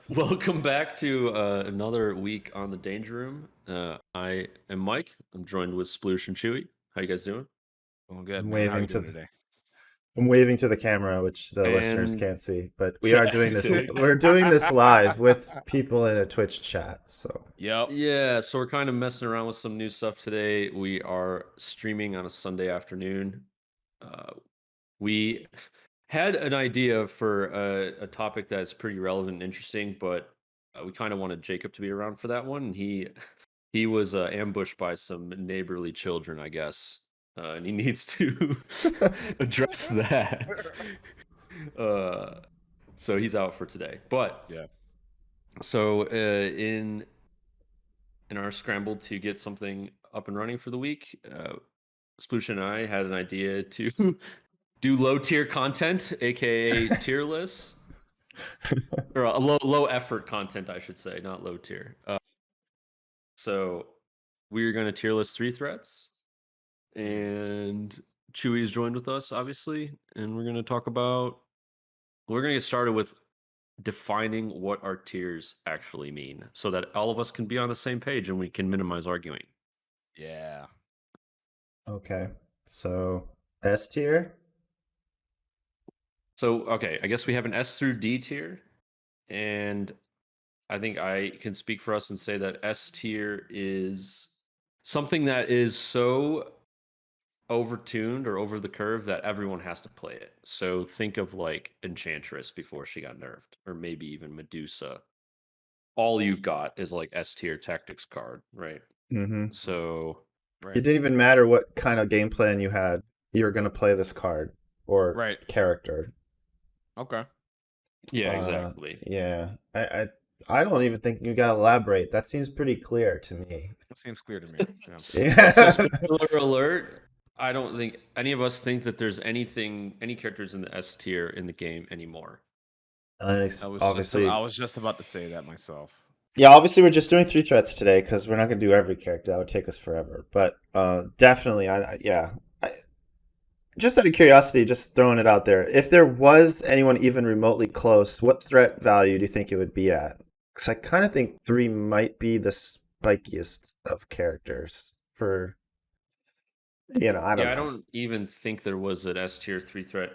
Welcome back to another week on the Danger Room. I am Mike. I'm joined with Sploosh and Chewie. How you guys doing? Well, good, I'm man. How are waving you to doing the today? I'm waving to the camera, which the listeners And can't see, but we are doing this. testing. We're doing this live with people in a Twitch chat. So Yep. Yeah, so we're kind of messing around with some new stuff today. We are streaming on a Sunday afternoon. We had an idea for a topic that's pretty relevant and interesting, but we kind of wanted Jacob to be around for that one. And he was ambushed by some neighborly children, I guess, and he needs to address that. Uh, so he's out for today. But Yeah. so in our scramble to get something up and running for the week, Sploosh and I had an idea to do low tier content, aka tier lists, or a low effort content, I should say, not low tier. So we're going to tier list 3 threats, and Chewie is joined with us, obviously, and we're going to talk about. We're going to get started with defining what our tiers actually mean, so that all of us can be on the same page and we can minimize arguing. Yeah. okay, so S tier. So okay, I guess we have an S through D tier, and I think I can speak for us and say that S tier is something that is so overtuned or over the curve that everyone has to play it. So think of like Enchantress before she got nerfed, or maybe even Medusa. All you've got is like S tier tactics card, right? Mm-hmm. So It Right. didn't even matter what kind of game plan you had. You were going to play this card or Right. character. Okay. yeah, exactly. Yeah. I don't even think you got to elaborate. That seems pretty clear to me. That seems clear to me. Yeah. So Yeah. spoiler alert, I don't think any of us think that there's any characters in the S tier in the game anymore. Obviously, I was just about to say that myself. yeah, obviously we're just doing 3 threats today because we're not going to do every character. That would take us forever. But definitely, yeah. I, just out of curiosity, just throwing it out there, if there was anyone even remotely close, what threat value do you think it would be at? Because I kind of think 3 might be the spikiest of characters for, I don't Yeah, I know. don't even think there was an S tier 3 threat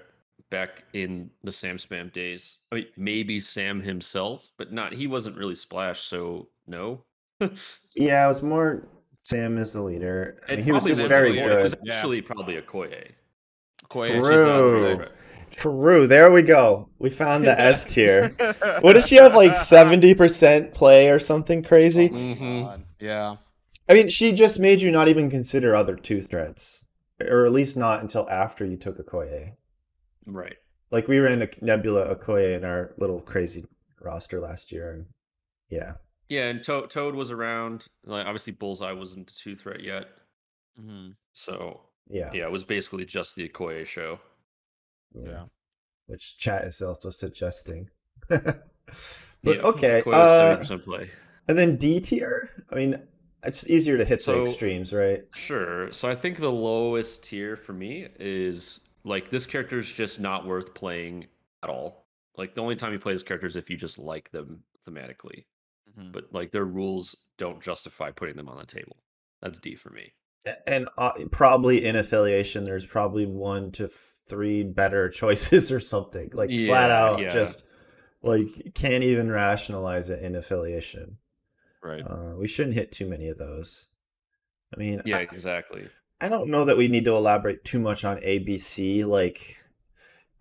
back in the Sam Spam days. I mean, maybe Sam himself, but not. He wasn't really Splash, so no. Yeah, it was more Sam is the leader. I mean, It he was probably just was a very Basically, Koei. It was good. yeah. actually probably a Koei. Koye, She's not a I would say. 'True. 3 threat. True. There we go. We found the S tier. What does she have, like 70% play or something Oh crazy? my Mm-hmm. god. Yeah. I mean, she just made you not even consider other 2 threats, or at least not until after you took Okoye. Right. Like we ran a Nebula Okoye in our little crazy roster last year, and yeah, Yeah, and Toad was around. Like obviously Bullseye wasn't a 2 threat yet. Mm-hmm. So yeah, yeah, it was basically just the Okoye show. yeah. Yeah. Which chat is also suggesting. But Yeah. okay, Okoye was 70% play. and then D tier. I mean, it's easier to hit the So extremes, right? sure. So I think the lowest tier for me is like this character is just not worth playing at all. Like the only time you play this character is if you just like them thematically. Mm-hmm. But like their rules don't justify putting them on the table. That's D for me. And probably in affiliation, there's probably 1 to 3 better choices or something. Like flat Yeah, out, yeah. just like can't even rationalize it in affiliation. Right. We shouldn't hit too many of those. I mean, Yeah, exactly. I don't know that we need to elaborate too much on ABC. Like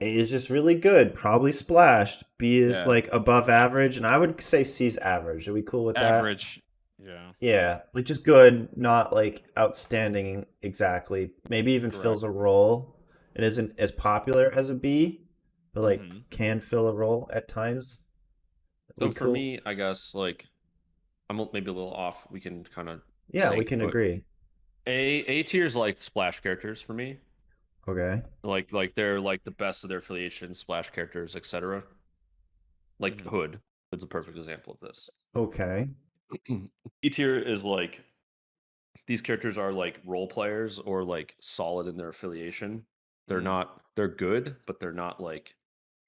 A is just really good, probably splashed. B is Yeah. like above average, and I would say C's average. Are we cool with that? Average. Yeah. Yeah, like just good, not like outstanding exactly. Maybe even fills Correct. a role. It isn't as popular as a B, but like Mm-hmm. can fill a role at times. So We for cool? me, I guess like I'm maybe a little off. We can kind of Yeah, we sync, can but agree. A tier is like splash characters for me. Okay. Like they're like the best of their affiliations, splash characters, etc. Like Mm-hmm. Hood is a perfect example of this. Okay. E tier is like these characters are like role players or like solid in their affiliation. Mm-hmm. They're good, but they're not like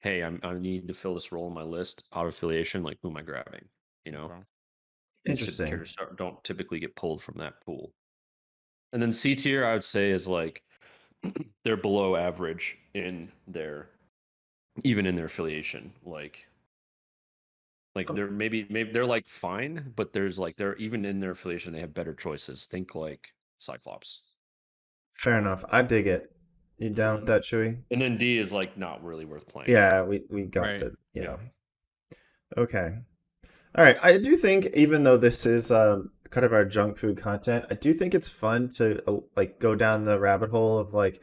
hey, I need to fill this role in my list. Auto affiliation, like who am I grabbing? Okay. Interesting. Characters don't typically get pulled from that pool. And then C tier, I would say, is like they're below average in their even in their affiliation. Like they're maybe they're like fine, but there's like they're even in their affiliation they have better choices. Think like Cyclops. Fair enough. I dig it. You down with that, Chewie? And then D is like not really worth playing. Yeah, we got Right. the Yeah. Okay. All right. I do think even though this is kind of our junk food content, I do think it's fun to like go down the rabbit hole of like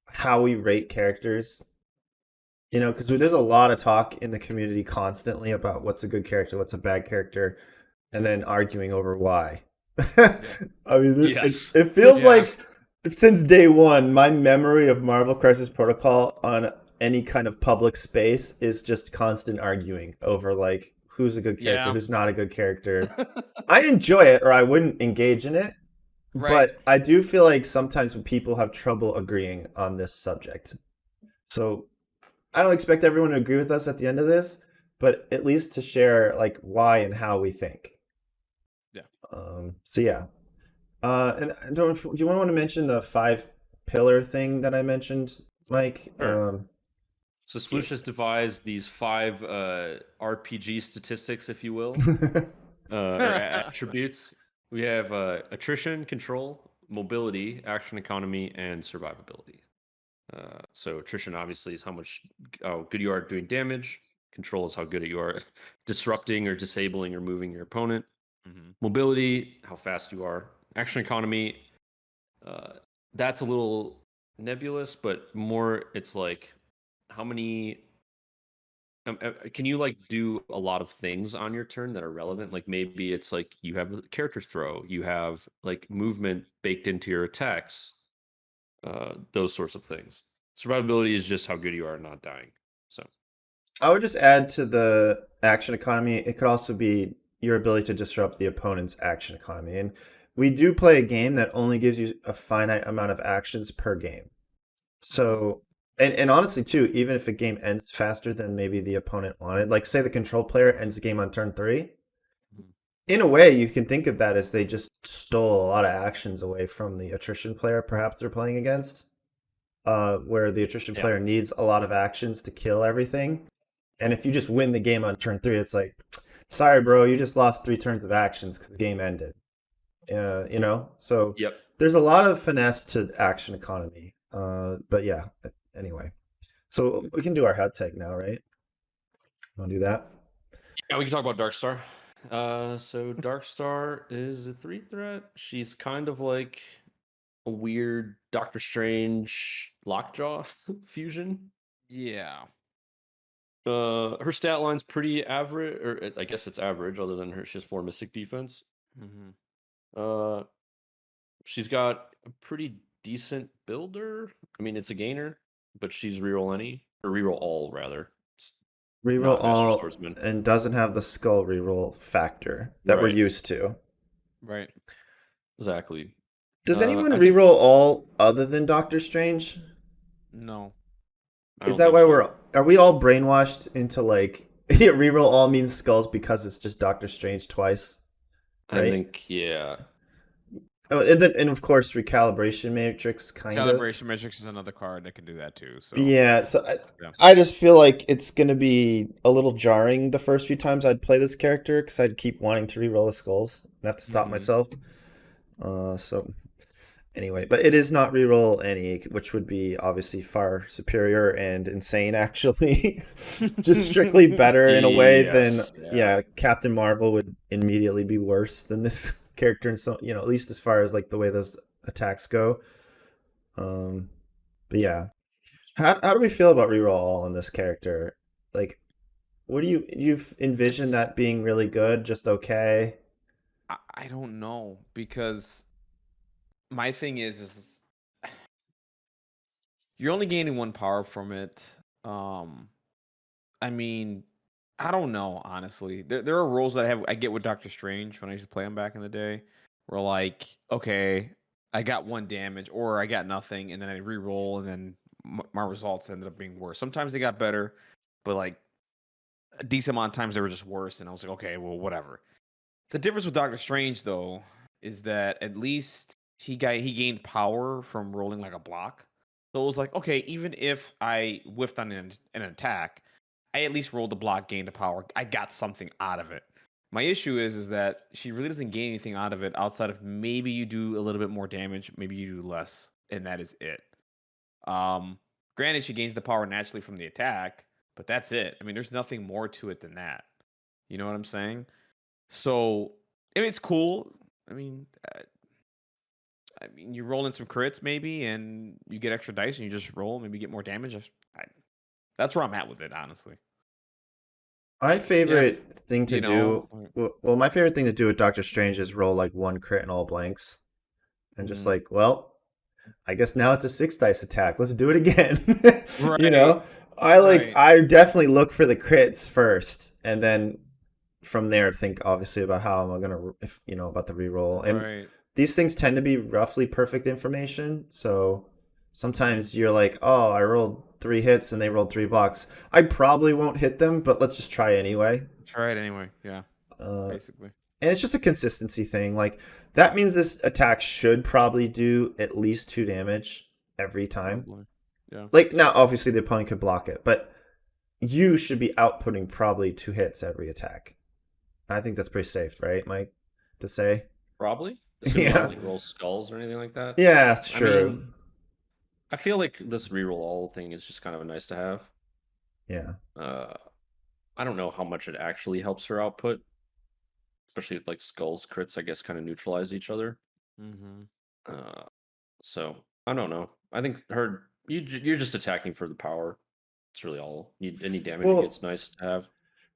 how we rate characters. You know, because there's a lot of talk in the community constantly about what's a good character, what's a bad character, and then arguing over why. I mean, Yes. it feels Yeah. like since day one, my memory of Marvel Crisis Protocol on any kind of public space is just constant arguing over like who's a good character, Yeah. who's not a good character. I enjoy it, or I wouldn't engage in it. Right. But I do feel like sometimes when people have trouble agreeing on this subject. So I don't expect everyone to agree with us at the end of this, but at least to share like why and how we think. Yeah. So yeah. And I don't. Do you want to mention the 5-pillar thing that I mentioned, Mike? Sure. So Sploosh has devised these 5 RPG statistics, if you will, or attributes. We have attrition, control, mobility, action economy, and survivability. So attrition obviously is how good you are at doing damage. Control is how good you are at disrupting or disabling or moving your opponent. Mobility, how fast you are. Action economy, that's a little nebulous, but more it's like how many can you like do a lot of things on your turn that are relevant? Like maybe it's like you have a character throw, you have like movement baked into your attacks, those sorts of things. Survivability is just how good you are at not dying. So I would just add to the action economy, it could also be your ability to disrupt the opponent's action economy. And we do play a game that only gives you a finite amount of actions per game. So, and honestly, too, even if a game ends faster than maybe the opponent wanted, like say the control player ends the game on turn 3, in a way, you can think of that as they just stole a lot of actions away from the attrition player, perhaps they're playing against, where the attrition player needs a lot of actions to kill everything. And if you just win the game on turn 3, it's like, sorry, bro, you just lost 3 turns of actions because the game ended. You know, so there's a lot of finesse to action economy. But yeah, anyway, so we can do our hot take now, right? Want to do that? Yeah, we can talk about Darkstar. So Darkstar is a 3 threat. She's kind of like a weird Doctor Strange Lockjaw fusion. Yeah. Her stat line's pretty average, or I guess it's average, other than she has 4 mystic defense. She's got a pretty decent builder. I mean, it's a gainer, but she's reroll any or reroll all rather. It's reroll Master all Swordsman. and doesn't have the skull reroll factor that we're used to. Right. Exactly. Does anyone reroll all other than Doctor Strange? No. Is that why are we all brainwashed into like reroll all means skulls because it's just Doctor Strange twice? Right? I think Oh, and of course, Recalibration Matrix kind of. Calibration Matrix is another card that can do that too. So yeah, so I just feel like it's going to be a little jarring the first few times I'd play this character because I'd keep wanting to reroll the skulls and have to stop myself. So anyway, but it is not reroll any, which would be obviously far superior and insane, actually. Just strictly better in a way than Captain Marvel would immediately be worse than this character, and so at least as far as like the way those attacks go. But yeah, how do we feel about reroll all on this character? Like, what do you envision that being really good? Just okay? I don't know, because my thing is you're only gaining 1 power from it. I mean, I don't know, honestly. There are rules that I get with Doctor Strange when I used to play him back in the day, where like, okay, I got 1 damage or I got nothing, and then I re-roll, and then my results ended up being worse. Sometimes they got better, but like a decent amount of times they were just worse, and I was like, okay, well, whatever. The difference with Doctor Strange though is that at least he gained power from rolling like a block. So it was like, okay, even if I whiffed on an attack, I at least rolled the block, gained the power. I got something out of it. My issue is that she really doesn't gain anything out of it outside of maybe you do a little bit more damage, maybe you do less, and that is it. Um, Granted, she gains the power naturally from the attack, but that's it. I mean, there's nothing more to it than that. You know what I'm saying? So, I mean, it's cool. I mean, you roll in some crits maybe, and you get extra dice, and you just roll, maybe get more damage. That's where I'm at with it, honestly. My favorite thing to you do, know, well, my favorite thing to do with Doctor Strange is roll like one crit and all blanks, and just Mhm. like, well, I guess now it's a 6 dice attack. Let's do it again. You Right, know, right. I definitely look for the crits first, and then from there think obviously about how am I gonna, if you know, about the reroll. And Right. these things tend to be roughly perfect information, so sometimes Mhm. you're like, oh, I rolled 3 hits and they rolled 3 blocks. I probably won't hit them, but let's just try anyway. Try it anyway. Yeah, Uh, basically. and it's just a consistency thing. Like that means this attack should probably do at least 2 damage every time. Probably. Yeah. Like now, obviously the opponent could block it, but you should be outputting probably 2 hits every attack. I think that's pretty safe, right, Mike? To say. Probably. Assuming you Yeah. don't like roll skulls or anything like that. Yeah, I sure. mean, I feel like this reroll all thing is just kind of a nice to have. Yeah. I don't know how much it actually helps her output, especially with like skulls crits. I guess kind of neutralize each other. Mm-hmm. So I don't know. I think you're just attacking for the power. It's really all. Any damage you Well, get's nice to have.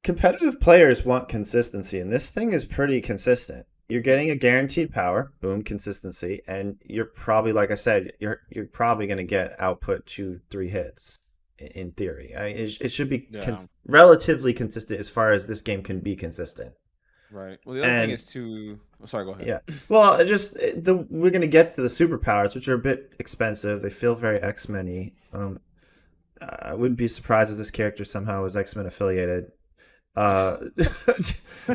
competitive players want consistency, and this thing is pretty consistent. You're getting a guaranteed power, boom, consistency, and you're probably, like I said, you're probably going to get output 2-3 hits in theory. It should be Yeah. relatively consistent as far as this game can be consistent. Right. Well, the other thing And is to. Oh, sorry. Go ahead. yeah, well, we're going to get to the superpowers, which are a bit expensive. They feel very X-Men-y. I wouldn't be surprised if this character somehow was X-Men affiliated.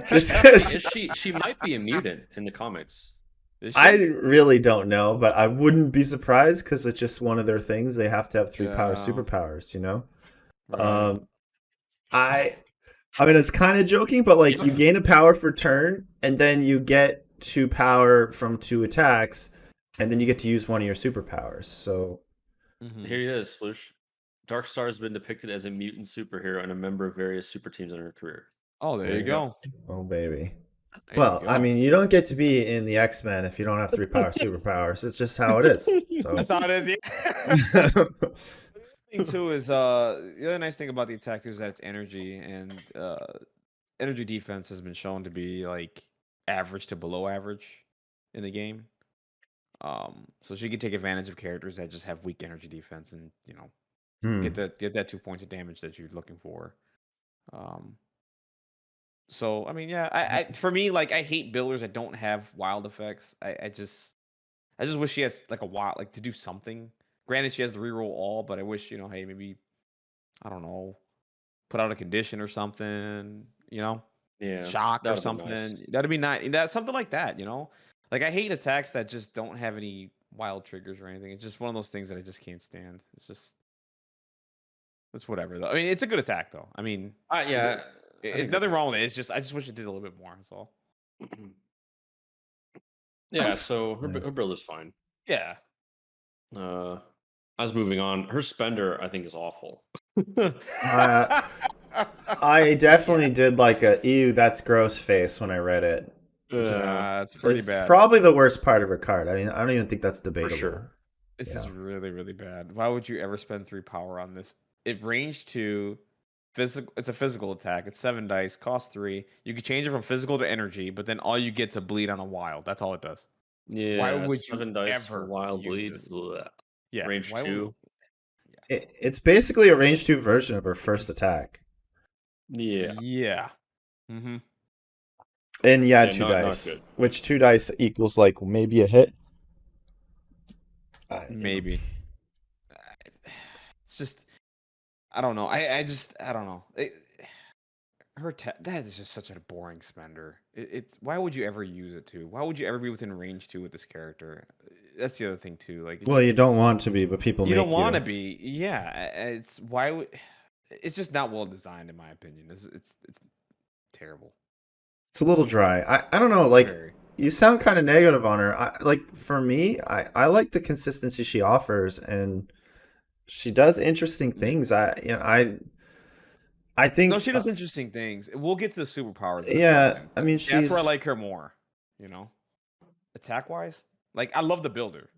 Just because She might be a mutant in the comics. Is she? I really don't know, but I wouldn't be surprised because it's just one of their things. They have to have 3 power Yeah. superpowers, you know. Right. I mean, it's kind of joking, but like Yeah. you gain a power for turn, and then you get 2 power from 2 attacks, and then you get to use one of your superpowers. So Mhm. Here he is, Sploosh. Darkstar has been depicted as a mutant superhero and a member of various super teams in her career. Oh, there There you you go. oh baby. There Well, you I go. mean, you don't get to be in the X-Men if you don't have 3 power superpowers. It's just how it is. That's So how it is. Yeah. Thing too is the other nice thing about the attack too is that it's energy, and energy defense has been shown to be like average to below average in the game. So she can take advantage of characters that just have weak energy defense, and get that 2 points of damage that you're looking for. Um, so I mean, yeah, I for me, like I hate builders that don't have wild effects. I just wish she has like a wild, like to do something. Granted, she has the reroll all, but I wish hey, maybe I don't know, put out a condition or something. Yeah, Shock or that would have been nice. something. That'd be nice. That's something like that. Like I hate attacks that just don't have any wild triggers or anything. It's just one of those things that I just can't stand. It's whatever though. I mean, it's a good attack though. I mean, Yeah, I think nothing okay. wrong with it. It's just I just wish it did a little bit more. That's all. Yeah, so her build is fine. Yeah. I was moving on. Her spender, I think, is awful. I definitely did like a ew, that's gross face when I read it. It's pretty It's bad. probably the worst part of her card. I mean, I don't even think that's debatable. sure. This Yeah. is really, really bad. Why would you ever spend 3 power on this? It ranged to physical. It's a physical attack. It's 7 dice, cost 3. You can change it from physical to energy, but then all you get to bleed on a wild. That's all it does. Yeah, Why would you 7 dice for ever wild use bleed. this? Blech. Yeah. Range why 2. It's basically a range 2 version of her first attack. Yeah. Yeah. Mm-hmm. And you add Yeah, 2 not dice, good. which 2 dice equals like maybe a hit. Maybe. It's just I don't know. I don't know. That is just such a boring spender. It's why would you ever use it to? Why would you ever be within range 2 with this character? That's the other thing too. Like Well, you don't want to be, but people you make don't want to you. be. Yeah, it's why would it's just not well designed in my opinion. It's terrible. It's a little dry. I don't know. Like Very. you sound kind of negative on her. Like for me, I like the consistency she offers, and she does interesting things. I think No, she does interesting things. We'll get to the superpowers in a yeah. second. I mean, That's where I she's like her more. You know, attack wise, like I love the builder.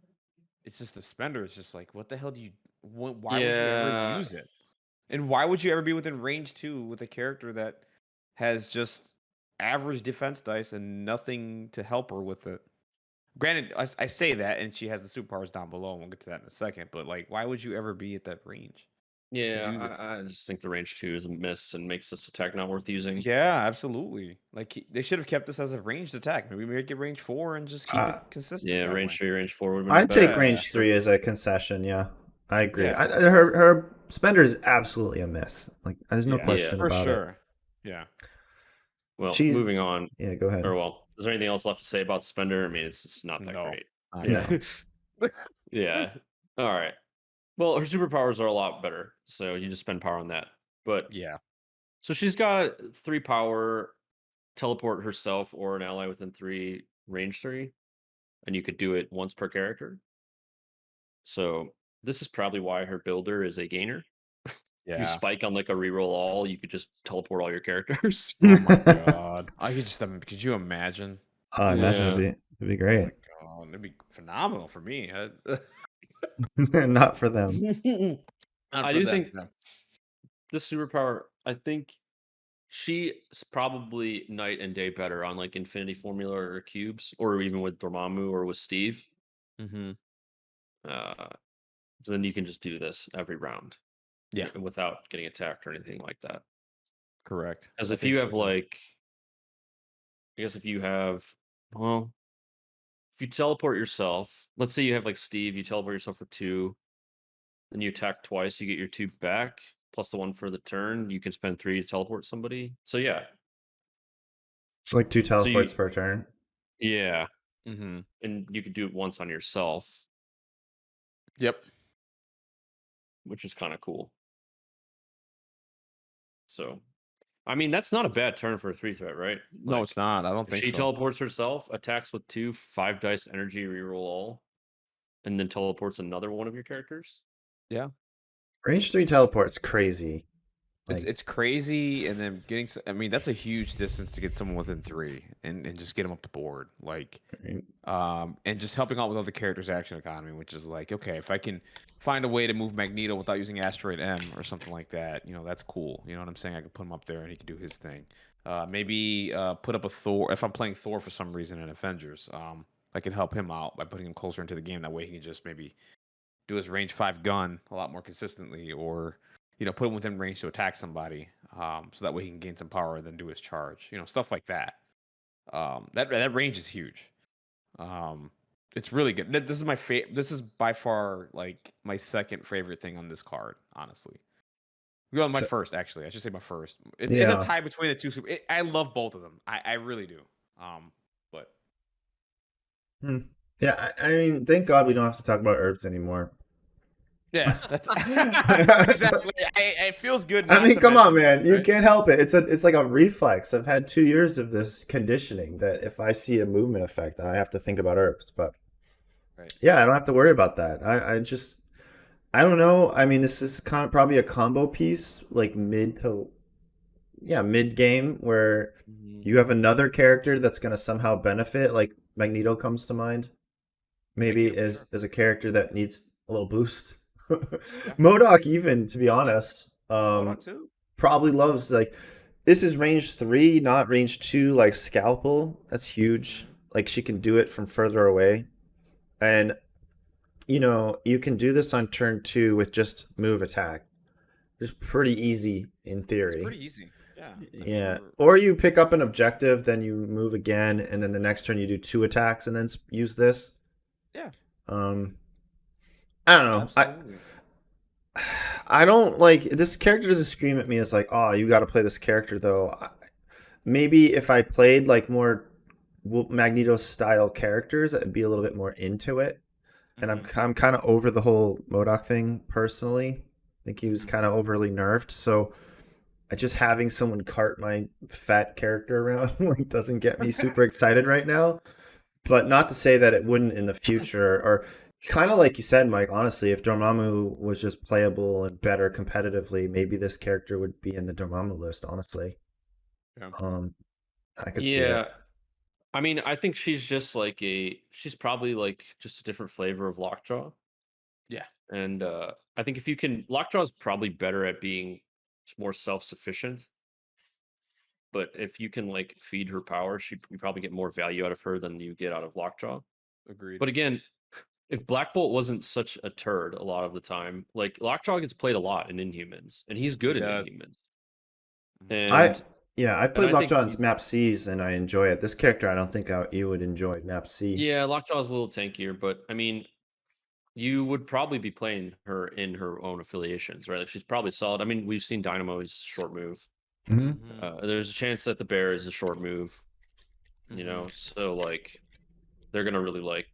It's just the spender. It's just like, what the hell do you? Why would you ever Yeah. use it? And why would you ever be within range 2 with a character that has just average defense dice and nothing to help her with it? Granted, I say that, and she has the superpowers down below, and we'll get to that in a second. But like, why would you ever be at that range to Yeah, do that? I just think the range 2 is a miss and makes this attack not worth using. Yeah, absolutely. Like they should have kept this as a ranged attack. Maybe make it range 4 and just keep it consistent. Yeah, that range way. 3, range 4 would have been I take better. range 3 as a concession. Yeah, I agree. Yeah. Her spender is absolutely a miss. Like there's no Yeah, question for about it. sure. Yeah. Well, She's- moving on. Yeah, go ahead. Or well, is there anything else left to say about Spender? I mean, it's just not that No. great. Yeah. Yeah. All right. Well, her superpowers are a lot better, so you just spend power on that. But Yeah. so she's got 3 power, teleport herself or an ally within 3, range 3, and you could do it once per character. So this is probably why her builder is a gainer. Yeah. You spike on like a reroll all, you could just teleport all your characters. Oh my god. I could just could you imagine? Oh, I imagine Yeah. it'd be Oh great. my god. It'd be phenomenal for me. Not for them. I do think this superpower, I think she's probably night and day better on like Infinity Formula or cubes, or even with Dormammu or with Steve. Mm-hmm. Then you can just do this every round. Yeah. Without getting attacked or anything like that. Correct. Because I if think you so, have too. like, I guess if you have, well, if you teleport yourself, let's say you have like Steve, you teleport yourself for 2, then you attack twice, you get your 2 back, plus the 1 for the turn. You can spend 3 to teleport somebody. So yeah, It's like 2 teleports you- per turn. yeah, Mm-hmm. and you could do it once on yourself, Yep. which is kind of cool. So, I mean, that's not a bad turn for a 3 threat, right? No, Like, it's not. I don't if think she so. teleports herself, attacks with 2 5 dice energy, reroll all, and then teleports another one of your characters. Yeah. Range 3 teleport's crazy. It's crazy, and then getting. I mean, that's a huge distance to get someone within 3, and just get them up to board. Like, and just helping out with other characters' action economy, which is like, okay, if I can find a way to move Magneto without using Asteroid M or something like that, that's cool. You know what I'm saying? I could put him up there and he can do his thing. Maybe put up a Thor if I'm playing Thor for some reason in Avengers. I can help him out by putting him closer into the game. That way, he can just maybe do his range 5 gun a lot more consistently, or put him within range to attack somebody, so that way he can gain some power and then do his charge. Stuff like that. That range is huge. It's really good. This is my This is by far like my second favorite thing on this card, honestly. Well, my first, actually. I should say my first. It's a tie between the two. I love both of them. I really do. But yeah, I mean, thank God we don't have to talk about herbs anymore. yeah, that's exactly. It feels good. I mean, come on, man. Right? You can't help it. It's like a reflex. I've had 2 years of this conditioning that if I see a movement effect, I have to think about herbs. But yeah, I don't have to worry about that. I don't know. I mean, this is probably a combo piece, like mid game, where you have another character that's going to somehow benefit. Like Magneto comes to mind. Maybe as a character that needs a little boost. MODOK, even, to be honest, probably loves, like, this is range 3, not range 2, like Scalpel. That's huge. Like, she can do it from further away. And, you can do this on turn 2 with just move attack. It's pretty easy in theory. It's pretty easy. Yeah. Yeah. Or you pick up an objective, then you move again, and then the next turn you do 2 attacks and then use this. Yeah. I don't know. I don't like this character doesn't scream at me as like, oh, you got to play this character though. Maybe if I played like more Magneto style characters, I'd be a little bit more into it. And Mhm. I'm kind of over the whole MODOK thing personally. I think he was Mhm. kind of overly nerfed. So just having someone cart my fat character around like doesn't get me super excited right now. But not to say that it wouldn't in the future, or kind of like you said, Mike. Honestly, if Dormammu was just playable and better competitively, maybe this character would be in the Dormammu list. Honestly, Yeah. um, I could see Yeah. it. I mean, I think she's just like she's probably like just a different flavor of Lockjaw. Yeah. And I think if you can, Lockjaw is probably better at being more self-sufficient. But if you can like feed her power, you probably get more value out of her than you get out of Lockjaw. Agreed. But again, if Black Bolt wasn't such a turd a lot of the time, like Lockjaw gets played a lot in Inhumans, and he's good He in does. Inhumans. Mhm. I And Yeah, I and played I think Lockjaw in Map C's and I enjoy it. This character, I don't think you would enjoy Map C. yeah, Lockjaw is a little tankier, but I mean, you would probably be playing her in her own affiliations, right? Like she's probably solid. I mean, we've seen Dynamo's short move. Mhm. There's a chance that the bear is a short move, Mhm. so like they're gonna really like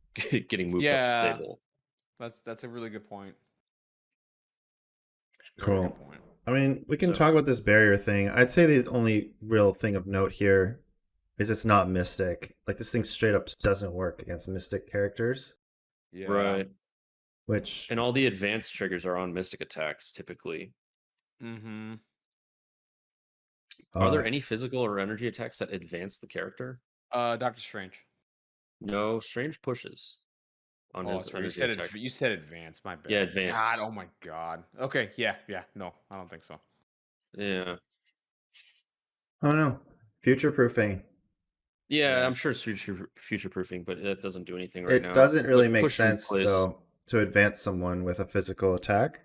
getting moved up the Yeah, table. that's a really good point. Very good Cool. point. I mean, we can So talk about this barrier thing. I'd say the only real thing of note here is it's not Mystic. Like this thing straight up just doesn't work against Mystic characters, Yeah. right, which and all the advanced triggers are on Mystic attacks typically. Mhm. Are uh there any physical or energy attacks that advance the character? Doctor Strange. No, Strange pushes on Oh, his that's right. energy attack. You said advance. My Yeah, bad. God. advance. Oh my God. Okay. Yeah. Yeah. No, I don't think so. Yeah. I don't know. Future proofing. Yeah, Yeah. I'm sure it's future proofing, but that doesn't do anything right It now. doesn't really Like make push and sense replace. though to advance someone with a physical attack.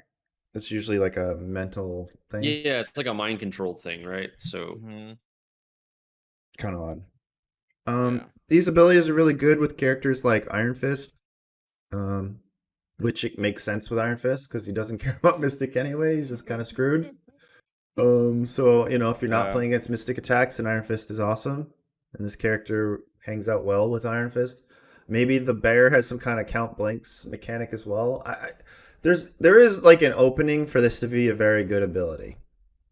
It's usually like a mental thing. Yeah, it's like a mind control thing, right? So Mhm. Kind of odd. Yeah. These abilities are really good with characters like Iron Fist. Um, which it makes sense with Iron Fist because he doesn't care about Mystic anyway. He's just kind of screwed. So if you're not Yeah. playing against Mystic attacks, then Iron Fist is awesome, and this character hangs out well with Iron Fist. Maybe the bear has some kind of count blanks mechanic as well. There is like an opening for this to be a very good ability,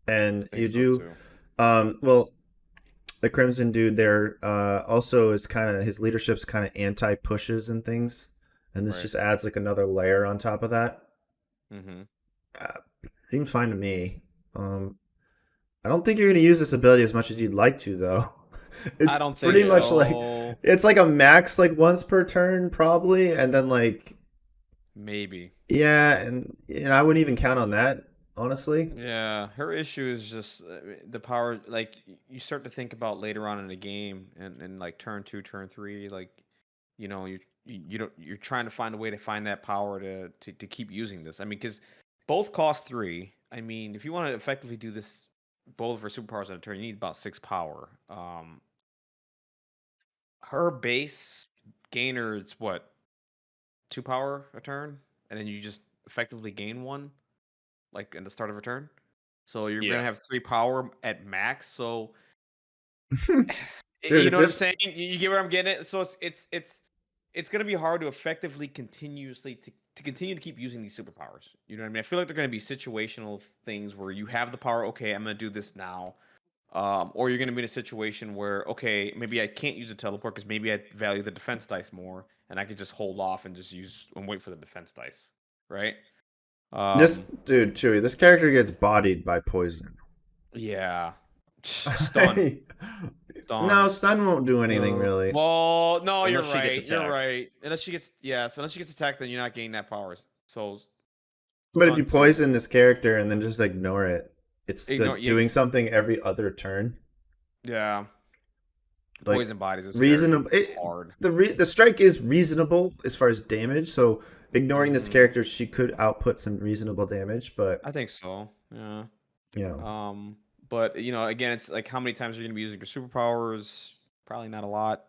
and I think you so do. too. Well, the Crimson dude there also is kind of his leadership's kind of anti pushes and things, and this Right. just adds like another layer on top of that. Mhm. Uh, Seems fine to me. I don't think you're going to use this ability as much as you'd like to, though. I It's don't think pretty much like so. it's like a max like once per turn probably, and then like Maybe. yeah, and I wouldn't even count on that honestly. Yeah, her issue is just the power. Like you start to think about later on in the game, and like turn 2, turn 3, like you don't you're trying to find a way to find that power to keep using this. I mean, because both cost 3. I mean, if you want to effectively do this both for superpowers on a turn, you need about 6 power. Her base gainer is what, 2 power a turn, and then you just effectively gain 1 like in the start of a turn. So you're gonna yeah. have 3 power at max. So Dude, you if know what I'm this saying? You get where I'm getting at? So it's gonna be hard to effectively continuously to continue to keep using these superpowers. You know what I mean? I feel like they're gonna be situational things where you have the power, okay, I'm gonna do this now. Or you're gonna be in a situation where, okay, maybe I can't use a teleport because maybe I value the defense dice more and I could just hold off and just use and wait for the defense dice. Right? this Um dude Chewie, this character gets bodied by poison. yeah. Stun. No, Stun. stun won't do anything really. Well, no, you're Unless she gets right. You're attacked. right. Unless she gets attacked, then you're not gaining that powers. So But if you stun too. poison this character and then just ignore it, it's Ignore. like Yeah, doing something every other turn. yeah. Like Poison bodies is scary. reasonable. It's hard. The strike is reasonable as far as damage. So ignoring this Hmm. character, she could output some reasonable damage. But I think so. Yeah. you know, Um. But again, it's like how many times are you gonna be using your superpowers? Probably not a lot.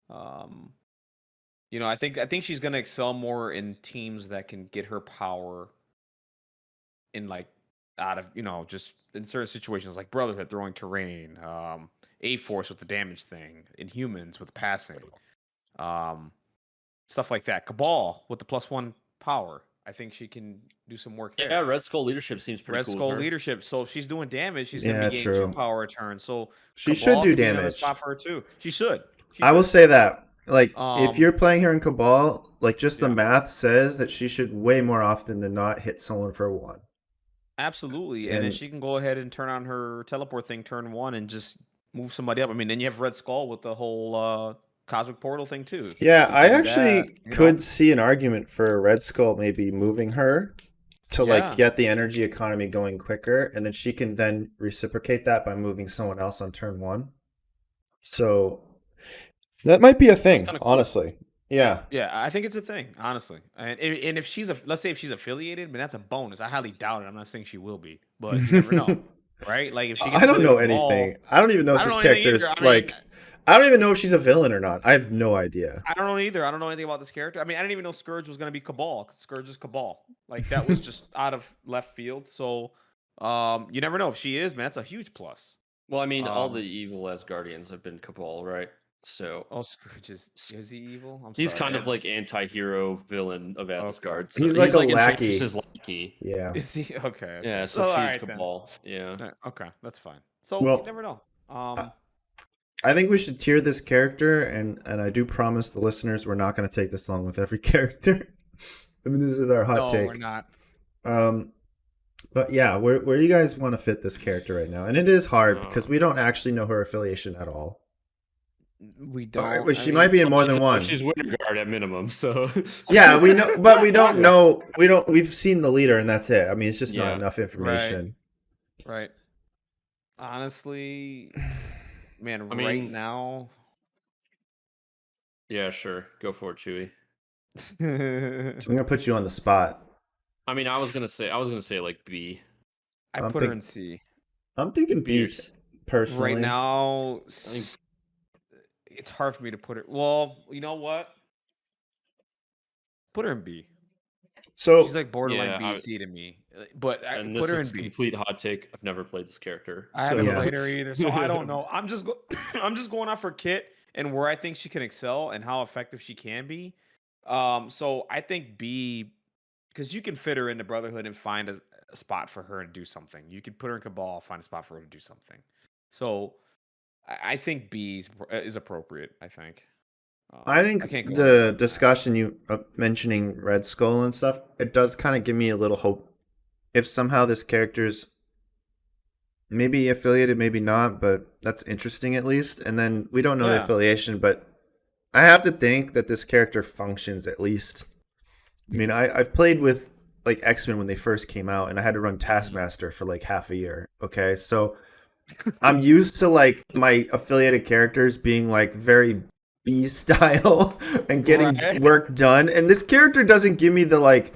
Um. I think she's gonna excel more in teams that can get her power in like out of just in certain situations like Brotherhood throwing terrain, A-Force with the damage thing, Inhumans with the passing, um, stuff like that. Cabal with the +1 power. I think she can do some work there. Yeah, Red Skull leadership seems pretty Red cool. Skull with her. leadership. So if she's doing damage, she's going to Yeah, be gaining 2 true. power a turn. So She should Cabal do could be another damage. spot for her too. She should. She I will should. say that. Like, if Um, you're playing her in Cabal, like, just the Yeah. math says that she should way more often than not hit someone for 1. Absolutely. And then And- she can go ahead and turn on her teleport thing turn 1 and just move somebody up. I mean, then you have Red Skull with the whole cosmic portal thing too. Yeah, You I can do actually that, you know? could see an argument for Red Skull maybe moving her to Yeah. like get the energy economy going quicker, and then she can then reciprocate that by moving someone else on turn 1. So that might be a thing, kinda cool. honestly. Yeah. Yeah, I think it's a thing, honestly. And if she's let's say if she's affiliated, man, that's a bonus. I highly doubt it. I'm not saying she will be, but you never know, right? Like if she gets I don't know affiliated with Cabal- anything. I don't even know if I this don't know anything character is either. I mean, like. I don't even know if she's a villain or not. I have no idea. I don't know either. I don't know anything about this character. I mean, I didn't even know Scourge was going to be Cabal. 'Cause Scourge is Cabal. Like that was just out of left field. So, you never know if she is, man. That's a huge plus. Well, I mean, all Um, the evil Asgardians have been Cabal, right? So Oh, Scourge is he evil? I'm he's sorry, kind I of don't- like anti-hero villain of Asgard. So He's like a in lackey. Tranchis's lackey. Yeah. Is he okay? Yeah, so all she's right then. Cabal. Yeah. Okay, that's fine. So Well, you never know. I think we should tier this character, and I do promise the listeners we're not going to take this long with every character. I mean, this is our hot No, take. we're not. But yeah, where do you guys want to fit this character right now? And it is hard Oh. because we don't actually know her affiliation at all. We Or- don't. but she might be in more than one. She's Winterguard at minimum, so Yeah, we know, but we don't know. We've seen the leader, and that's it. I mean, it's just not Yeah. enough information. Right. Honestly, man, I right mean- now. yeah, sure, go for it, Chewie. So I'm gonna put you on the spot. I mean, I was gonna say like B. I I'm put her think- in C. I'm thinking B Beers. personally. Right now, think- it's hard for me to put her. Well, you know what? Put her in B. So She's like borderline Yeah, B, I- C to me. But I And put this her in is B. complete hot take. I've never played this character. I haven't Yeah. played her either, so I don't know. I'm just I'm just going off her kit and where I think she can excel and how effective she can be. So I think B, because you can fit her into Brotherhood and find a spot for her to do something. You could put her in Cabal, find a spot for her to do something. So I think B is appropriate. I think. I think can't go the wrong. discussion you mentioning Red Skull and stuff, it does kind of give me a little hope. If somehow this character's maybe affiliated, maybe not, but that's interesting at least. And then we don't know the Yeah. affiliation, but I have to think that this character functions at least. I mean, I've played with like X-Men when they first came out, and I had to run Taskmaster for like half a year. Okay, so I'm used to like my affiliated characters being like very B style and getting Right. work done, and this character doesn't give me the like,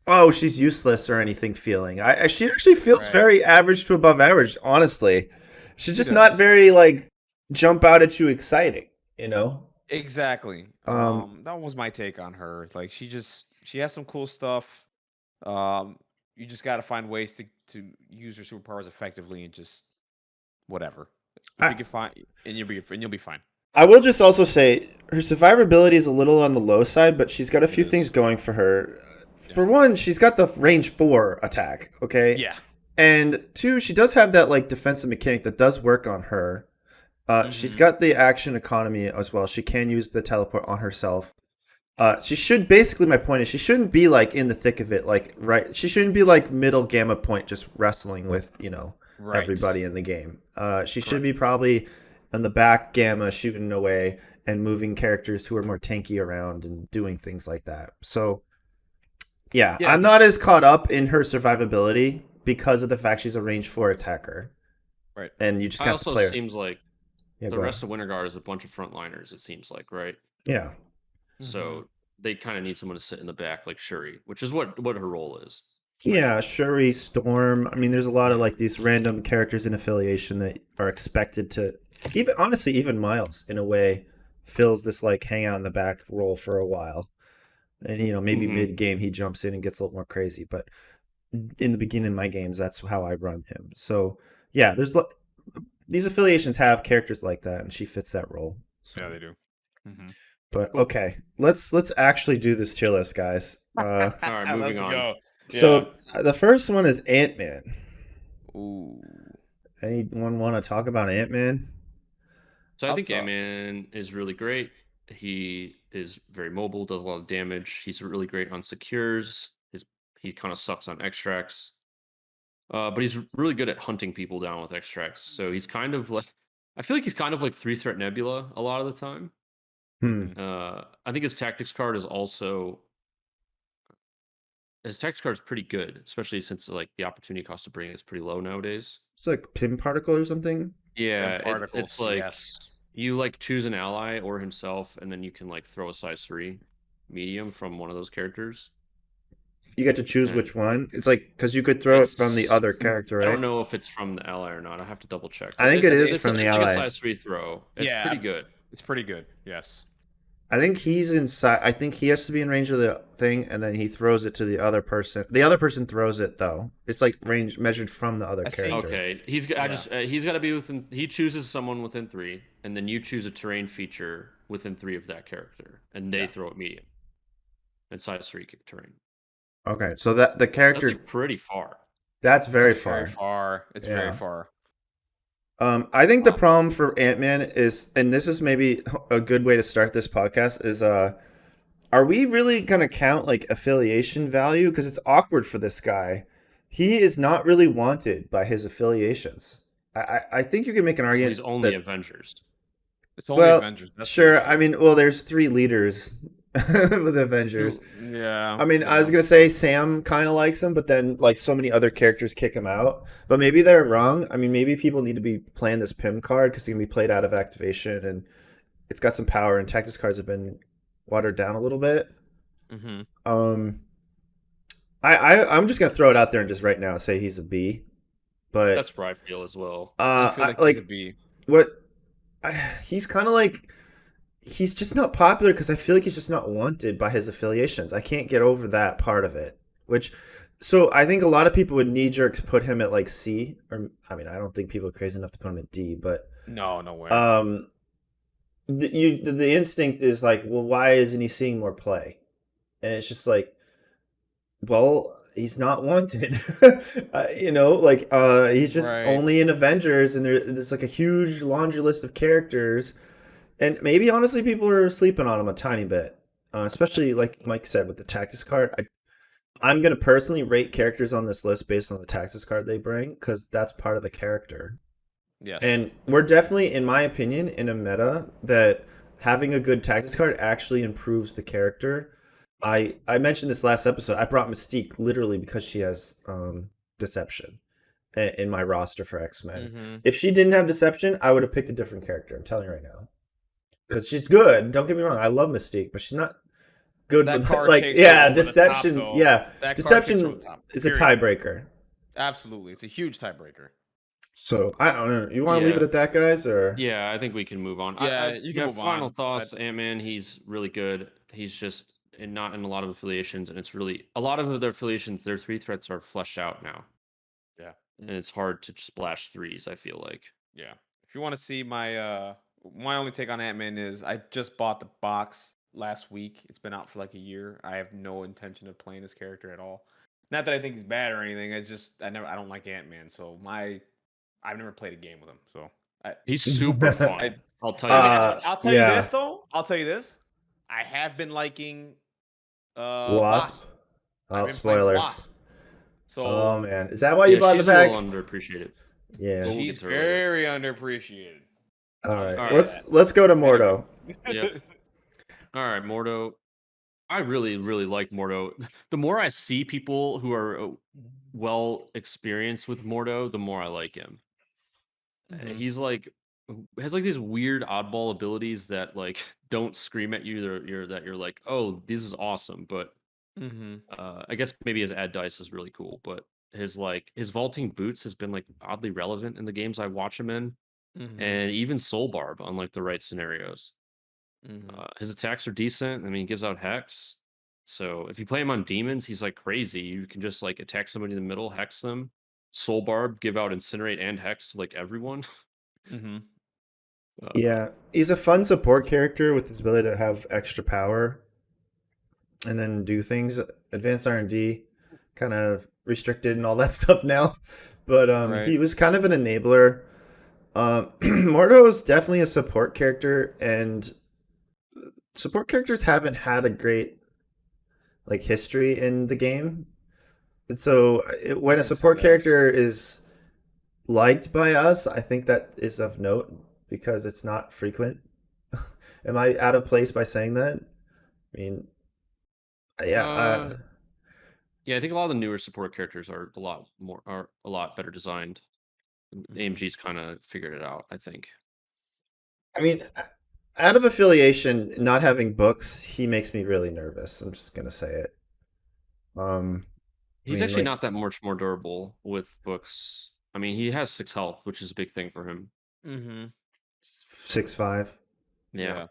oh, she's useless or anything feeling. She actually feels Right. very average to above average, honestly. She's just does. not very like jump out at you exciting, you know? Exactly. That was my take on her. Like she has some cool stuff. You just got to find ways to use her superpowers effectively and just whatever. If you can find, and you'll be fine. I will just also say her survivability is a little on the low side, but she's got a few is. things going for her. For one, she's got the range 4 attack, okay? Yeah. And 2, she does have that like defensive mechanic that does work on her. She's got the action economy as well. She can use the teleport on herself. She should basically, my point is she shouldn't be like in the thick of it, like right. She shouldn't be like middle gamma point just wrestling with, Right. everybody in the game. She should be probably on the back gamma shooting away and moving characters who are more tanky around and doing things like that. So yeah, Yeah. I'm not as caught up in her survivability because of the fact she's a range 4 attacker. Right. And you just I have to also play her. seems like Yeah, the go rest ahead. of Winterguard is a bunch of frontliners. It seems like, right? Yeah. So they kind of need someone to sit in the back, like Shuri, which is what her role is. Yeah, Shuri, Storm. I mean, there's a lot of like these random characters in affiliation that are expected to even Miles in a way fills this like hang out in the back role for a while. And maybe Mhm. mid game he jumps in and gets a little more crazy. But in the beginning of my games, that's how I run him. So yeah, these affiliations have characters like that, and she fits that role. So. Yeah, they do. Mm-hmm. But Cool. okay, let's actually do this tier list, guys. All right, moving Let's on. go. So the first one is Ant-Man. Ooh. Anyone want to talk about Ant-Man? So I I'll think talk. Ant-Man is really great. He is very mobile, does a lot of damage. He's really great on secures. He kind of sucks on extracts. But he's really good at hunting people down with extracts. So he's kind of like, I feel like he's kind of like 3-threat Nebula a lot of the time. Hmm. I think his tactics card is also his tactics card is pretty good, especially since like the opportunity cost to bring it is pretty low nowadays. It's like Pim Particle or something. Yeah, Particles. it's like Yes. you like choose an ally or himself, and then you can like throw a size 3 medium from one of those characters. You get to choose And which one. It's like because you could throw it from the it's other character, I right? don't know if it's from the ally or not. I have to double check. I But think it is it's from the it's like a ally. size 3 throw. It's Yeah. pretty good. It's pretty good. Yes. I think he's inside. I think he has to be in range of the thing, and then he throws it to the other person. The other person throws it though. It's like range measured from the other I think- character. Okay, he's got to be within. He chooses someone within 3, and then you choose a terrain feature within 3 of that character, and they throw it medium. And size 3 terrain. Okay, so that the That's character like pretty far. that's very It's far. Very far. It's Yeah. very far. I think the problem for Ant-Man is, and this is maybe a good way to start this podcast, is are we really gonna count like affiliation value? Because it's awkward for this guy. He is not really wanted by his affiliations. I think you can make an Well, argument. he's only that, Avengers. It's only well, Avengers. That's the sure. issue. I mean, well, there's 3 leaders with Avengers. Yeah. I mean, I was gonna say Sam kind of likes him, but then like so many other characters kick him out. But maybe they're wrong. I mean, maybe people need to be playing this Pim card because he can be played out of activation and it's got some power. And tactics cards have been watered down a little bit. Mm-hmm. I'm just gonna throw it out there and just right now say he's a B. But That's where I feel as well. I feel like he's a B. he's kind of like he's just not popular because I feel like he's just not wanted by his affiliations. I can't get over that part of it. So I think a lot of people would knee jerks put him at like C, or I mean I don't think people are crazy enough to put him at D, but No way. the instinct is like, well, why isn't he seeing more play? And it's just like, well, he's not wanted. He's just Right. only in Avengers, and there's like a huge laundry list of characters. And maybe honestly, people are sleeping on him a tiny bit, especially like Mike said with the tactics card. I'm gonna personally rate characters on this list based on the tactics card they bring because that's part of the character. Yes. And we're definitely, in my opinion, in a meta that having a good tactics card actually improves the character. I mentioned this last episode. I brought Mystique literally because she has deception in my roster for X-Men. Mm-hmm. If she didn't have deception, I would have picked a different character. I'm telling you right now. Because she's good. Don't get me wrong. I love Mystique, but she's not good That with card like takes her over the deception. top, though. Yeah, That card takes her deception over the top, is a period. tiebreaker. Absolutely. It's a huge tiebreaker. So I don't know. You want to leave it Yeah. at that, guys, or Yeah, I think we can move on. Yeah, you can move final on, thoughts. Ant-Man, he's really good. He's just not in a lot of affiliations, and it's really a lot of their affiliations. Their 3 threats are fleshed out now. Yeah. And it's hard to splash 3s. I feel like. Yeah. If you want to see my only take on Ant-Man is I just bought the box last week. It's been out for like a year. I have no intention of playing this character at all. Not that I think he's bad or anything. It's just I don't like Ant-Man, so I've never played a game with him. So He's super fun. I'll tell you. I'll tell yeah. you this though. I'll tell you this. I have been liking Wasp. I've Oh, been playing spoilers. Wasp. So Oh man, is that why you bought the she's a pack? little underappreciated. Yeah. We'll she's get to her later. very underappreciated. All right. All right. Let's go to Mordo. Yep. All right, Mordo. I really, really like Mordo. The more I see people who are well experienced with Mordo, the more I like him. Mhm. He's like has like these weird oddball abilities that like don't scream at you. That you're like, oh, this is awesome. But Mm-hmm. I guess maybe his add dice is really cool. But his vaulting boots has been like oddly relevant in the games I watch him in, Mm-hmm. and even Soul Barb on like the right scenarios. Mm-hmm. His attacks are decent. I mean, he gives out Hex. So if you play him on demons, he's like crazy. You can just like attack somebody in the middle, hex them, soul barb, give out incinerate and hex to like everyone. Mm-hmm. Yeah, he's a fun support character with his ability to have extra power and then do things. Advanced R&D kind of restricted and all that stuff now, but Right. he was kind of an enabler. Mordo is definitely a support character, and support characters haven't had a great like history in the game. And so when a can see support that. character is liked by us, I think that is of note because it's not frequent. Am I out of place by saying that? I mean, yeah, Uh, yeah, I think a lot of the newer support characters are a lot better designed. Mhm. AMG's kind of figured it out, I think. I mean, out of affiliation, not having books, he makes me really nervous. I'm just gonna say it. I He's mean, actually like not that much more durable with books. I mean, he has 6 health, which is a big thing for him. Mm-hmm. 6'5". Yeah. Yeah.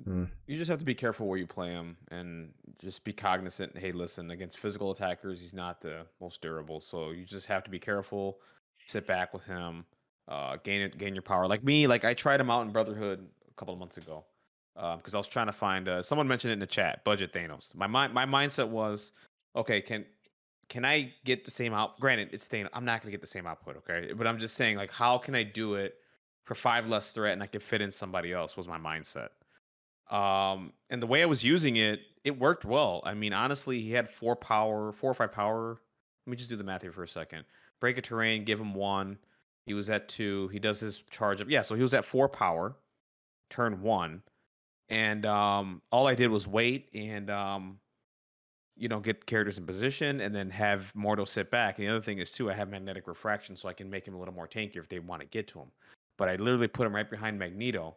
Hmm. You just have to be careful where you play him and just be cognizant. Hey, listen, against physical attackers, he's not the most durable. So you just have to be careful. Sit back with him. Gain your power. Like me, like I tried him out in Brotherhood a couple of months ago because I was trying to find. Someone mentioned it in the chat. Budget Thanos. My mindset was, okay, can I get the same out? Granted, it's Thanos. I'm not gonna get the same output, okay? But I'm just saying, like, how can I do it for 5 less threat and I can fit in somebody else? Was my mindset. And the way I was using it, it worked well. I mean, honestly, he had 4 or 5 power. Let me just do the math here for a second. Break a terrain, give him 1. He was at 2. He does his charge up. Yeah, so he was at 4 power, turn 1. And all I did was wait and get characters in position and then have Mordo sit back. And the other thing is too, I have magnetic refraction, so I can make him a little more tankier if they want to get to him. But I literally put him right behind Magneto.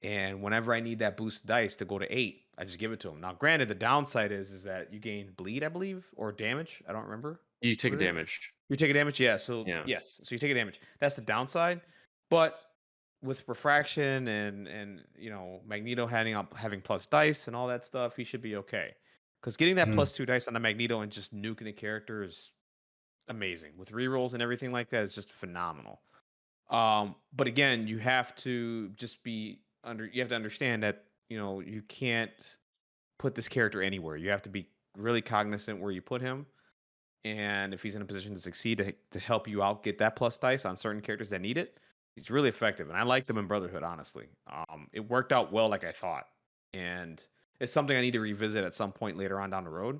And whenever I need that boost dice to go to 8, I just give it to him. Now, granted, the downside is that you gain bleed, I believe, or damage. I don't remember. You take What a is it? damage. You take a damage, yeah. So Yeah. yes, so you take a damage. That's the downside. But with refraction and Magneto having plus dice and all that stuff, he should be okay. Because getting that Hmm. +2 dice on the Magneto and just nuking a character is amazing. With rerolls and everything like that, is just phenomenal. But again, you have to just be you have to understand that, you can't put this character anywhere. You have to be really cognizant where you put him. And if he's in a position to succeed to help you out get that plus dice on certain characters that need it, he's really effective. And I like them in Brotherhood, honestly. It worked out well like I thought. And it's something I need to revisit at some point later on down the road.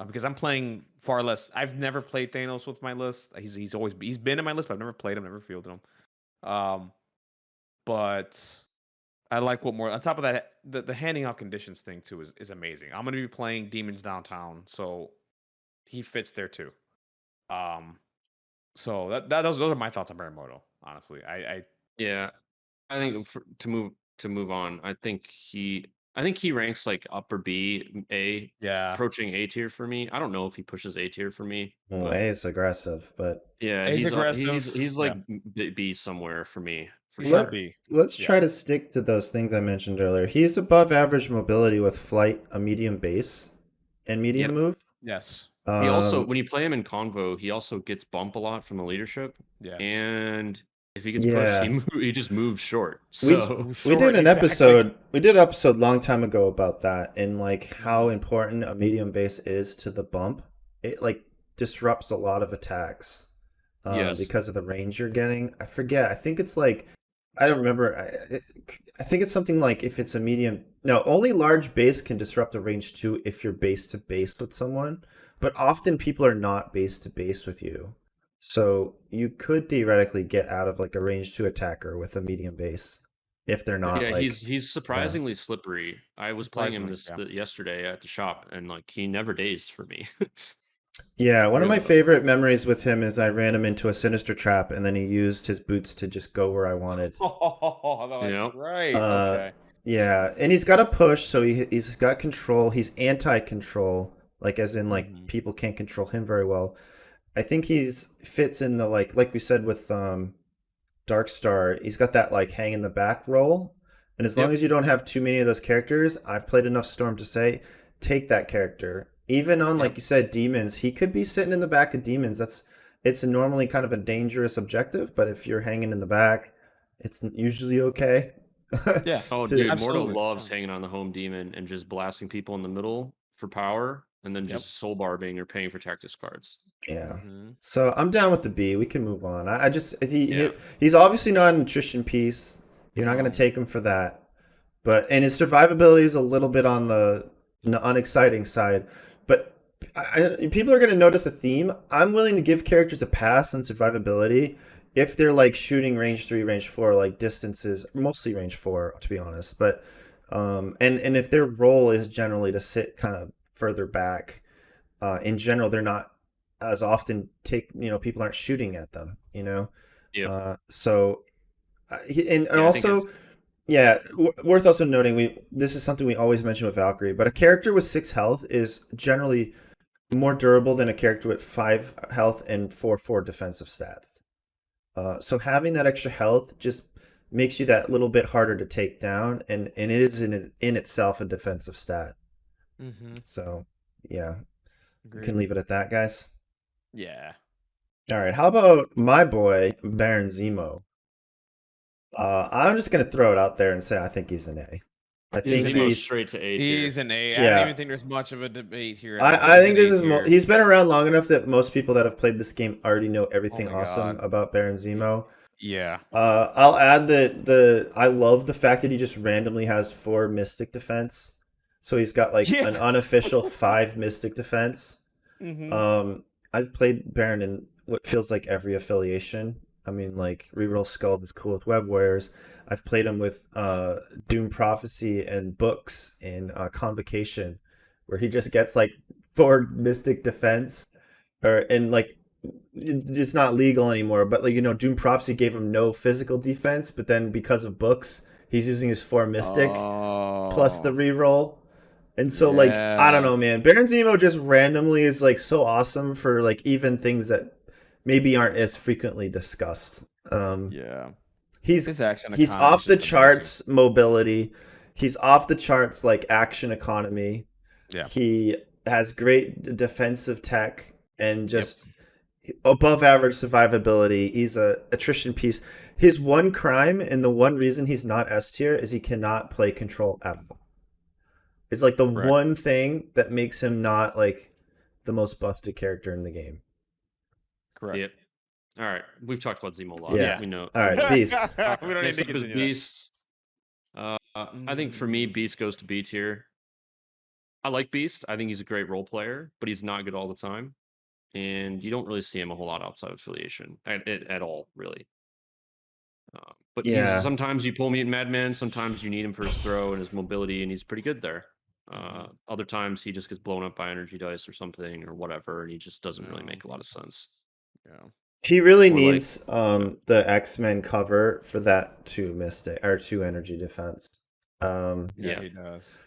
Because I'm playing far less. I've never played Thanos with my list. He's been in my list, but I've never played him, never fielded him. But I like what more. On top of that, the handing out conditions thing too is amazing. I'm going to be playing Demons Downtown, so he fits there too. So those are my thoughts on Barimoto. Honestly, I Yeah. I think to move on, I think he ranks like upper B, A, yeah, approaching A tier for me. I don't know if he pushes A tier for me, Well, A but is aggressive, but yeah, he's he's aggressive. he's like Yeah, B somewhere for me for he should let sure. be. let's Yeah, try to stick to those things I mentioned earlier. He's above average mobility with flight, a medium base, and medium Yep. move. yes, He also, Um, when you play him in convo, he also gets bump a lot from the leadership, yes. and if he gets pushed, yeah, he just moves short. we So we did Short, an exactly. episode. We did an episode long time ago about that and like how Mhm. important a medium base is to the bump. It like disrupts a lot of attacks yes, because of the range you're getting. I forget. I think it's like I don't remember. I think it's something like if it's a medium. No, only large base can disrupt a range 2 if you're base to base with someone. But often people are not base to base with you. So you could theoretically get out of like a range 2 attacker with a medium base if they're not yeah, like he's yeah. surprisingly slippery. I was playing him Surprisingly, yeah. yesterday at the shop, and like he never dazed for me. Yeah, one of my Really? So favorite memories with him is I ran him into a sinister trap and then he used his boots to just go where I wanted. Oh, no, you that's know, right. Uh, Okay. yeah, and he's got a push, so he's got control. He's anti-control, like as in like Hmm. people can't control him very well. I think he's fits in the like we said with Dark Star. He's got that like hang in the back role, and as long yep. as you don't have too many of those characters, I've played enough Storm to say take that character. Even on, like you said, demons, he could be sitting in the back of demons. It's normally kind of a dangerous objective, but if you're hanging in the back, it's usually okay. Yeah. Oh, To- dude, Absolutely. Mortal loves hanging on the home demon and just blasting people in the middle for power, and then Yep. just soul barbing or paying for tactics cards. Yeah. Mhm. So I'm down with the B. We can move on. I just Yeah. he's obviously not a nutrition piece. You're not No. going to take him for that. And his survivability is a little bit on the unexciting side. But people are going to notice a theme. I'm willing to give characters a pass on survivability if they're like shooting range 3, range 4, like distances, mostly range 4, to be honest. But and if their role is generally to sit kind of further back, in general, they're not as often people aren't shooting at them. Yep. So and Yeah, I think also. it's- Yeah, worth also noting, this is something we always mention with Valkyrie, but a character with 6 health is generally more durable than a character with 5 health and 4 defensive stats. So having that extra health just makes you that little bit harder to take down, and it is in itself a defensive stat. Mm-hmm. So yeah, we Agreed. can leave it at that, guys. Yeah. All right, how about my boy Baron Zemo? I'm just gonna throw it out there and say I think he's an A. I think Zemo's straight to A tier. He's an A. I Yeah. don't even think there's much of a debate here. I think he's this an is A tier. he's been around long enough that most people that have played this game already know everything Oh my awesome God. about Baron Zemo. Yeah. I'll add that I love the fact that he just randomly has 4 Mystic defense, so he's got like Yeah. an unofficial 5 Mystic defense. Mm-hmm. I've played Baron in what feels like every affiliation. I mean, like Reroll Skull is cool with Web Warriors. I've played him with Doom Prophecy and Books in Convocation, where he just gets like 4 Mystic defense, and like it's not legal anymore. But like Doom Prophecy gave him no physical defense, but then because of Books, he's using his 4 Mystic plus the reroll. And so like I don't know, man. Baron Zemo just randomly is like so awesome for like even things that maybe aren't as frequently discussed. Yeah. He's His action he's economy is off the just charts mobility. He's off the charts like action economy. Yeah. He has great defensive tech and just above average survivability. He's a attrition piece. His one crime and the one reason he's not S tier is he cannot play control at all. It's like the Correct. one thing that makes him not like the most busted character in the game. Correct. Yep. All right, we've talked about Zemo a lot. Yeah. We know. All right, Beast. We don't need Next to up is continue that. Beast. I think for me, Beast goes to B tier. I like Beast. I think he's a great role player, but he's not good all the time, and you don't really see him a whole lot outside of affiliation at all, really. But Yeah. sometimes you pull Mutant Madman, sometimes you need him for his throw and his mobility, and he's pretty good there. Other times he just gets blown up by energy dice or something or whatever, and he just doesn't really make a lot of sense. Yeah. He really Or, like, needs the X-Men cover for that 2 Mystic or 2 energy defense. Yeah, Yeah. he does.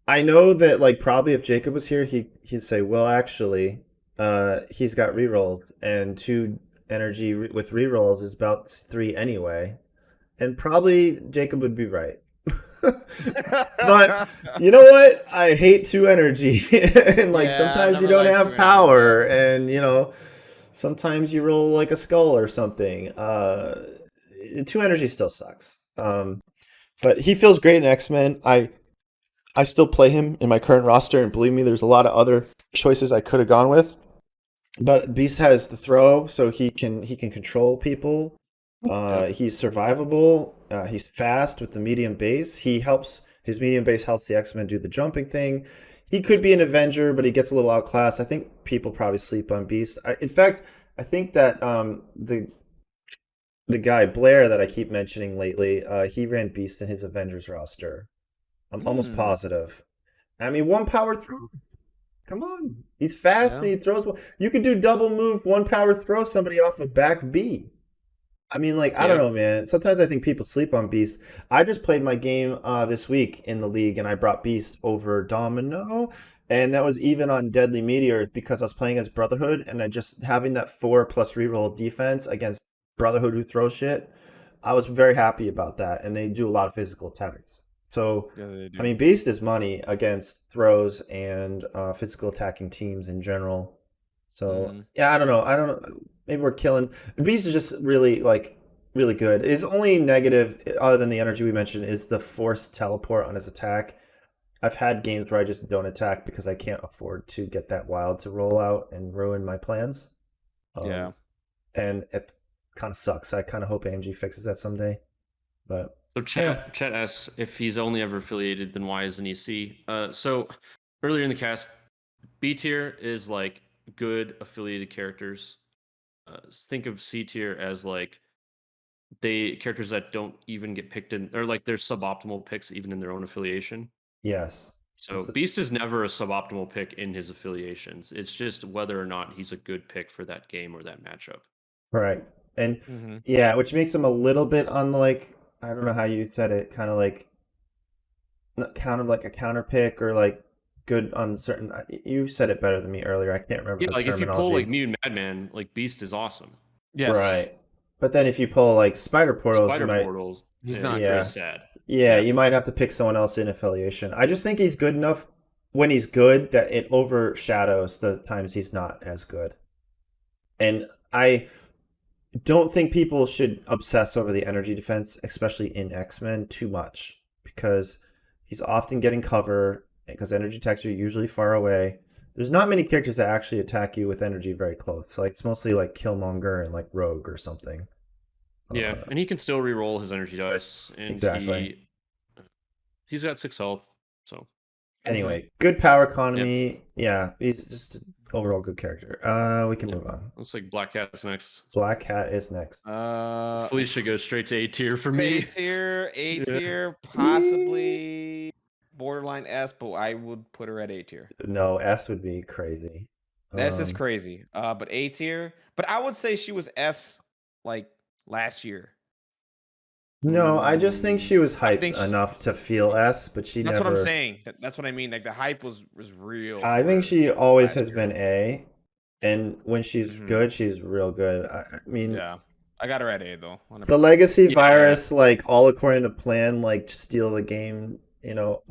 I know that like probably if Jacob was here, he'd say, well, actually, he's got rerolled, and 2 energy with rerolls is about 3 anyway, and probably Jacob would be right. But you know what? I hate 2 energy, and like Yeah, I sometimes you never don't liked have 2 energy. power, and sometimes you roll like a skull or something. 2 energy still sucks. But he feels great in X-Men. I still play him in my current roster, and believe me, there's a lot of other choices I could have gone with. But Beast has the throw, so he can control people. He's survivable. He's fast with the medium base. His medium base helps the X-Men do the jumping thing. He could be an Avenger, but he gets a little outclassed. I think people probably sleep on Beast. In fact, I think that the guy Blair that I keep mentioning lately, he ran Beast in his Avengers roster. I'm almost positive. I mean, 1 power throw. Come on, he's fast and he throws. You could do double move, 1 power throw somebody off of back B. I mean, like, I don't know, man. Sometimes I think people sleep on Beast. I just played my game this week in the league, and I brought Beast over Domino, and that was even on Deadly Meteor because I was playing as Brotherhood, and I just having that 4+ reroll defense against Brotherhood who throws shit. I was very happy about that, and they do a lot of physical attacks. So, Yeah, they I do. mean, Beast is money against throws and physical attacking teams in general. So, Mhm. yeah, I don't know. I don't know. Maybe we're killing. Beast is just really, really good. His only negative, other than the energy we mentioned, is the forced teleport on his attack. I've had games where I just don't attack because I can't afford to get that wild to roll out and ruin my plans. Yeah. And it kind of sucks. I kind of hope AMG fixes that someday. But So chat asks if he's only ever affiliated, then why isn't he C? So earlier in the cast, B tier is like good affiliated characters. Think of C tier as like they characters that don't even get picked in, or like they're suboptimal picks even in their own affiliation. yes, So Beast is never a suboptimal pick in his affiliations. It's just whether or not he's a good pick for that game or that matchup. right. And Mhm. yeah, which makes him a little bit unlike, I don't know how you said it, kind of like kind of like a counter pick or like good on certain. You said it better than me earlier. I can't remember Yeah, the like if you pull like terminology. Mew and Madman, like Beast is awesome. Yes. Right. But then if you pull like spider portals, you Spider might, Portals He's is not pretty yeah, good. sad. yeah, Yeah. you might have to pick someone else in affiliation. I just think he's good enough when he's good that it overshadows the times he's not as good. And I don't think people should obsess over the energy defense, especially in X-Men, too much because he's often getting cover because energy attacks are usually far away. There's not many characters that actually attack you with energy very close. Like it's mostly like Killmonger and like Rogue or something. Yeah, and he can still re-roll his energy dice, and Exactly. he's got 6 health. So Anyway, good power yeah, economy. Yeah, he's just an overall good character. We can yeah. move on. Looks like Black Cat's next. Black Cat is next. Felicia goes straight to A tier for A me. tier, A Yeah. tier, possibly borderline S, but I would put her at A tier. No, S would be crazy. S is crazy. But A tier. But I would say she was S like last year. No, I just think she was I hyped think enough to feel S, but she that's never. what I'm saying. That's what I mean. Like the hype was real. I for think her she always last has year. been A, and when she's Mhm. good, she's real good. I mean, Yeah, I got her at A though. the 100%. legacy Yeah. virus, like all according to plan, like steal the game,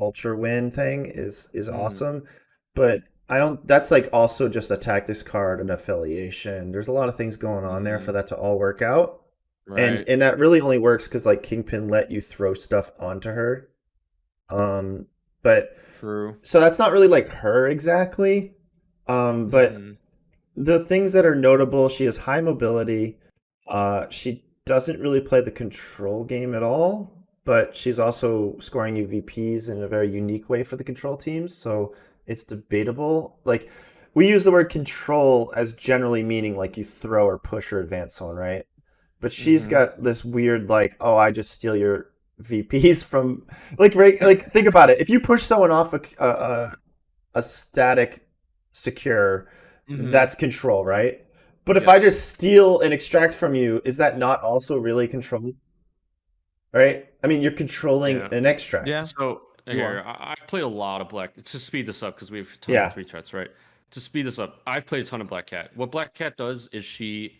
ultra win thing is Mhm. awesome, but I don't. That's like also just a tactics card and affiliation. There's a lot of things going on there for Mhm. that to all work out. Right. And that really only works because like Kingpin let you throw stuff onto her. But True. so that's not really like her exactly. But Mhm. the things that are notable, she has high mobility. She doesn't really play the control game at all, but she's also scoring UVPs in a very unique way for the control teams. So it's debatable. Like we use the word control as generally meaning like you throw or push or advance someone, right? But she's Mhm. got this weird like, oh, I just steal your VPs from like like think about it. If you push someone off a static secure, Mhm. that's control, right? But if I Yes. just steal and extract from you, is that not also really control? Right? I mean, you're controlling Yeah. an extract. Yeah. So You here, are. I've played a lot of Black. To speed this up, because we have tons of Yeah. 3 threats, right? To speed this up, I've played a ton of Black Cat. What Black Cat does is she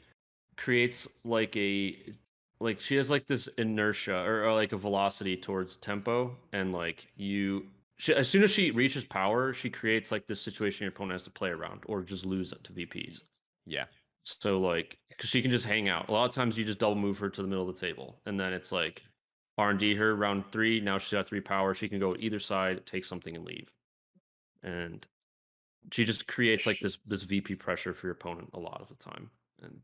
creates like she has like this inertia or like a velocity towards tempo, and like as soon as she reaches power, she creates like this situation your opponent has to play around or just lose it to VPs. Yeah. So like, because she can just hang out. A lot of times you just double move her to the middle of the table, and then it's like R&D her round 3. Now she's got 3 power. She can go either side, take something, and leave. And she just creates like this VP pressure for your opponent a lot of the time. And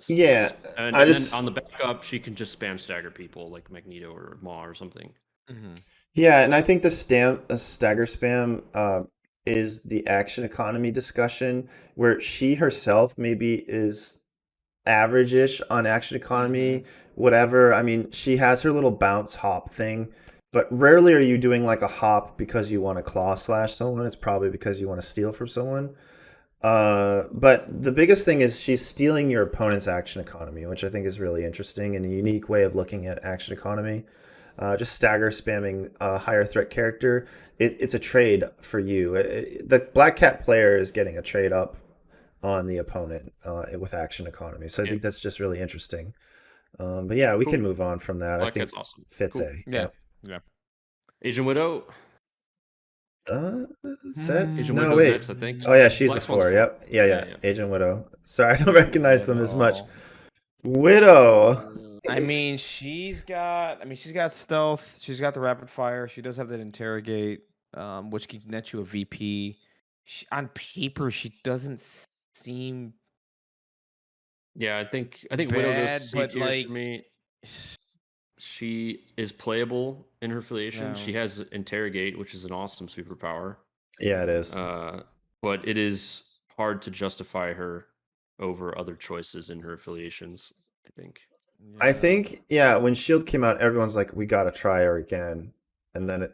Yeah. and I then on just the backup, she can just spam stagger people like Magneto or Maw or something. Mhm. Yeah, and I think the stagger spam is the action economy discussion where she herself maybe is average-ish on action economy, Mhm. whatever. I mean, she has her little bounce hop thing, but rarely are you doing like a hop because you want to claw slash someone. It's probably because you want to steal from someone. But the biggest thing is she's stealing your opponent's action economy, which I think is really interesting and a unique way of looking at action economy. Just stagger spamming a higher threat character. It's a trade for you. The Black Cat player is getting a trade up on the opponent with action economy. So I Yeah, think that's just really interesting. But yeah, we cool. can move on from that. I Black think Cat's awesome. fits Cool. A. Yeah. Yep. Yeah. Agent Widow. Set? Agent No, Widow's wait. next, I think. Oh yeah, she's Black the Swan's 4. the 4. Yep. Yeah, Yeah, yeah. yeah. Agent Widow. Sorry, I don't recognize them as much. Widow. Widow. I mean, she's got stealth. She's got the rapid fire. She does have that interrogate, which can net you a VP. On paper, she doesn't seem Yeah, I think Widow goes to bad, C but tier like, for me. She is playable in her affiliation. no. She has interrogate, which is an awesome superpower. Yeah, it is. But it is hard to justify her over other choices in her affiliations, I think. I think, yeah, when Shield came out, everyone's like, we gotta try her again. And then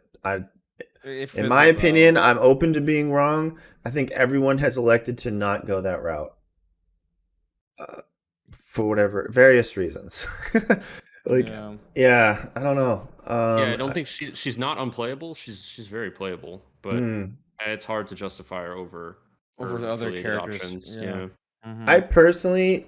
in my opinion, I'm open to being wrong. I think everyone has elected to not go that route. For whatever various reasons. Yeah, I don't know. Yeah, I don't think she's not unplayable. She's very playable, but it's hard to justify her over the other characters. options. Yeah. I personally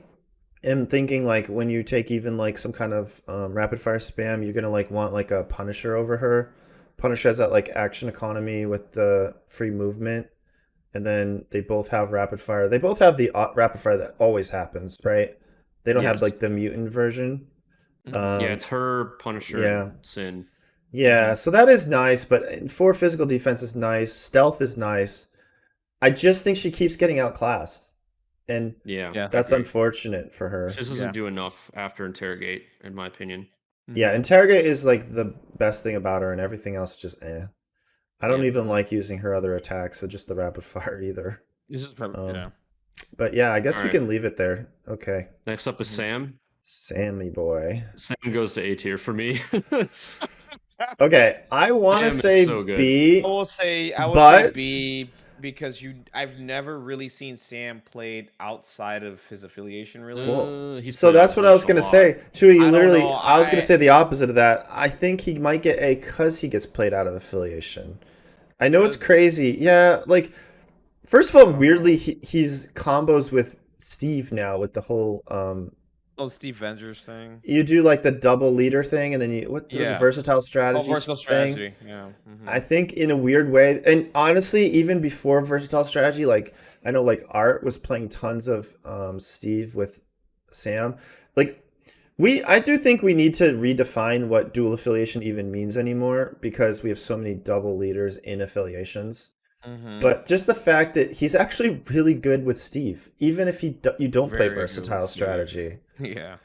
am thinking like when you take even like some kind of rapid fire spam, you're gonna like want like a Punisher over her. Punisher has that like action economy with the free movement, and then they both have rapid fire. They both have the rapid fire that always happens, right? They don't have like the mutant version. Yeah, it's her, Punisher, and Sin. Yeah, so that is nice, but 4 physical defense is nice. Stealth is nice. I just think she keeps getting outclassed. And that's unfortunate for her. She just doesn't do enough after interrogate, in my opinion. Yeah, interrogate is like the best thing about her, and everything else is just eh. I don't even like using her other attacks, so just the rapid fire either. This is probably, But yeah, I guess we can leave it there. Okay. Next up is Sam. Sammy boy. Sam goes to A tier for me. Okay, I want to say so good. B. I will say B because I've never really seen Sam played outside of his affiliation. Really, so that's what I was gonna say. Chewie, you literally. I was gonna say the opposite of that. I think he might get A because he gets played out of affiliation. I know it's crazy. Yeah, like first of all, weirdly, he's combos with Steve now with the whole Steve Vengers thing. You do like the double leader thing, and then there's a versatile strategy. Versatile strategy. Yeah. I think in a weird way, and honestly, even before versatile strategy, like I know like Art was playing tons of Steve with Sam. Like I do think we need to redefine what dual affiliation even means anymore because we have so many double leaders in affiliations. But just the fact that he's actually really good with Steve, even if you don't play versatile strategy. Yeah.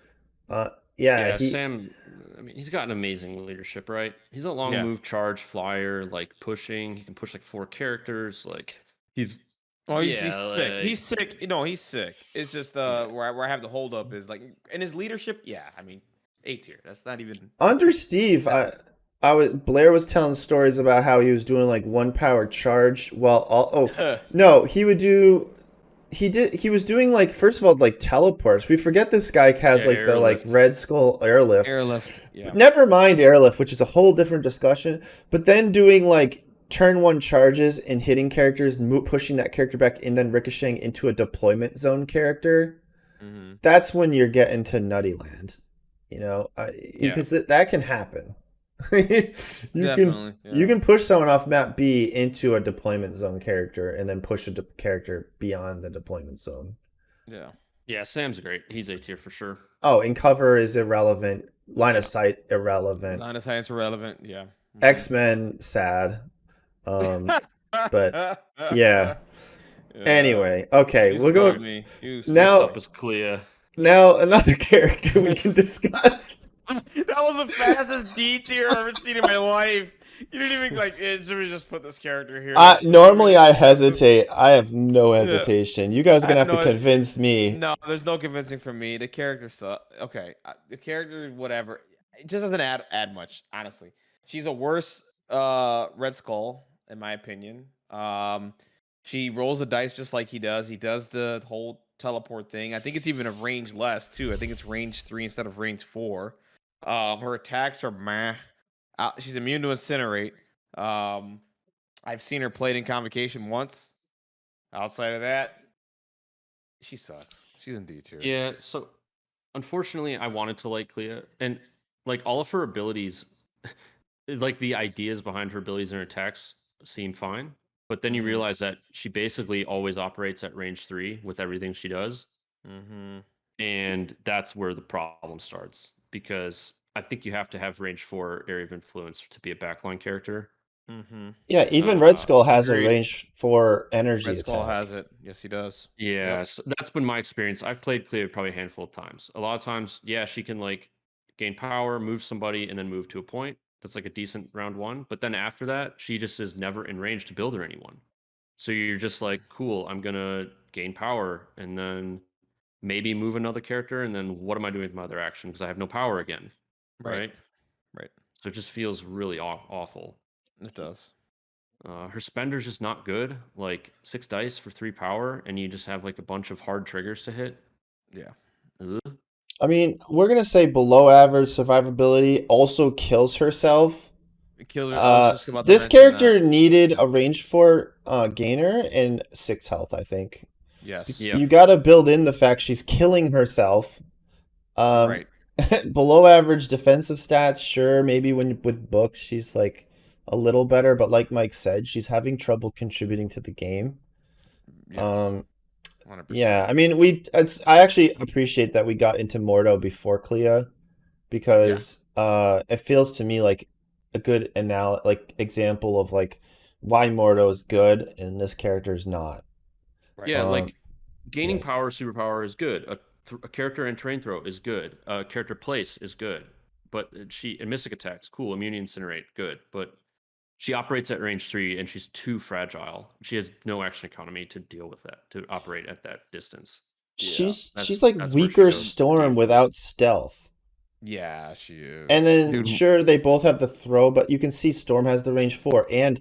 Sam, I mean, he's got an amazing leadership, right? He's a long move, charge, flyer, like pushing. He can push like 4 characters. Like he's sick. He's sick. He's sick. It's just where I have the hold up is like in his leadership. Yeah, I mean, A tier. That's not even under Steve. Blair was telling stories about how he was doing like 1 power charge while he was doing like first of all like teleports. We forget this guy has like the like Red Skull airlift. Yeah. Never mind airlift, which is a whole different discussion. But then doing like turn 1 charges and hitting characters, pushing that character back and then ricocheting into a deployment zone character. That's when you're getting to nutty land, because that can happen. You can push someone off map B into a deployment zone character and then push a character beyond the deployment zone. Yeah, Sam's great. He's A tier for sure. Oh, and cover is irrelevant. Line of sight irrelevant. Line of sight's irrelevant. Yeah. X-Men sad. But yeah. Anyway, okay, we'll go now. Next up is Clea. Now another character we can discuss. That was the fastest D tier I've ever seen in my life. You didn't even should we just put this character here? Normally I hesitate. I have no hesitation. You guys are gonna have to convince me. No, there's no convincing for me. The character okay. The character, whatever. It just doesn't add much, honestly. She's a worse Red Skull, in my opinion. She rolls the dice just like he does. He does the whole teleport thing. I think it's even a range less too. I think it's range 3 instead of range 4. Her attacks are meh. She's immune to incinerate. I've seen her played in convocation once. Outside of that, she sucks. She's in D tier. Yeah, so unfortunately I wanted to like Clea, and like all of her abilities like the ideas behind her abilities and her attacks seem fine, but then you Mhm. realize that she basically always operates at range 3 with everything she does, Mhm. and that's where the problem starts because I think you have to have range 4 area of influence to be a backline character. Mhm. Yeah, even Red Skull has a Agreed. range for energy Red Skull attack. has it. Yes, he does. Yeah, so that's been my experience. I've played Clea probably a handful of times. A lot of times, yeah, she can like gain power, move somebody, and then move to a point. That's like a decent round 1. But then after that, she just is never in range to build or anyone. So you're just like, cool, I'm gonna gain power and then maybe move another character, and then what am I doing with my other action? Because I have no power again. Right. Right? Right. So it just feels really awful. It does. Her spender's just not good. Like 6 dice for 3 power, and you just have like a bunch of hard triggers to hit. Yeah. Ugh. I mean, we're gonna say below average survivability, also kills herself. Killer. I was just about to This mention character that. needed a range 4 gainer and 6 health, I think. Yes. Yeah. You gotta build in the fact she's killing herself. Right. Below average defensive stats, sure. Maybe when with books, she's like a little better, but like Mike said, she's having trouble contributing to the game. Yes. 100%. Yeah, I mean, I actually appreciate that we got into Mordo before Clea because it feels to me like a good example of like why Mordo is good and this character is not. Right. Yeah, Um, like gaining yeah. power, superpower is good. A character and terrain throw is good. A character place is good. But she and mystic attacks, cool. Immunity incinerate, good. But she operates at range 3 and she's too fragile. She has no action economy to deal with that, to operate at that distance. Yeah. She's like That's where she weaker goes Storm deep for me. without stealth. Yeah, she is. And then Dude. sure they both have the throw, but you can see Storm has the range 4 and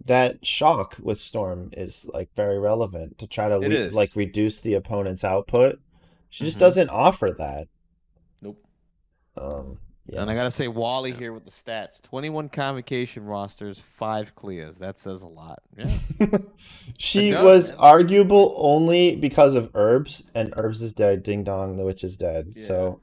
that shock with Storm is like very relevant to try to It is. like reduce the opponent's output. She just Mhm. doesn't offer that. Nope. Yeah. And I gotta say, Wally Yeah. here with the stats: 21 convocation rosters, 5 Cleas. That says a lot. Yeah. She It does, was man. arguable only because of Herbs, and Herbs is dead. Ding dong, the witch is dead. Yeah. So,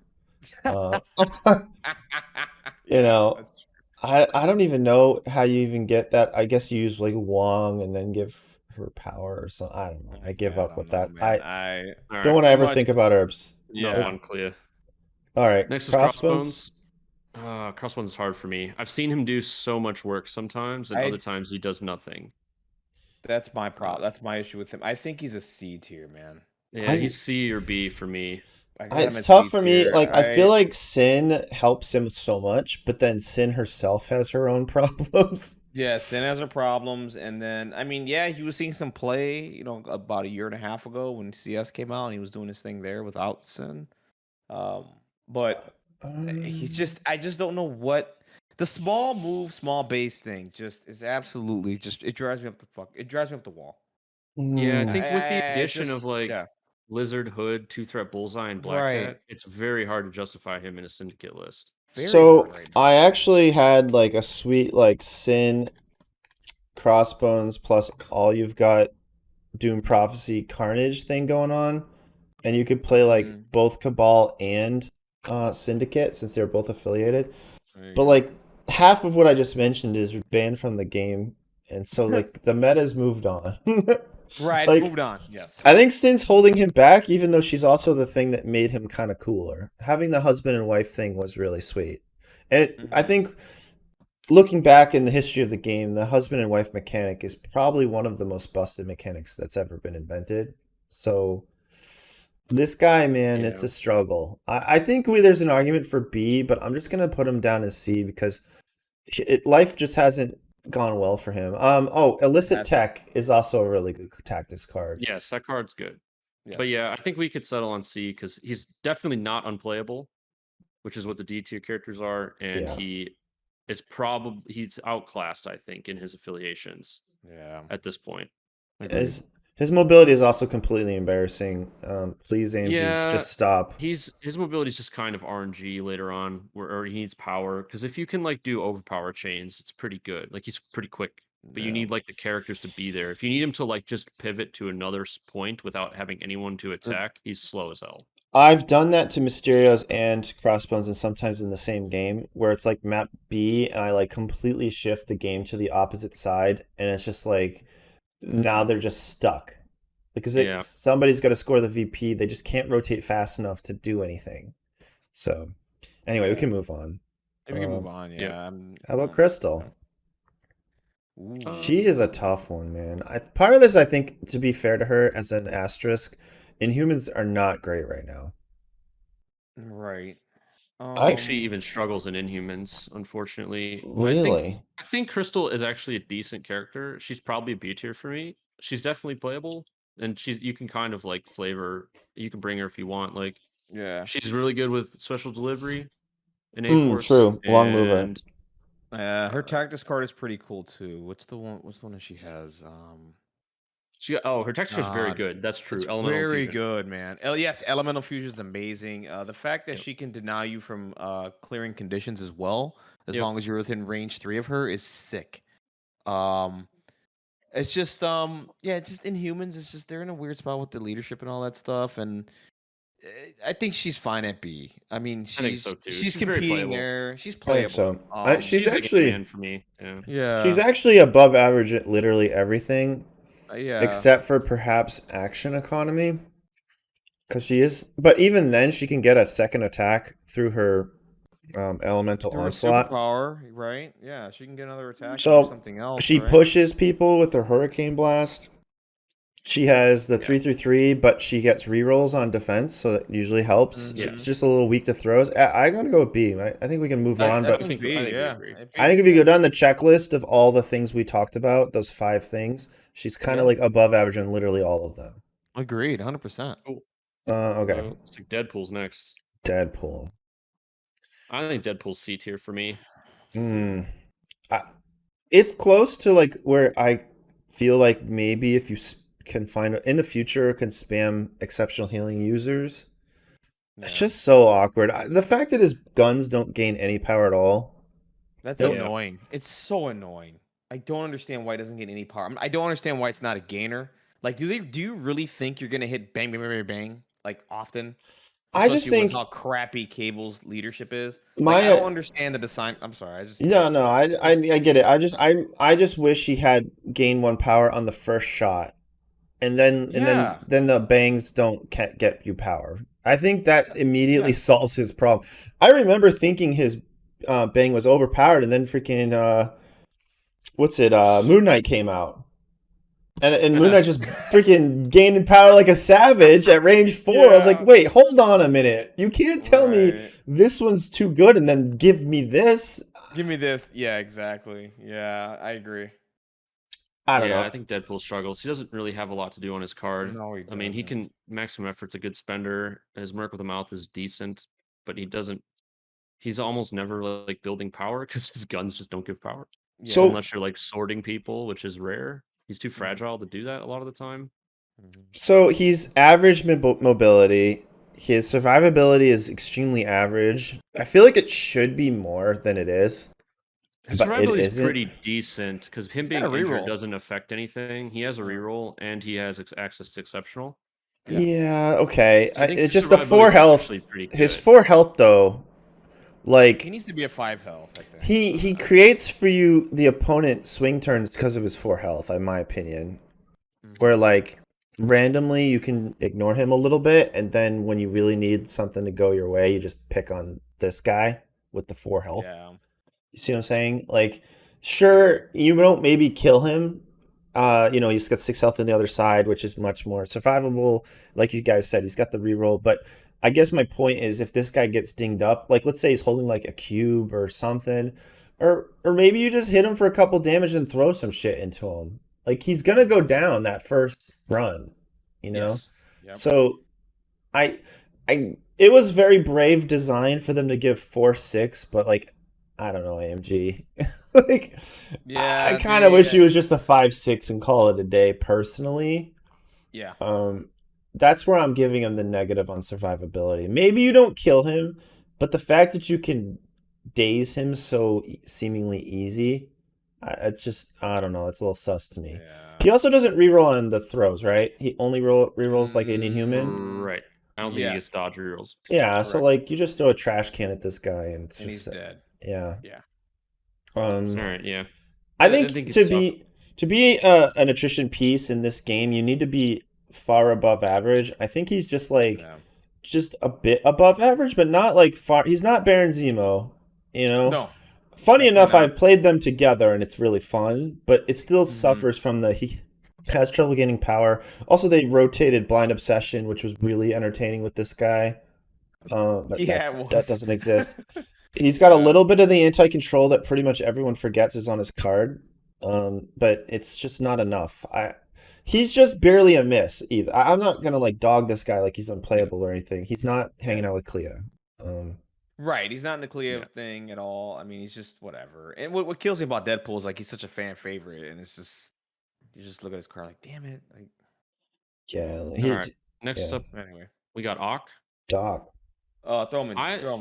you know, That's true. I don't even know how you even get that. I guess you use like Wong and then give her power or something. I don't know. I give up with that. Man. I All don't right. want to ever much- think about Herbs. No Yeah. fun, Clea. All right. Next is Crossbones. Crossbones is hard for me. I've seen him do so much work sometimes, and I- other times he does nothing. That's my problem. That's my issue with him. I think he's a C tier, man. Yeah, he's C or B for me. I got him It's at tough C for me. tier. Like I feel like Sin helps him so much, but then Sin herself has her own problems. Yeah, Sin has her problems, and then I mean, yeah, he was seeing some play, about a year and a half ago when CS came out, and he was doing his thing there without Sin. But I just don't know what the small move, small base thing just is absolutely it drives me up the wall. Yeah, I think with the I addition of just- like yeah. Lizard, Hood, Two Threat, Bullseye, and Black Right. Cat, it's very hard to justify him in a syndicate list. Very So hard right now. I actually had like a sweet like Sin, Crossbones plus all you've got Doom Prophecy Carnage thing going on, and you could play like Mhm. both Cabal and Syndicate since they're both affiliated. There you But go. like half of what I just mentioned is banned from the game, and so like the meta's moved on. Right, like, it's moved on. Yes. I think Sin's holding him back, even though she's also the thing that made him kind of cooler. Having the husband and wife thing was really sweet. And I think looking back in the history of the game, the husband and wife mechanic is probably one of the most busted mechanics that's ever been invented. So this guy, man, it's Yeah. a struggle. I think there's an argument for B, but I'm just going to put him down as C because life just hasn't gone well for him. Illicit Tech is also a really good tactics card. Yes, that card's good. Yeah. But yeah, I think we could settle on C because he's definitely not unplayable, which is what the D tier characters are, and Yeah. he's outclassed, I think, in his affiliations Yeah. at this point. His mobility is also completely embarrassing. Please, Andrews, Yeah, just stop. his mobility is just kind of RNG later on, where he needs power. Because if you can like do overpower chains, it's pretty good. Like he's pretty quick, but you Yeah. need like the characters to be there. If you need him to like just pivot to another point without having anyone to attack, he's slow as hell. I've done that to Mysterios and Crossbones, and sometimes in the same game, where it's like map B, and I like completely shift the game to the opposite side, and it's just like now they're just stuck because Yeah. somebody's got to score the VP. They just can't rotate fast enough to do anything. So, anyway, we Yeah. can move on. We can move on. yeah. Yeah. How about Crystal? Ooh. She is a tough one, man. Part of this, I think, to be fair to her, as an asterisk, Inhumans are not great right now. Right. I think she even struggles in Inhumans, unfortunately. Really? I think Crystal is actually a decent character. She's probably a B tier for me. She's definitely playable, and you can kind of like flavor. You can bring her if you want. Like Yeah. she's really good with special delivery in A Force. True. Long mover. And her tactics card is pretty cool too. What's the one that she has? her texture is very good. That's true. It's Elemental very Fusion. good, man. Yes, Elemental Fusion is amazing. The fact that Yep. she can deny you from clearing conditions as well, as Yep. long as you're within range 3 of her, is sick. It's just just Inhumans. It's just they're in a weird spot with the leadership and all that stuff, and I think she's fine at B. I mean, I think so too. she's very competing playable. there. She's I playable. think so. She's like a actually command for me. Yeah. Yeah. she's actually above average at literally everything, yeah. except for perhaps action economy, because she is. But even then, she can get a second attack through her elemental Through her onslaught. superpower, right? Yeah, she can get another attack So, or something else. She right? pushes people with her hurricane blast. She has the 3/3, but she gets rerolls on defense, so that usually helps. Mhm. It's just a little weak to throws. I'm gonna go with B. I think we can move on, but I think we agree. I think if you go down the checklist of all the things we talked about, those 5 things, she's kind of like above average in literally all of them. Agreed, 100%. Cool. Okay. It's like Deadpool's next. Deadpool. I think Deadpool's C tier for me. It's close to like where I feel like maybe if you can find in the future can spam exceptional healing users. It's just so awkward. The fact that his guns don't gain any power at all. That's annoying. It's so annoying. I don't understand why it doesn't get any power. I don't understand why it's not a gainer. Like, do you really think you're gonna hit bang bang bang bang like often? I just Especially with think how crappy Cable's leadership is. my Like, I don't understand the design. I'm sorry. no. I get it. I just wish he had gained 1 power on the first shot, and then the bangs don't get you power. I think that immediately solves his problem. I remember thinking his bang was overpowered, and then freaking Moon Knight came out. And Moon Knight just freaking gained power like a savage at range 4. I was like, wait, hold on a minute. You can't tell me this one's too good and then give me this. Give me this. Yeah, exactly. Yeah, I agree. I don't know. I think Deadpool struggles. He doesn't really have a lot to do on his card. No, he I mean, he doesn't. can maximum effort's a good spender. His Merc with a Mouth is decent, but he's almost never like building power because his guns just don't give power. Yeah. So unless you're like sorting people, which is rare. He's too fragile to do that a lot of the time. So he's average mobility. His survivability is extremely average. I feel like it should be more than it is. His survivability is pretty decent because him being injured doesn't affect anything. He has a reroll and he has access to exceptional. Yeah, okay. So it's just the 4 health. His 4 health though, like he needs to be a 5 health. I think. He creates for you the opponent swing turns because of his 4 health, in my opinion. Where like randomly you can ignore him a little bit, and then when you really need something to go your way, you just pick on this guy with the 4 health. Yeah. You see what I'm saying? Like, sure, you don't maybe kill him. He's got 6 health on the other side, which is much more survivable. Like you guys said, he's got the reroll, but I guess my point is if this guy gets dinged up, like let's say he's holding like a cube or something, or maybe you just hit him for a couple damage and throw some shit into him. Like he's gonna go down that first run, Yes. Yep. So it was very brave design for them to give 4/6, but like I don't know, AMG. Like I kind of wish he was just a 5/6 and call it a day personally. Yeah. That's where I'm giving him the negative on survivability. Maybe you don't kill him, but the fact that you can daze him so seemingly easy, it's just, I don't know, it's a little sus to me. Yeah. He also doesn't reroll on the throws, right? He only rerolls like an Inhuman. Right. I don't think he Yes. gets dodge rerolls. Yeah, so Correct. like you just throw a trash can at this guy and it's And just he's dead. yeah. Yeah. All right, yeah. I think it's to tough. be an attrition piece in this game, you need to be far above average. I think he's just like Yeah. just a bit above average, but not like far. He's not Baron Zemo, you know. No. Funny definitely enough, not. I've played them together and it's really fun, but it still Mhm. suffers from he has trouble gaining power. Also, they rotated Blind Obsession, which was really entertaining with this guy. But Yeah, it that was. doesn't exist. He's got a Yeah. little bit of the anti-control that pretty much everyone forgets is on his card, but it's just not enough. He's just barely a miss either. I'm not gonna like dog this guy like he's unplayable or anything. He's not hanging out with Clea. Right, he's not in the Cleo Yeah. thing at all. I mean, he's just whatever. And what kills me about Deadpool is like he's such a fan favorite, and it's just you just look at his card like, damn it. Like Yeah, All he's right. Next yeah. up, anyway, we got Ock. Doc. throw him in, I- throw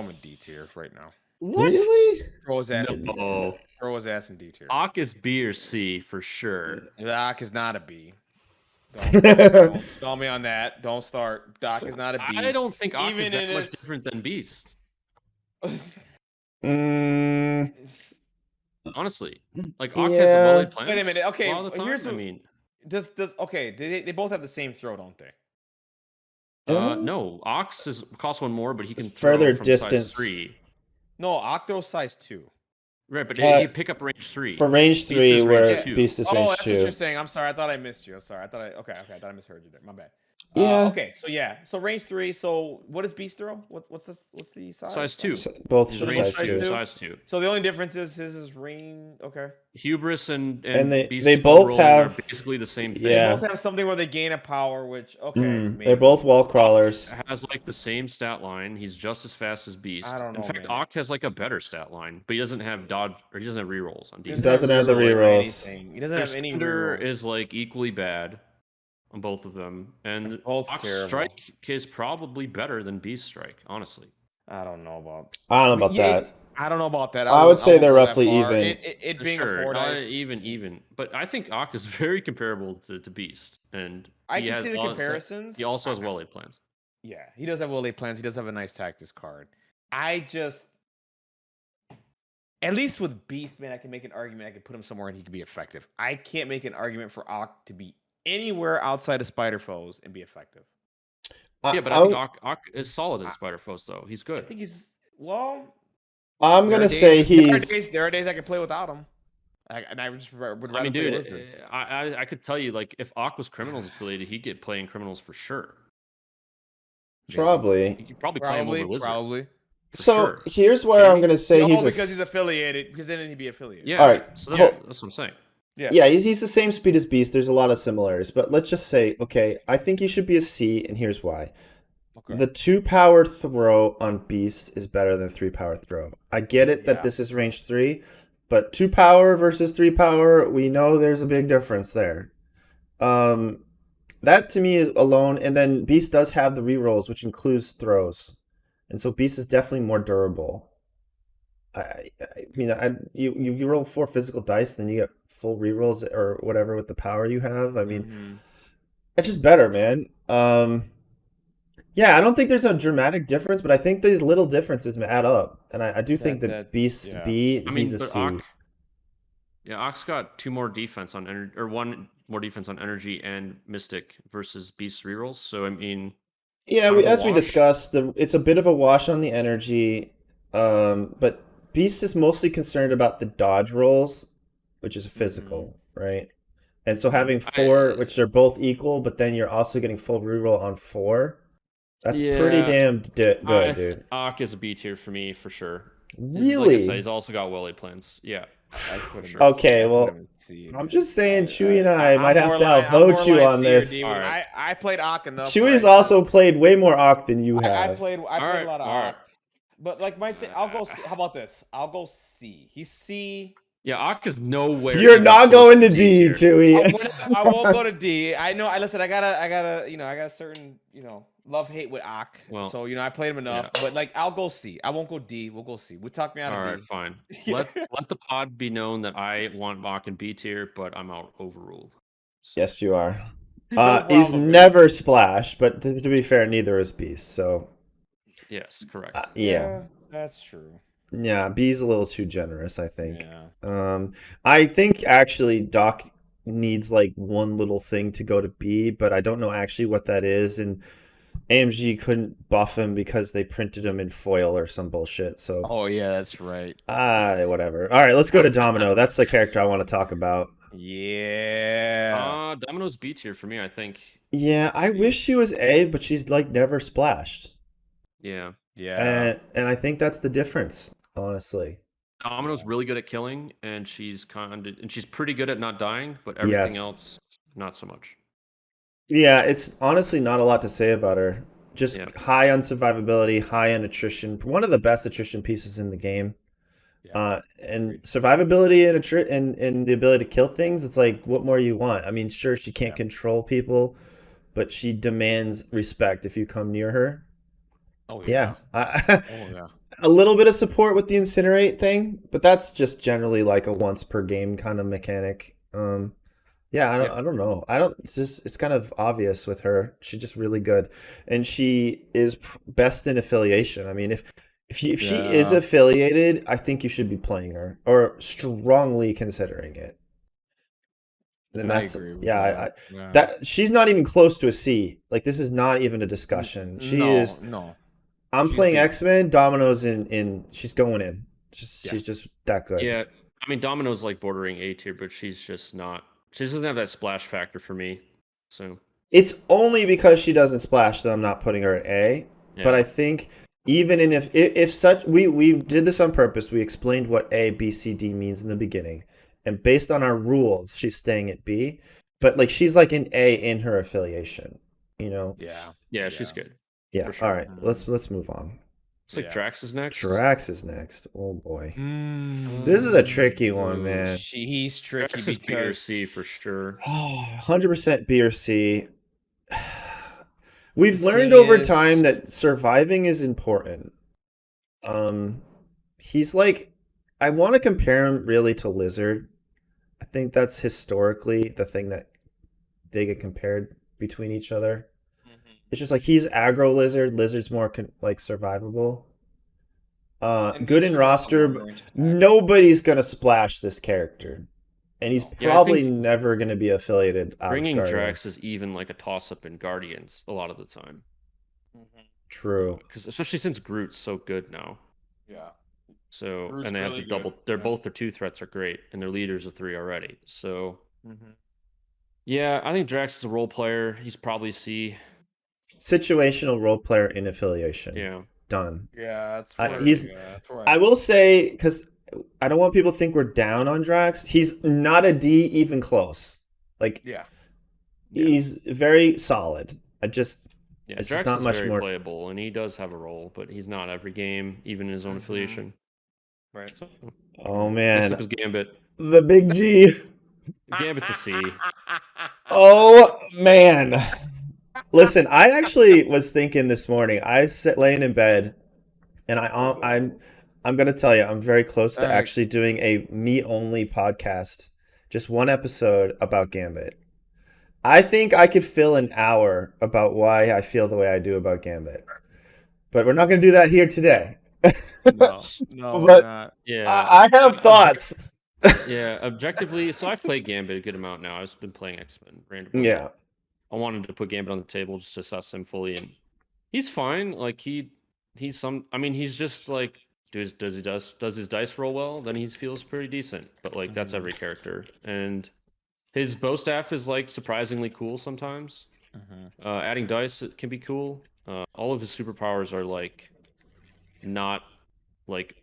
him in D tier right now. Really? Throw his ass, No. throw his ass in D tier. Ock is B or C for sure. Doc is not a B. Don't stall me on that. Don't start. Doc is not a B. I don't think Ock Even is that in much his- different than Beast. Mm, Honestly, like Ock has a Yeah. well-laid plans. Wait a minute, okay, a lot of the time. here's I what- mean, does okay? They both have the same throw, don't they? no, Ox costs one more, but he can Further throw from distance. size 3. No, Octo size 2. Right, but Uh, he pick up range 3. for range Beast 3, is where range 2. Beast is Oh, range that's 2. what you're saying. I'm sorry. I thought I missed you. I'm sorry. I thought I thought I misheard you there. My bad. Yeah. Okay. So yeah. So range 3. So what does Beast throw? What's the size? Size 2. Both He's for range size 2. 2. Size 2. So the only difference is his is range. Okay. Hubris and they Beast both rolling have- are basically the same thing. Yeah. They both have something where they gain a power, which okay. maybe. They're both wall crawlers. Has like the same stat line. He's just as fast as Beast. I don't know, In fact, man. Ock has like a better stat line, but he doesn't have dodge or he doesn't have rerolls on He Beast. doesn't have the reroll or rerolls. anything. He doesn't Their have any Spender rerolls. is like equally bad on both of them, and Both Ock's terrible. Strike is probably better than Beast Strike. Honestly, I don't know about. I don't know about Yeah, that. I don't know about that. I would say won't they're go that roughly far. even. It being sure, a 4 dice. even. But I think Ock is very comparable to Beast, and I he can has see the also- comparisons. He also has well-laid plans. Yeah, he does have well-laid plans. He does have a nice tactics card. I just, at least with Beast, man, I can make an argument. I can put him somewhere and he can be effective. I can't make an argument for Ock to be anywhere outside of Spider Foes and be effective. Yeah, but I think Ock is solid in Spider Foes, though. He's I good. think he's well. I'm there gonna are say days, there are days I can play without him. And I just would rather I mean, play dude, Lizard. I could tell you, like, if Ock was Criminals affiliated, he'd get playing Criminals for sure. probably. You could probably play him over Lizard. Probably. for So sure. here's where I'm gonna say No, he's because he's affiliated. Because then he'd be affiliated. Yeah. All right. So that's what I'm saying. yeah, he's the same speed as Beast. There's a lot of similarities, but let's just say, okay, I think he should be a C, and here's why. Okay. The 2-power throw on Beast is better than 3-power throw. I get it that Yeah. this is range 3, but 2-power versus 3-power, we know there's a big difference there. That to me is alone, and then Beast does have the rerolls, which includes throws, and so Beast is definitely more durable. I mean, you roll 4 physical dice, then you get full rerolls or whatever with the power you have. I mean, Mhm. it's just better, man. Yeah, I don't think there's a dramatic difference, but I think these little differences add up, and I do think that Beast's yeah. B, I mean, he's a but C. Ock's got 2 more defense on energy, or 1 more defense on energy and Mystic versus Beast rerolls. So I mean, Yeah, kind of a as we wash. discussed, it's a bit of a wash on the energy, but Beast is mostly concerned about the dodge rolls, which is physical, right? And so having 4, which are both equal, but then you're also getting full reroll on 4, that's pretty Yeah, damn good, dude. Ock is a B tier for me for sure. Really? Like I said, he's also got well-laid plans. Yeah. I put him in Okay, C. I put well, him in C, I'm man. just saying, Chewie and I might have to I'm outvote more you like on C or this. D. Alright. I played Ock enough. Chewie's where I also just- played way more Ock than you I have. played Alright, a lot of alright. Ock. But like my thing, I'll go. How about this? I'll go C. He's C. Yeah, Ock is nowhere. You're even not close going to D, tier. Chewie. I won't go to D. I know. Listen. I got a certain love hate with Ock. Well, So I played him enough. But like, I'll go C. I won't go D. We'll go C. We talk me out All of right, D. fine. Yeah. Let the pod be known that I want Ock in B tier, but I'm out overruled. So, Yes, you are. No He's problem, man. never Splash, but to be fair, neither is Beast. So Yes, correct. yeah, that's true. yeah, B's a little too generous, I think. Yeah. I think actually Doc needs like one little thing to go to B, but I don't know actually what that is, and AMG couldn't buff him because they printed him in foil or some bullshit. So Oh yeah, that's right. whatever. All right, let's go to Domino. That's the character I want to talk about. Yeah. Domino's B tier for me, I think. Yeah, I wish she was A, but she's like never splashed. Yeah. Yeah. And I think that's the difference, honestly. Domino's really good at killing, and she's pretty good at not dying, but everything Yes. else, not so much. Yeah, it's honestly not a lot to say about her. Just Yeah. high on survivability, high on attrition. One of the best attrition pieces in the game. And Agreed. survivability and the ability to kill things, it's like, what more you want? I mean, sure, she can't control people, but she demands respect if you come near her. Oh Yeah. Oh yeah. A little bit of support with the incinerate thing, but that's just generally like a once per game kind of mechanic. Yeah, I don't know. It's kind of obvious with her. She's just really good, and she is best in affiliation. I mean, if she is affiliated, I think you should be playing her or strongly considering it. And I that's agree with yeah, that. that she's not even close to a C. Like this is not even a discussion. She is. No. I'm She's playing big. X-Men. Domino's in. She's going in. She's just that good. Yeah, I mean Domino's like bordering A tier, but she's just not. She doesn't have that splash factor for me. So It's only because she doesn't splash that I'm not putting her at A. yeah. But I think even in if such we did this on purpose. We explained what A, B, C, D means in the beginning, and based on our rules, she's staying at B. But like she's like an A in her affiliation. You know. Yeah, she's good. Yeah. For sure. All right. Let's move on. It's like Drax is next. Drax is next. Oh boy. This is a tricky one, man. He's tricky Drax is B or because C for sure. 100% B or C. We've The learned thing over is- time that surviving is important. He's like, I want to compare him really to Lizard. I think that's historically the thing that they get compared between each other. It's just like he's aggro Lizard. Lizard's more like survivable. And Good in Lizard is roster. more ranged attack. Nobody's gonna splash this character, and he's Yeah, I probably think never gonna be affiliated. Out Bringing of Drax Guardians. is even like a toss up in Guardians a lot of the time. True. Because especially since Groot's so good now. Yeah. So Groot's and they have really the double. good, They're yeah. both their 2 threats are great, and their leaders are 3 already. So yeah, I think Drax is a role player. He's probably C. Situational role player in affiliation. Yeah. Done. Yeah, that's I will say, because I don't want people to think we're down on Drax. He's not a D even close. Like, he's very solid. It's Drax just not is much very more. playable, and he does have a role, but he's not every game, even in his own affiliation. Right. So, Oh next man, up is Gambit. the big G. Gambit's a C. Oh man. Listen, I actually was thinking this morning. I sat laying in bed, and I'm gonna tell you, I'm very close to actually doing a me only podcast, just one episode about Gambit. I think I could fill an hour about why I feel the way I do about Gambit, but we're not gonna do that here today. No, But not. Yeah. I have thoughts. Yeah, objectively, so I've played Gambit a good amount now. I've been playing X-Men randomly. Yeah. I wanted to put Gambit on the table just to assess him fully, and he's fine. Like he's some. I mean, he's just like does his dice roll well? Then he feels pretty decent. But like that's every character, and his bow staff is like surprisingly cool sometimes. Adding dice can be cool. All of his superpowers are like not like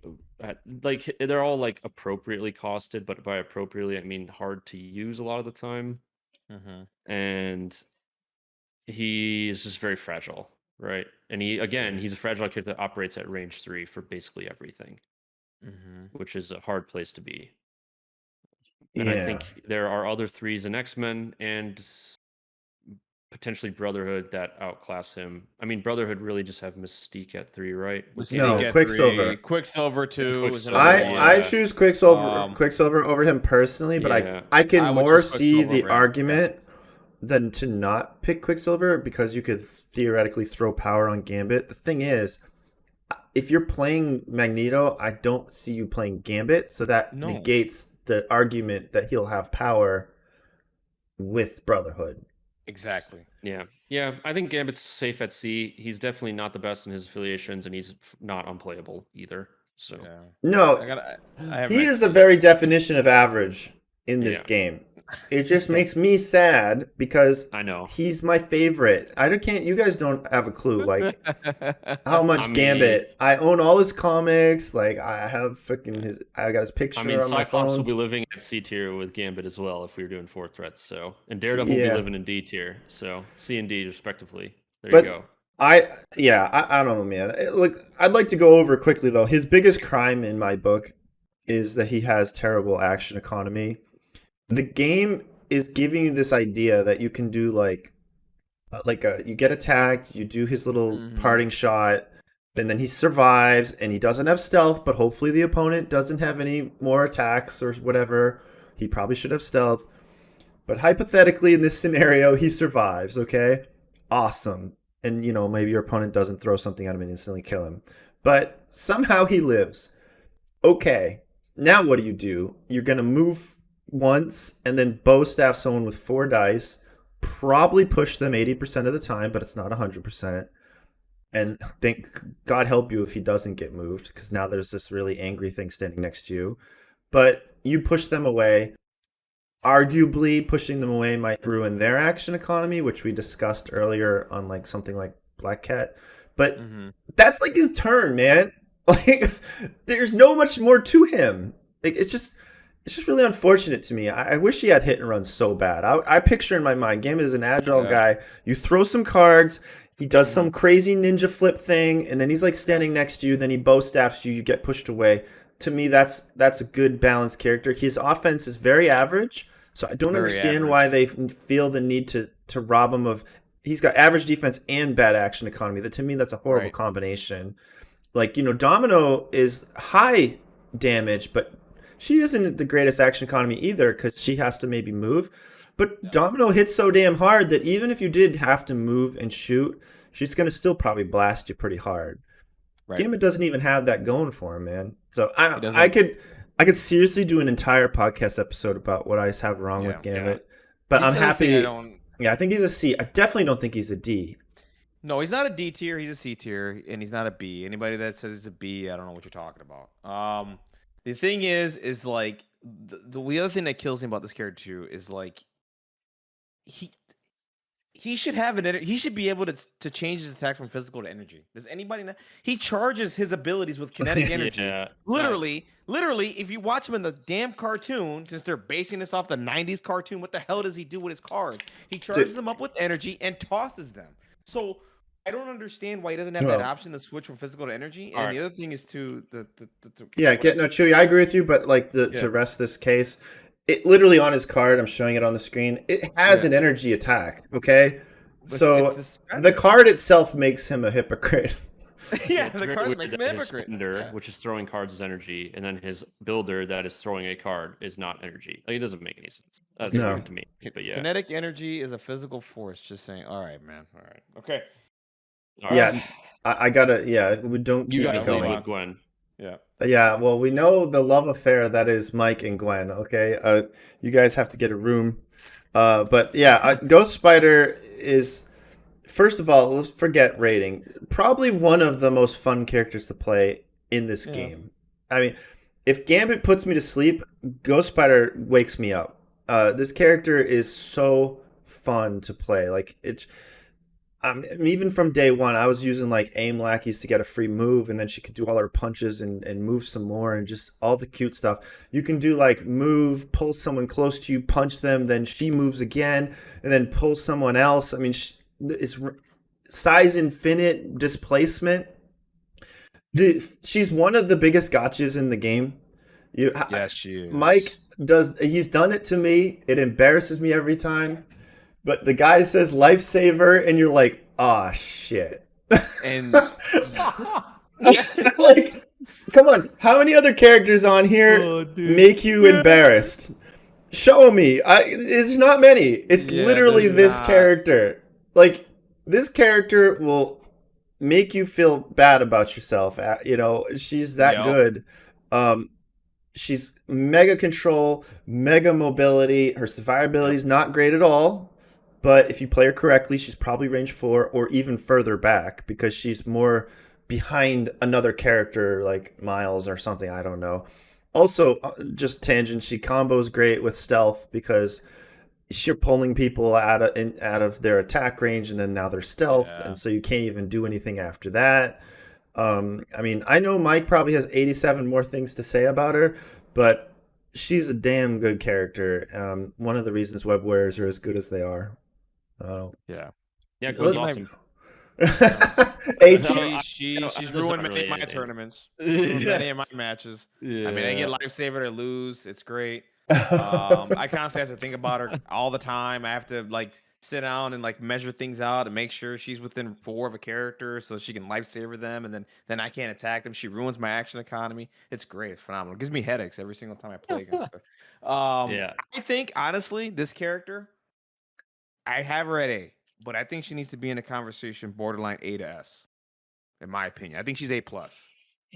they're all like appropriately costed, but by appropriately I mean hard to use a lot of the time. And he's just very fragile, right? And he's a fragile character that operates at range 3 for basically everything, which is a hard place to be. And I think there are other 3s in X-Men and potentially Brotherhood that outclass him. I mean, Brotherhood really just have Mystique at 3, right? No, Quicksilver. Quicksilver 2. Quicksilver, I choose Quicksilver over him personally, but yeah. I can I would more choose see Quicksilver the over him, argument than to not pick Quicksilver because you could theoretically throw power on Gambit. The thing is, if you're playing Magneto, I don't see you playing Gambit, so that No. negates the argument that he'll have power with Brotherhood. Exactly. Yeah. I think Gambit's safe at C. He's definitely not the best in his affiliations, and he's not unplayable either. So Yeah. No, I have he my is the very definition of average in this Yeah. game. It just makes me sad because I know. he's my favorite. You guys don't have a clue like how much I mean- Gambit. I own all his comics. Like I have I got his picture I mean, on my Cyclops phone. will be living at C tier with Gambit as well if we were doing 4 threats. So, and Daredevil will Yeah. be living in D tier. So C and D respectively. There But- you go. I don't know, man. Look, I'd like to go over quickly though. His biggest crime in my book is that he has terrible action economy. The game is giving you this idea that you can do you get attacked, you do his little parting shot, and then he survives, and he doesn't have stealth, but hopefully the opponent doesn't have any more attacks or whatever. He probably should have stealth. But hypothetically, in this scenario, he survives, okay? Awesome. And, maybe your opponent doesn't throw something at him and instantly kill him. But somehow he lives. Okay, now what do? You're going to move once and then bow staff someone with 4 dice, probably push them 80% of the time, but it's not 100%. And God help you if he doesn't get moved, because now there's this really angry thing standing next to you. But you push them away. Arguably, pushing them away might ruin their action economy, which we discussed earlier on something like Black Cat. But that's his turn, man. There's no much more to him. It's just really unfortunate to me. I wish he had hit and run so bad. I picture in my mind, Gambit is an agile guy. You throw some cards, he does some crazy ninja flip thing, and then he's standing next to you. Then he bow staffs you. You get pushed away. To me, that's a good balanced character. His offense is very average, so I don't understand why they feel the need to rob him of. He's got average defense and bad action economy. To me, that's a horrible combination. Domino is high damage, but she isn't the greatest action economy either because she has to maybe move. But Domino hits so damn hard that even if you did have to move and shoot, she's going to still probably blast you pretty hard. Right. Gambit doesn't even have that going for him, man. So I could seriously do an entire podcast episode about what I have wrong with Gambit. But I'm happy. I think he's a C. I definitely don't think he's a D. No, he's not a D tier. He's a C tier, and he's not a B. Anybody that says he's a B, I don't know what you're talking about. The thing is the other thing that kills me about this character too is he should have he should be able to change his attack from physical to energy. Does anybody know? He charges his abilities with kinetic energy. Literally, if you watch him in the damn cartoon, since they're basing this off the 90s cartoon, what the hell does he do with his cards? He charges them up with energy and tosses them. So I don't understand why he doesn't have that option to switch from physical to energy. And the other thing is Chewie, I agree with you, but to rest this case, it literally on his card, I'm showing it on the screen, it has an energy attack, okay? So the card itself makes him a hypocrite. The card makes him a hypocrite. Spender, which is throwing cards as energy, and then his builder that is throwing a card is not energy. It doesn't make any sense. That's weird to me. But Kinetic energy is a physical force. Just saying. All right, man. All right. Okay. All right. I gotta. We don't. You gotta going with Gwen. Yeah, well, we know the love affair that is Mike and Gwen, okay? You guys have to get a room. But yeah, Ghost Spider is, first of all, let's forget rating. Probably one of the most fun characters to play in this game. I mean, if Gambit puts me to sleep, Ghost Spider wakes me up. This character is so fun to play. Even from day one, I was using aim lackeys to get a free move, and then she could do all her punches and move some more, and just all the cute stuff. You can do move, pull someone close to you, punch them, then she moves again, and then pull someone else. I mean, it's size infinite displacement. She's one of the biggest gotchas in the game. Yes, she is. Mike he's done it to me. It embarrasses me every time. But the guy says lifesaver, and you're like, "Ah, shit." And come on, how many other characters on here make you embarrassed? Show me. There's not many. It's Yeah, literally there's this not. character. Like, this character will make you feel bad about yourself. She's that Yep. good. She's mega control, mega mobility. Her survivability is not great at all. But if you play her correctly, she's probably range 4 or even further back because she's more behind another character like Miles or something. I don't know. Also, just tangent, she combos great with stealth because you're pulling people out of their attack range, and then now they're stealth, Yeah. and so you can't even do anything after that. I mean, I know Mike probably has 87 more things to say about her, but she's a damn good character. One of the reasons web warriors are as good as they are. Yeah. Yeah, Gwen's Look- awesome. AT She's there's ruined not many of really my anything. tournaments. Ruined many of my matches. I mean, I get lifesaver to lose. It's great. I constantly have to think about her all the time. I have to like sit down and like measure things out and make sure she's within 4 of a character so she can lifesaver them, and then I can't attack them. She ruins my action economy. It's great. It's phenomenal. It gives me headaches every single time I play against her. Yeah. I think honestly, this character, I have her at A, but I think she needs to be in a conversation borderline A to S, in my opinion. I think she's A plus.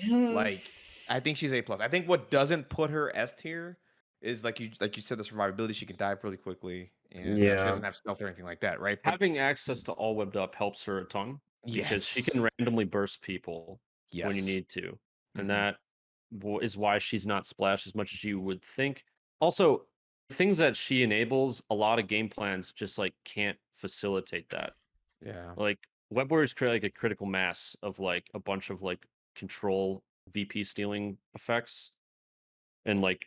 Like, I think she's A plus. I think what doesn't put her S tier is like you said, the survivability. She can dive really quickly, and she Yeah. doesn't have stealth or anything like that, right? But Having access to all webbed up helps her a ton because she can randomly burst people when you need to, and Mhm. that is why she's not splashed as much as you would think. Also, things that she enables, a lot of game plans just like can't facilitate that. Yeah. Like web warriors create like a critical mass of like a bunch of like control VP stealing effects and like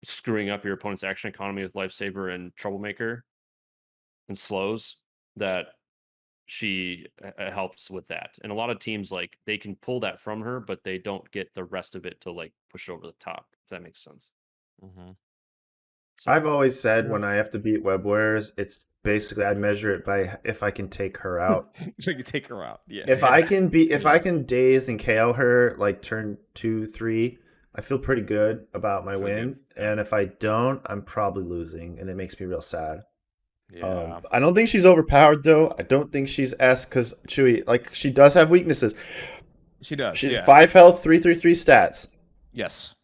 screwing up your opponent's action economy with lifesaver and troublemaker and slows that she helps with that. And a lot of teams like they can pull that from her, but they don't get the rest of it to like push it over the top, if that makes sense. Mm-hmm. So, I've always said when I have to beat web warriors, it's basically I measure it by if I can take her out. You can take her out. Yeah. If I can daze and KO her like turn 2, 3, I feel pretty good about my Feel win. good, yeah. And if I don't, I'm probably losing, and it makes me real sad. Yeah. I don't think she's overpowered though. I don't think she's S because Chewie, like, she does have weaknesses. She does. She's yeah. 5 health, 333 stats. Yes.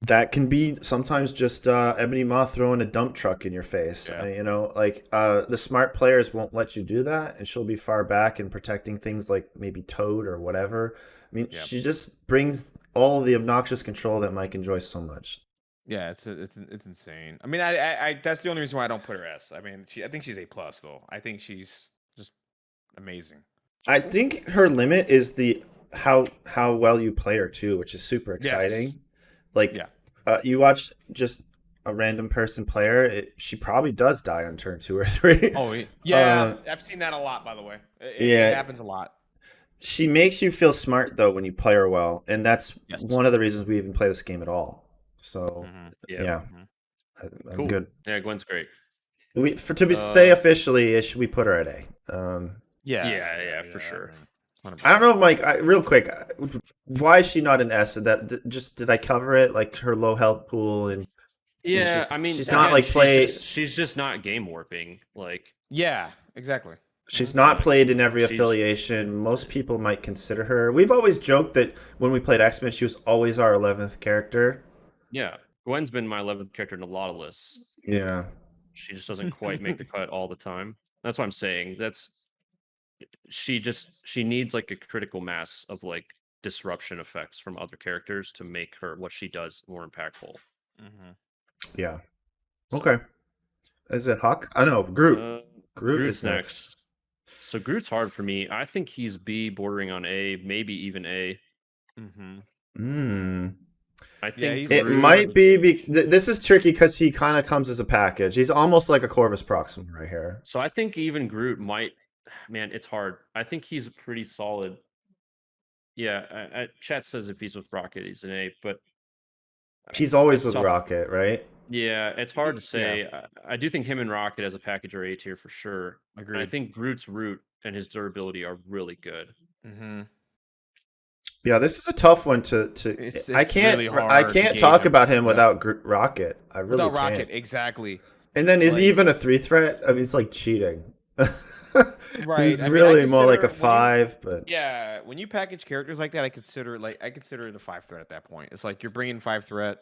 That can be sometimes just Ebony Maw throwing a dump truck in your face. Yeah. The smart players won't let you do that, and she'll be far back and protecting things like maybe Toad or whatever. I mean, Yep. she just brings all the obnoxious control that Mike enjoys so much. Yeah, it's insane. I mean, I that's the only reason why I don't put her S. I mean, I think she's A plus though. I think she's just amazing. I think her limit is the how well you play her too, which is super exciting. Yes. Like, Yeah. you watch just a random person play her, she probably does die on turn 2 or 3. Oh yeah, I've seen that a lot. By the way, it happens a lot. She makes you feel smart though when you play her well, and that's one of the reasons we even play this game at all. So yeah, I'm cool. good. Yeah, Gwen's great. Say officially, should we put her at A? Yeah, for sure. 100%. I don't know, Mike. Real quick, why is she not an S? Did I cover it? Like her low health pool and I mean, she's not like played. She's just not game warping. Like, yeah, exactly. She's not played in every affiliation. Most people might consider her. We've always joked that when we played X-Men, she was always our 11th character. Yeah, Gwen's been my 11th character in a lot of lists. Yeah, she just doesn't quite make the cut all the time. That's what I'm saying. She needs like a critical mass of like disruption effects from other characters to make her what she does more impactful. Mm-hmm. Yeah. Okay. Is it Huck? I know Groot. Groot's next. So Groot's hard for me. I think he's B, bordering on A, maybe even A. I think it might be. This is tricky because he kind of comes as a package. He's almost like a Corvus Proxima right here. So I think even Groot might. Man, it's hard. I think he's pretty solid. Yeah, chat says if he's with Rocket, he's an A, but he's always with Rocket, right? Yeah, it's hard to say. I do think him and Rocket as a package are A tier for sure. Agreed. I think Groot's root and his durability are really good. Yeah, this is a tough one to. It's I can't. really I hard to can't gauge talk him. about him Yeah. without Rocket. I really Without can't. Rocket, exactly. And then is he Like- even a 3 threat? I mean, it's like cheating. Right. He's I mean, really more like a consider when you- 5, but Yeah, when you package characters like that, I consider it a 5 threat at that point. It's like you're bringing 5 threat.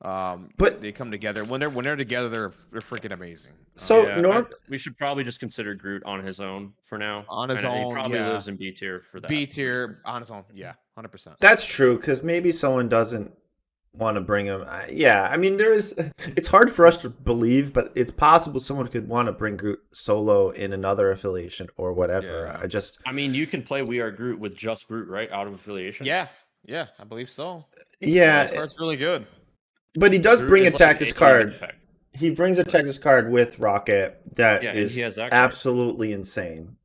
But- they come together when they're together. They're freaking amazing. So, Yeah, Norm- we should probably just consider Groot on his own for now. On his And he own, probably yeah. lives in B tier for that. B reason. tier on his own. Yeah, 100%. that's true because maybe someone doesn't want to bring him. Yeah, I mean, it's hard for us to believe, but it's possible someone could want to bring Groot solo in another affiliation or whatever. Yeah. I mean, you can play We Are Groot with just Groot, right? Out of affiliation. Yeah, I believe so. Yeah, That card's really good. but he does Groot bring a is like an Tactus API card. effect. He brings a Texas card with Rocket that Yeah, and is he has that card. absolutely insane.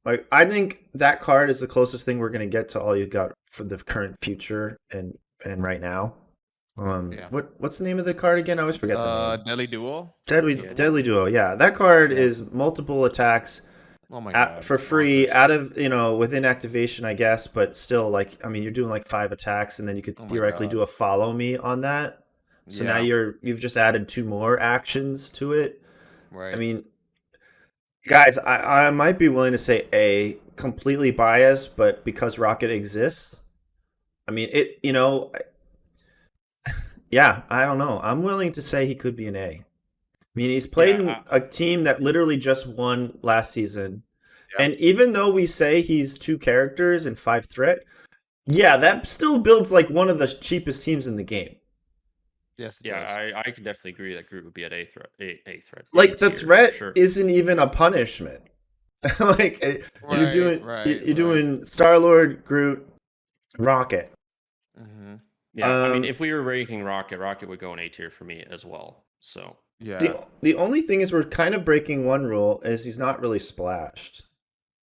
Like I think that card is the closest thing we're gonna get to all you got for the current future and right now. Yeah. What's the name of the card again? I always forget the name. Deadly Duel. Deadly Duo. Yeah, that card is multiple attacks Oh my god. for it's free bonkers. out of within activation, I guess, but still like I mean you're doing like 5 attacks and then you could Oh my theoretically God. do a follow me on that. So now Yeah, you've just added 2 more actions to it. right. I mean, guys, I might be willing to say A, completely biased, but because Rocket exists, I mean, yeah, I don't know. I'm willing to say he could be an A. I mean, he's played in a team that literally just won last season. Yeah. And even though we say he's 2 characters and 5 threat, yeah, that still builds like one of the cheapest teams in the game. Yes. it Yeah, does. I could definitely agree that Groot would be at A threat. A threat. Like A the tier, threat sure. isn't even a punishment. Like you're Right, doing right. doing Star-Lord, Groot, Rocket. Mm-hmm. Yeah, I mean, um, if we were ranking Rocket, Rocket would go in A tier for me as well. So Yeah. The only thing is we're kind of breaking one rule is he's not really splashed.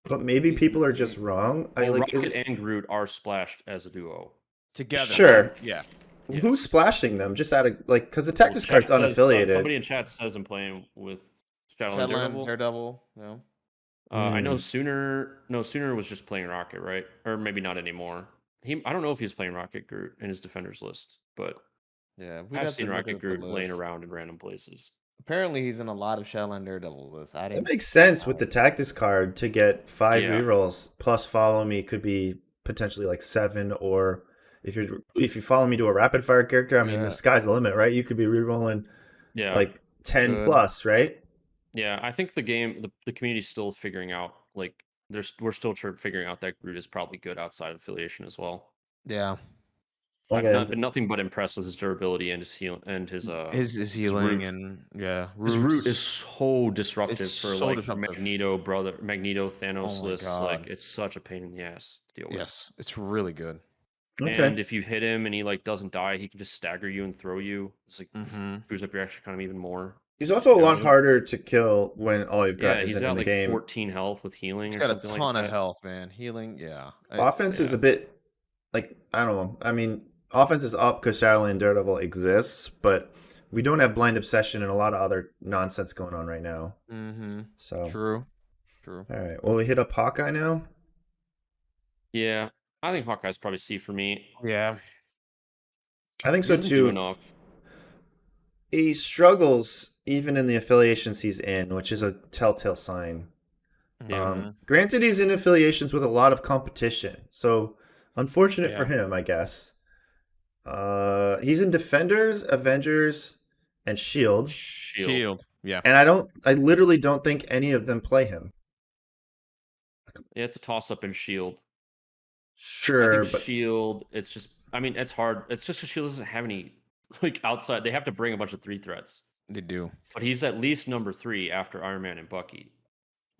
But maybe He's- people are just wrong. I well, like is Rocket and Groot are splashed as a duo. Together. Sure. Yeah. who's splashing them? Just out of like because the Texas Well, card's chat says, unaffiliated. somebody in chat says I'm playing with Shadowland Shadowland, Daredevil. Daredevil. No. I know Sooner was just playing Rocket, right? Or maybe not anymore. I don't know if he was playing Rocket Groot in his defenders list, but Yeah. we'd I've have to seen look Rocket at the Groot laying list. around in random places. Apparently, he's in a lot of Shadowland Daredevil lists. I That didn't. makes sense with the Tactus card to get 5 Yeah. rerolls plus follow me could be potentially like 7, or if you follow me to a rapid fire character, I mean Yeah. the sky's the limit, right? You could be rerolling Yeah, like 10 Good. plus, right? yeah. I think the community's still figuring out. Like, we're still figuring out that Groot is probably good outside of affiliation as well. Yeah. I've Okay. been nothing but impressed with his durability and his His healing root. and yeah. His root is so disruptive It's for so like disruptive. Magneto Thanos Oh my lists. Like, God. it's such a pain in the ass to deal with. Yes, it's really good. Okay. And if you hit him and he like doesn't die, he can just stagger you and throw you. It's like Mhm. boosts up your action kind of even more. He's also a lot Yeah. harder to kill when all you've got Yeah, he's isn't got in the like game. 14 health with healing. He's or got a something like ton of that. health, man. Healing, yeah. Offense is a bit like I don't know. I mean, offense is up because Shadowland Daredevil exists, but we don't have blind obsession and a lot of other nonsense going on right now. Mm-hmm. So True. all right, well we hit up Hawkeye now. Yeah, I think Hawkeye's probably C for me. Yeah. I think He so doesn't do too. enough. He struggles even in the affiliations he's in, which is a telltale sign. Yeah. Granted, he's in affiliations with a lot of competition, so unfortunate for Yeah. him, I guess. He's in Defenders, Avengers, and Shield, Shield. Yeah. and I literally don't think any of them play him. Yeah, it's a toss up in Shield. I Sure, think but Shield, it's just, I mean, it's hard. It's just 'cause Shield doesn't have any like outside. They have to bring a bunch of 3 threats, They do. but he's at least number 3 after Iron Man and Bucky.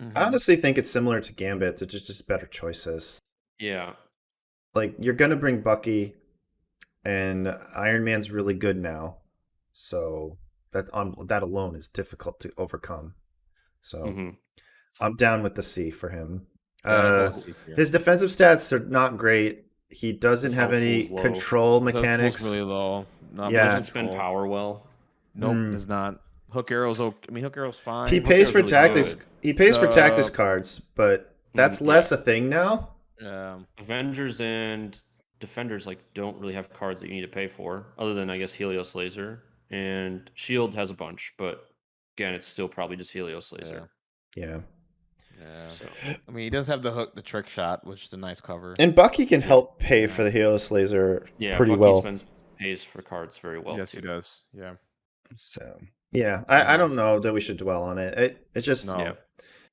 Mhm. I honestly think it's similar to Gambit. It's just better choices. Yeah, Like you're gonna bring Bucky, and Iron Man's really good now, so that alone is difficult to overcome. So mhm. I'm down with the C for him. Yeah, we'll see here. His defensive stats are not great. He doesn't His have health any pool's low. control So it goes mechanics. really low. Not Yeah. Doesn't much spend control. power well. Nope, Hmm. does not. Hook arrow's okay. I mean, Hook arrow's fine. He Hook pays arrow's for really tactics. good. He pays for tactics The- cards, but that's yeah. less a thing now. Avengers and Defenders don't really have cards that you need to pay for, other than I guess Helios Laser, and Shield has a bunch, but again, it's still probably just Helios Laser. Yeah. Yeah. So I mean, he does have the trick shot, which is a nice cover. And Bucky can help pay for the Helios Laser pretty Bucky well. pays for cards very well. Yes, he does. Yeah. So yeah, I don't know that we should dwell on it. It just No.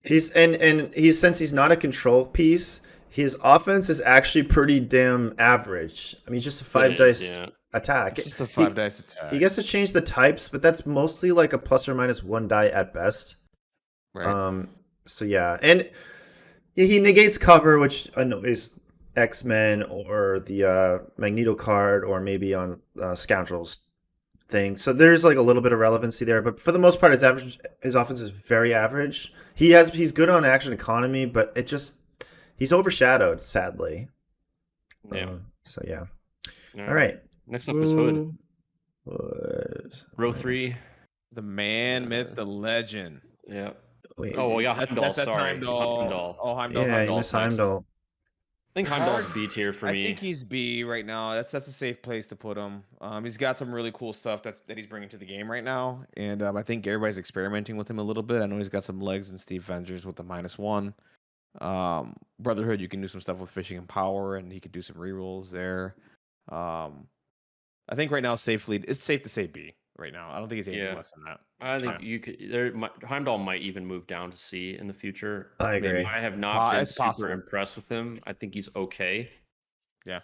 he's since he's not a control piece, his offense is actually pretty damn average. I mean, he's just a 5 dice attack. It's just a 5 dice attack. He gets to change the types, but that's mostly like a plus or minus 1 die at best. Right. So yeah, and he negates cover, which annoys X-Men or the Magneto card, or maybe on Scoundrels thing. So there's like a little bit of relevancy there, but for the most part, his offense is very average. He's good on action economy, but he's overshadowed, sadly. Yeah. So yeah. All right. Next up is Hood. Row 3. The man, myth, the legend. Yeah. Wait, Heimdall. That's Sorry, Heimdall. Oh, Heimdall. Yeah, you missed Heimdall. I think Heimdall's B tier for me. I think he's B right now. That's a safe place to put him. He's got some really cool stuff that he's bringing to the game right now, and I think everybody's experimenting with him a little bit. I know he's got some legs in Steve Avengers with the -1. Brotherhood, you can do some stuff with fishing and power, and he could do some rerolls there. I think right now it's safe to say B right now. I don't think he's anything less than that. I think you could. Heimdall might even move down to C in the future. I agree. I have not been super possible. impressed with him. I think he's okay. Yeah.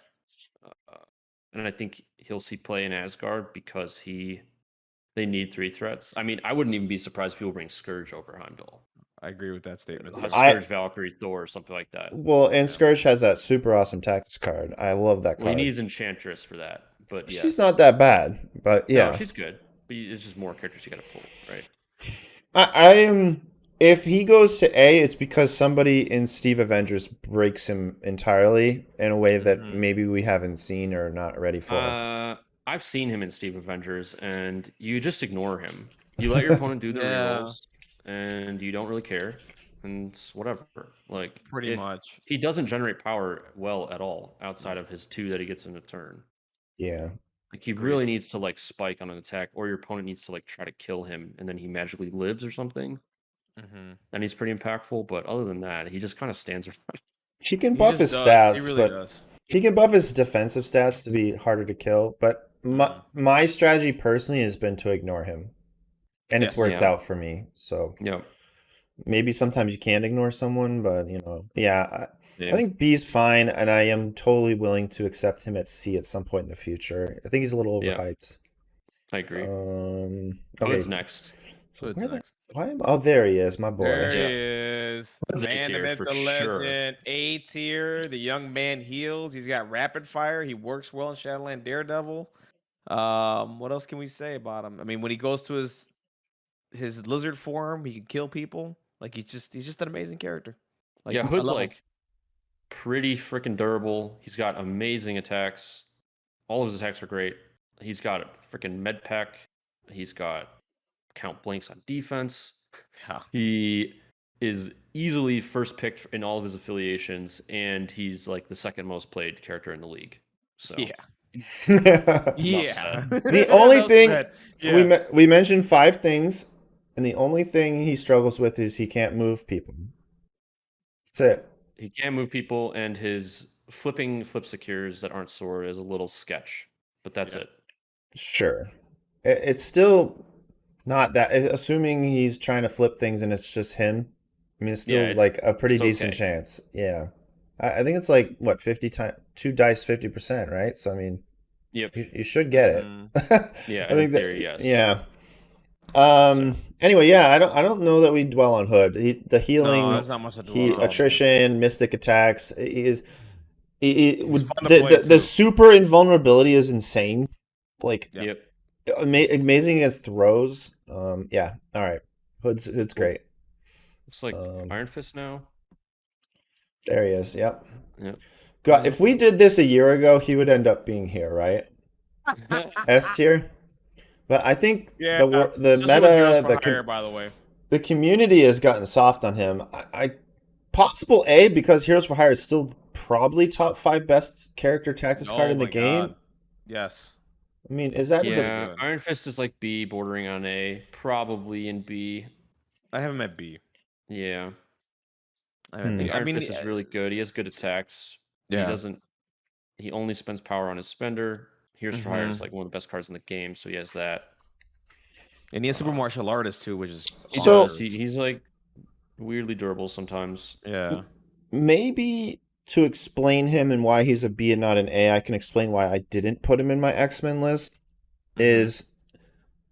And I think he'll see play in Asgard because they need 3 threats. I mean, I wouldn't even be surprised if people bring Scourge over Heimdall. I agree with that statement. Scourge, Valkyrie, Thor, something like that. Well, and Scourge has that super awesome tactics card. I love that card. Well, he needs Enchantress for that, but yes. She's not that bad, but yeah. No, she's good. But it's just more characters you got to pull, right? I am. If he goes to A, it's because somebody in Steve Avengers breaks him entirely in a way that maybe we haven't seen or not ready for. I've seen him in Steve Avengers, and you just ignore him. You let your opponent do their rerolls, and you don't really care, and it's whatever. Like pretty much, he doesn't generate power well at all outside of his 2 that he gets in a turn. Yeah. Like he really needs to spike on an attack, or your opponent needs to try to kill him, and then he magically lives or something. And he's pretty impactful, but other than that, he just kind of stands around. He can buff his stats, he really does. He can buff his defensive stats to be harder to kill. But my strategy personally has been to ignore him, and it's worked out for me. So maybe sometimes you can't ignore someone, but I think B's fine, and I am totally willing to accept him at C at some point in the future. I think he's a little overhyped. I agree. Okay. Who's next? There he is, my boy. There he is. That's The man, A-tier the myth, for the sure. legend. A tier. The young man heals. He's got rapid fire. He works well in Shadowland Daredevil. What else can we say about him? I mean, when he goes to his lizard form, he can kill people. He's just an amazing character. Hood's pretty freaking durable. He's got amazing attacks. All of his attacks are great. He's got a freaking med pack. He's got count blanks on defense. Yeah. He is easily first picked in all of his affiliations, and he's the second most played character in the league. So The only thing we mentioned 5 things, and the only thing he struggles with is he can't move people. That's it. He can't move people, and his flip secures that aren't sword is a little sketch, but that's it. Sure. It's still not that, assuming he's trying to flip things and it's just him. I mean, it's still a pretty decent chance. Yeah. I think it's 50 times 2 dice 50%, right? So I mean, you should get it. I think theory, yes. Yeah. Anyway, I don't know that we dwell on Hood. The healing, no, there's not much to dwell on. attrition, mystic attacks. The super invulnerability is insane. Amazing against throws. All right. Hood's great. Looks like Iron Fist now. There he is. Yep. God, if we did this a year ago, he would end up being here, right? S tier. But I think the meta, by the way, the community has gotten soft on him. Possible A, because Heroes for Hire is still probably top 5 best character tactics card Oh in the my game. god. Yes. I mean, is that Yeah, good. Iron Fist is like B, bordering on A, probably in B. I have him at B. Yeah, I have him at Hmm. B. I Iron mean, Fist is really good. He has good attacks. He yeah. doesn't. He only spends power on his spender. Here's for Hire is Mhm. like one of the best cards in the game, so he has that. And he has super martial artist too, which is He So- does. He's like weirdly durable sometimes. yeah. maybe to explain him and why he's a B and not an A, I can explain why I didn't put him in my X-Men list. Mhm. Is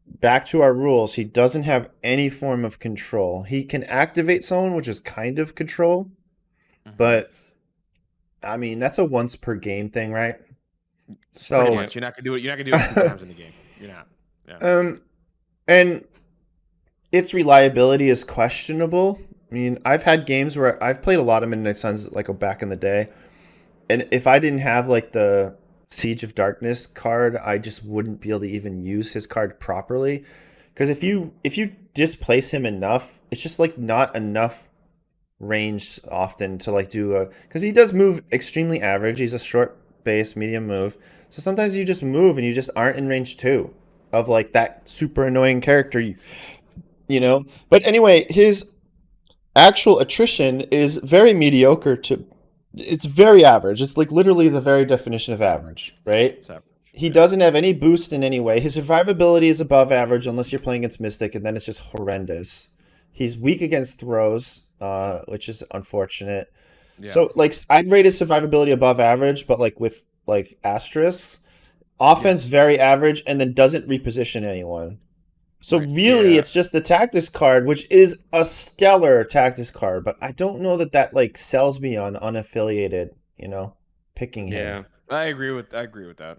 back to our rules, he doesn't have any form of control. He can activate someone, which is kind of control, Mhm. but I mean, that's a once per game thing, right? pretty So, much you're not gonna do it. You're not gonna do it 3 times in the game. You're not. and its reliability is questionable. I mean, I've had games where I've played a lot of Midnight Suns like back in the day, and if I didn't have like the Siege of Darkness card, I just wouldn't be able to even use his card properly. Because if you displace him enough, it's just like not enough range often to like do a, because he does move extremely average. He's a short base, medium move. So sometimes you just move and you just aren't in range 2 of like that super annoying character, you know. But anyway, his actual attrition is very mediocre to, it's very average. It's like literally the very definition of average, right? It's average. He Yeah. doesn't have any boost in any way. His survivability is above average unless you're playing against Mystic, and then it's just horrendous. He's weak against throws, which is unfortunate. Yeah. So like I'd rate his survivability above average, but like with like asterisks. Offense Yes. very average, and then doesn't reposition anyone. So Right. really, Yeah. it's just the tactics card, which is a stellar tactics card, but I don't know that that like sells me on unaffiliated, picking him. Yeah, I agree with that.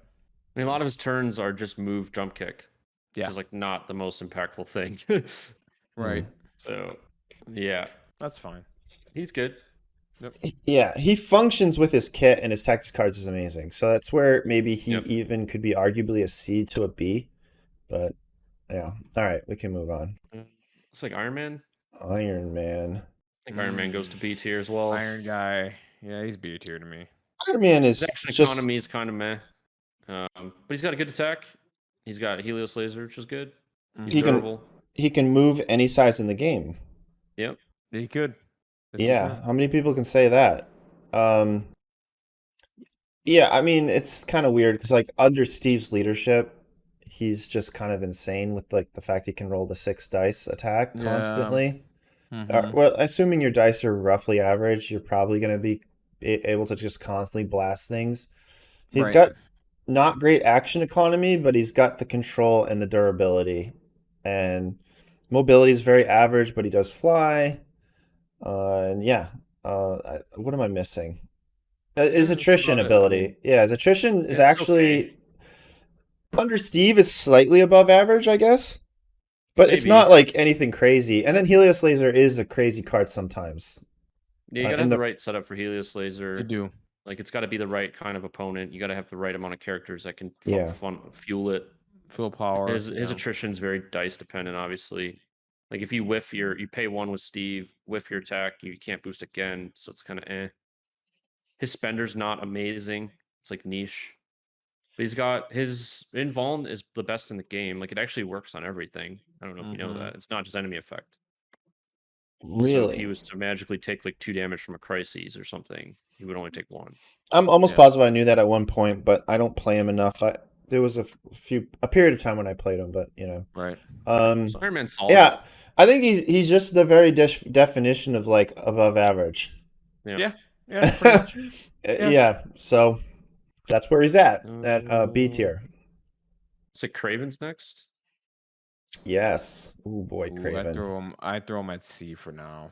I mean, a lot of his turns are just move, jump kick, which Yeah. is like not the most impactful thing. Right. So, yeah, That's fine. he's good. Yeah, he functions with his kit, and his tactics cards is amazing. So that's where maybe he Yep. even could be arguably a C to a B. But yeah, all right, we can move on. It's like Iron Man. Iron Man. I think Iron Man goes to B tier as well. Iron guy. Yeah, he's B tier to me. Iron Man is His action just economy is kind of meh, but he's got a good attack. He's got Helios laser, which is good. He's He can- durable. he can move any size in the game. Yep. He could. Yes, he Yeah, could. how many people can say that? Yeah, I mean it's kind of weird because like under Steve's leadership, he's just kind of insane with like the fact he can roll the 6 dice attack Yeah. constantly. Mhm. Well, assuming your dice are roughly average, you're probably going to be able to just constantly blast things. He's Right. got not great action economy, but he's got the control and the durability. And mobility is very average, but he does fly. And yeah, what am I missing? His That's attrition about it. I ability. mean, Yeah, his attrition is it's actually okay. under Steve. It's slightly above average, I guess. But it's Maybe. not like anything crazy. And then Helios Laser is a crazy card sometimes. Yeah, you gotta in have the the- right setup for Helios You laser. do. Like, it's got to be the right kind of opponent. You got to have the right amount of characters that can Yeah. fuel it. Full power. His yeah. attrition's very dice dependent, obviously. Like if you whiff you pay 1 with Steve, whiff your attack, you can't boost again, so it's kind of eh. His spender's not amazing. It's like niche. But he's got his invuln is the best in the game. Like it actually works on everything. I don't know if you know Mhm. that. It's not just enemy effect. So if Really? he was to magically take like 2 damage from a crises or something, he would only take 1. I'm almost Yeah. positive I knew that at one point, but I don't play him enough. There was a period of time when I played him, but Right. So Iron Man's solid. yeah, I think he's just the very definition of like above average. Yeah. Yeah. Pretty much. Yeah. So that's where he's at B tier. So Craven's next. Yes. Ooh boy, Ooh, Craven. I throw him at C for now.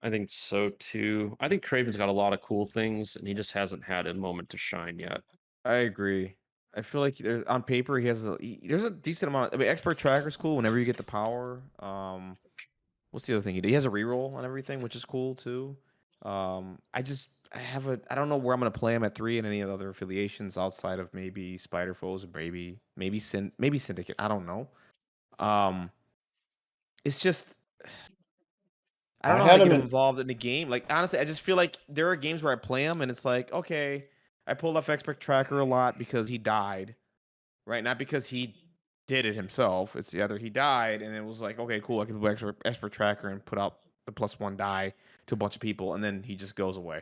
I think so too. I think Craven's got a lot of cool things, and he just hasn't had a moment to shine yet. I agree. I feel like on paper there's a decent amount. I mean, expert tracker's cool whenever you get the power. What's the other thing he did? He has a reroll on everything, which is cool too. I don't know where I'm gonna play him at 3 and any other affiliations outside of maybe Spider Foes or maybe Syndicate. I don't know. It's just I don't I know how had to him get in. involved in the game. Like honestly, I just feel like there are games where I play them and it's like, okay, I pulled off expert tracker a lot because he died, right? Not because he did it himself. It's either he died and it was like, okay, cool, I can do expert tracker and put out the +1 die to a bunch of people, and then he just goes away.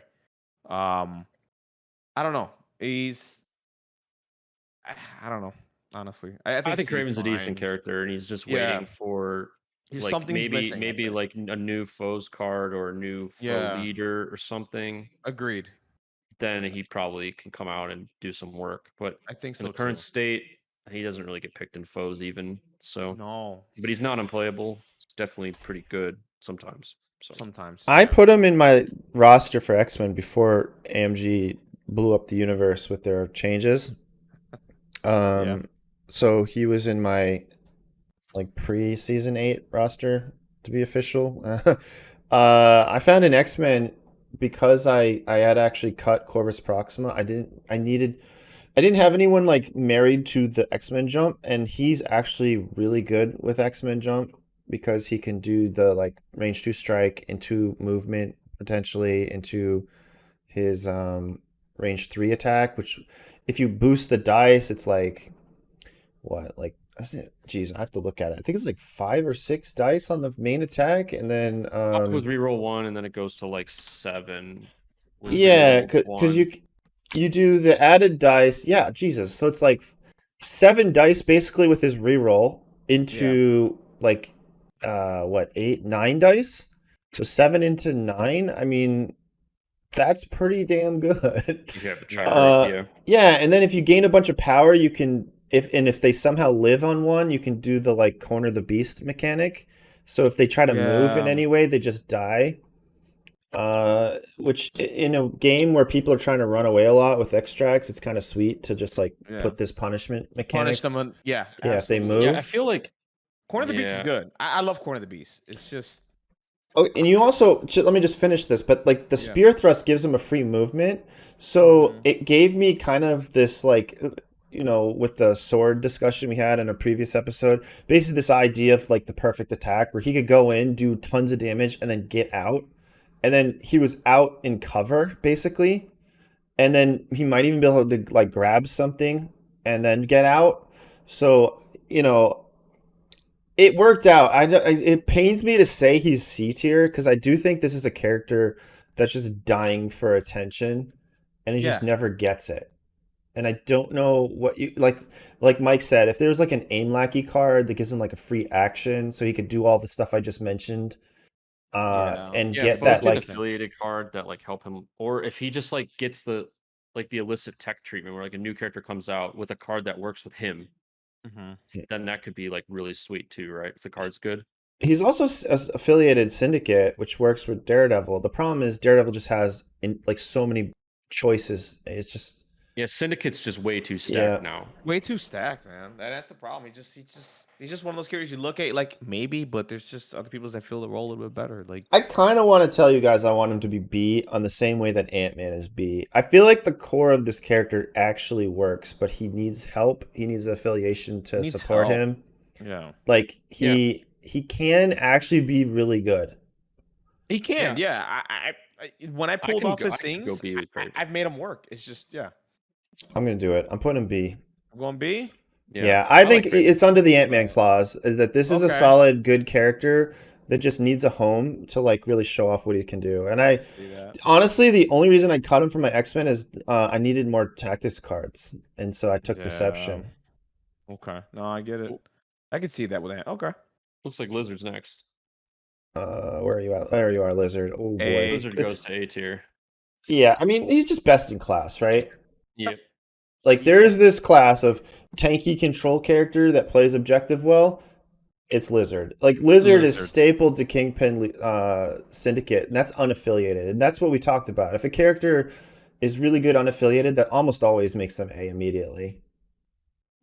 Um, I don't know. I don't know. Honestly, I I think think C's Craven's a decent fine. character, and he's just Yeah, waiting for there's like something's maybe missing. I think. like a new foes card or a new foe Yeah, leader or something. agreed. Then he probably can come out and do some work. But I think in so the current too. state, he doesn't really get picked in foes even. So, No, but he's not unplayable. He's definitely pretty good sometimes. So sometimes. I put him in my roster for X-Men before AMG blew up the universe with their changes. Yeah. So he was in my like pre-season 8 roster to be official. I found an X-Men because I had actually cut Corvus Proxima. I didn't have anyone like married to the X-Men jump, and he's actually really good with X-Men jump because he can do the like range 2 strike into movement potentially into his range 3 attack, which if you boost the dice, it's like what like geez, I have to look at it. I think it's like 5 or 6 dice on the main attack, and then up with reroll 1, and then it goes to like 7 with yeah, reroll because 1. you do the added dice. Yeah, Jesus. So it's like 7 dice basically with his reroll into like what 8 9 dice. So 7 into 9. I mean, that's pretty damn good. If you have a tracker up, yeah. Yeah, and then if you gain a bunch of power, you can if they somehow live on one, you can do the like corner the beast mechanic. So if they try to move in Yeah. any way, they just die. Which in a game where people are trying to run away a lot with extracts, it's kind of sweet to just like Yeah. put this punishment mechanic. Punish them. Yeah. Yeah, if they absolutely. move. Yeah, I feel like Corner of the Beast is yeah. good. I love Corner of the Beast. It's just Oh, and you also let me just finish this, but like the Yeah. spear thrust gives him a free movement, so Mhm. it gave me kind of this like with the sword discussion we had in a previous episode, basically this idea of like the perfect attack where he could go in, do tons of damage, and then get out, and then he was out in cover basically, and then he might even be able to like grab something and then get out. So it worked out. It pains me to say he's C tier because I do think this is a character that's just dying for attention, and he just Yeah. never gets it. And I don't know what you like. Like Mike said, if there's like an aim lackey card that gives him like a free action, so he could do all the stuff I just mentioned, and Yeah, get foes that get like affiliated card that like help him, or if he just like gets the illicit tech treatment where like a new character comes out with a card that works with him, Mhm. then that could be like really sweet too, right? If the card's good. he's also affiliated Syndicate, which works with Daredevil. The problem is Daredevil just has like so many choices. It's just Yeah, Syndicate's just way too stacked yeah. now. way too stacked, man. That's the problem. He's just one of those characters you look at like maybe, but there's just other people that feel the role a little bit better. Like I kind of want to tell you guys I want him to be B on the same way that Ant-Man is B. I feel like the core of this character actually works, but he needs help. He needs affiliation to needs support help. him. Yeah. Like he can actually be really good. He can, yeah. When I pulled off his I can go things, B with Craven. I've made him work. It's just I'm gonna do it. I'm putting him B. I'm going B. Yeah, I think like Craven. it's under the Ant-Man clause that this is a Okay. solid, good character that just needs a home to like really show off what he can do. And I See that. honestly, the only reason I cut him from my X-Men is I needed more tactics cards, and so I took Deception. Okay. No, I get it. Cool. I can see that with that. Okay. Looks like Lizard's next. Where are you at? There you are, Lizard. Oh boy, A. Lizard goes to A tier. Yeah, I mean he's just best in class, right? Yep. Like there is this class of tanky control character that plays objective well. It's Lizard. Like Lizard is stapled to Kingpin Syndicate, and that's unaffiliated, and that's what we talked about. If a character is really good unaffiliated, that almost always makes them A immediately.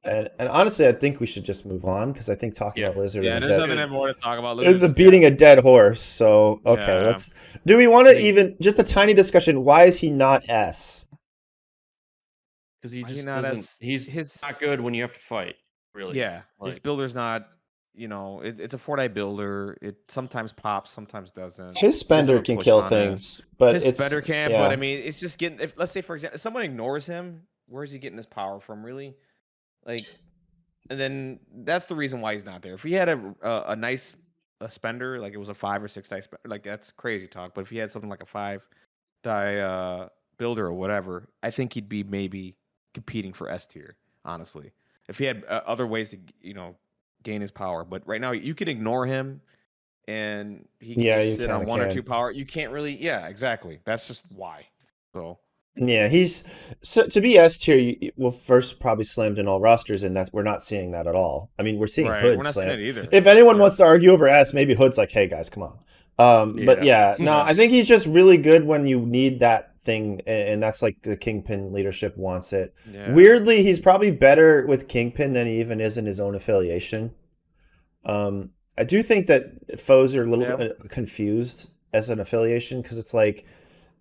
And honestly, I think we should just move on because I think talking about Lizard Yeah, is there's dead. nothing more to talk about. This is beating a dead horse. So okay, Yeah. let's. Do we want to I mean- even just a tiny discussion? Why is he not S? Because he Why is he just not doesn't. as- He's his- not good when you have to fight. Really. Yeah, his Like, builder's not. it's a Fortnite builder. It sometimes pops, sometimes doesn't. His He doesn't spender have a can push kill on it. things, but His it's spender can, but I yeah. mean, it's just getting. If let's say for example, if someone ignores him, where's he getting his power from? Really, like, and then that's the reason why he's not there. If he had a nice spender, like it was a 5 or 6 die spender, like that's crazy talk. But if he had something like a 5 die builder or whatever, I think he'd be maybe competing for S tier. Honestly, if he had other ways to gain his power, but right now you can ignore him and he can Yeah, just you sit kind on of 1 or 2 can. power. You can't really, yeah, exactly. That's just why. So Yeah, he's so to be S tier. Well, first probably slammed in all rosters, and that we're not seeing that at all. I mean, we're seeing right, we're Hood not seeing slam. it either. If anyone Yeah. wants to argue over S, maybe Hood's like, "Hey guys, come on." But Yeah. yeah, no, I think he's just really good when you need that thing, and that's like the Kingpin leadership wants it. Yeah. Weirdly, he's probably better with Kingpin than he even is in his own affiliation. I do think that foes are a little confused as an affiliation because it's like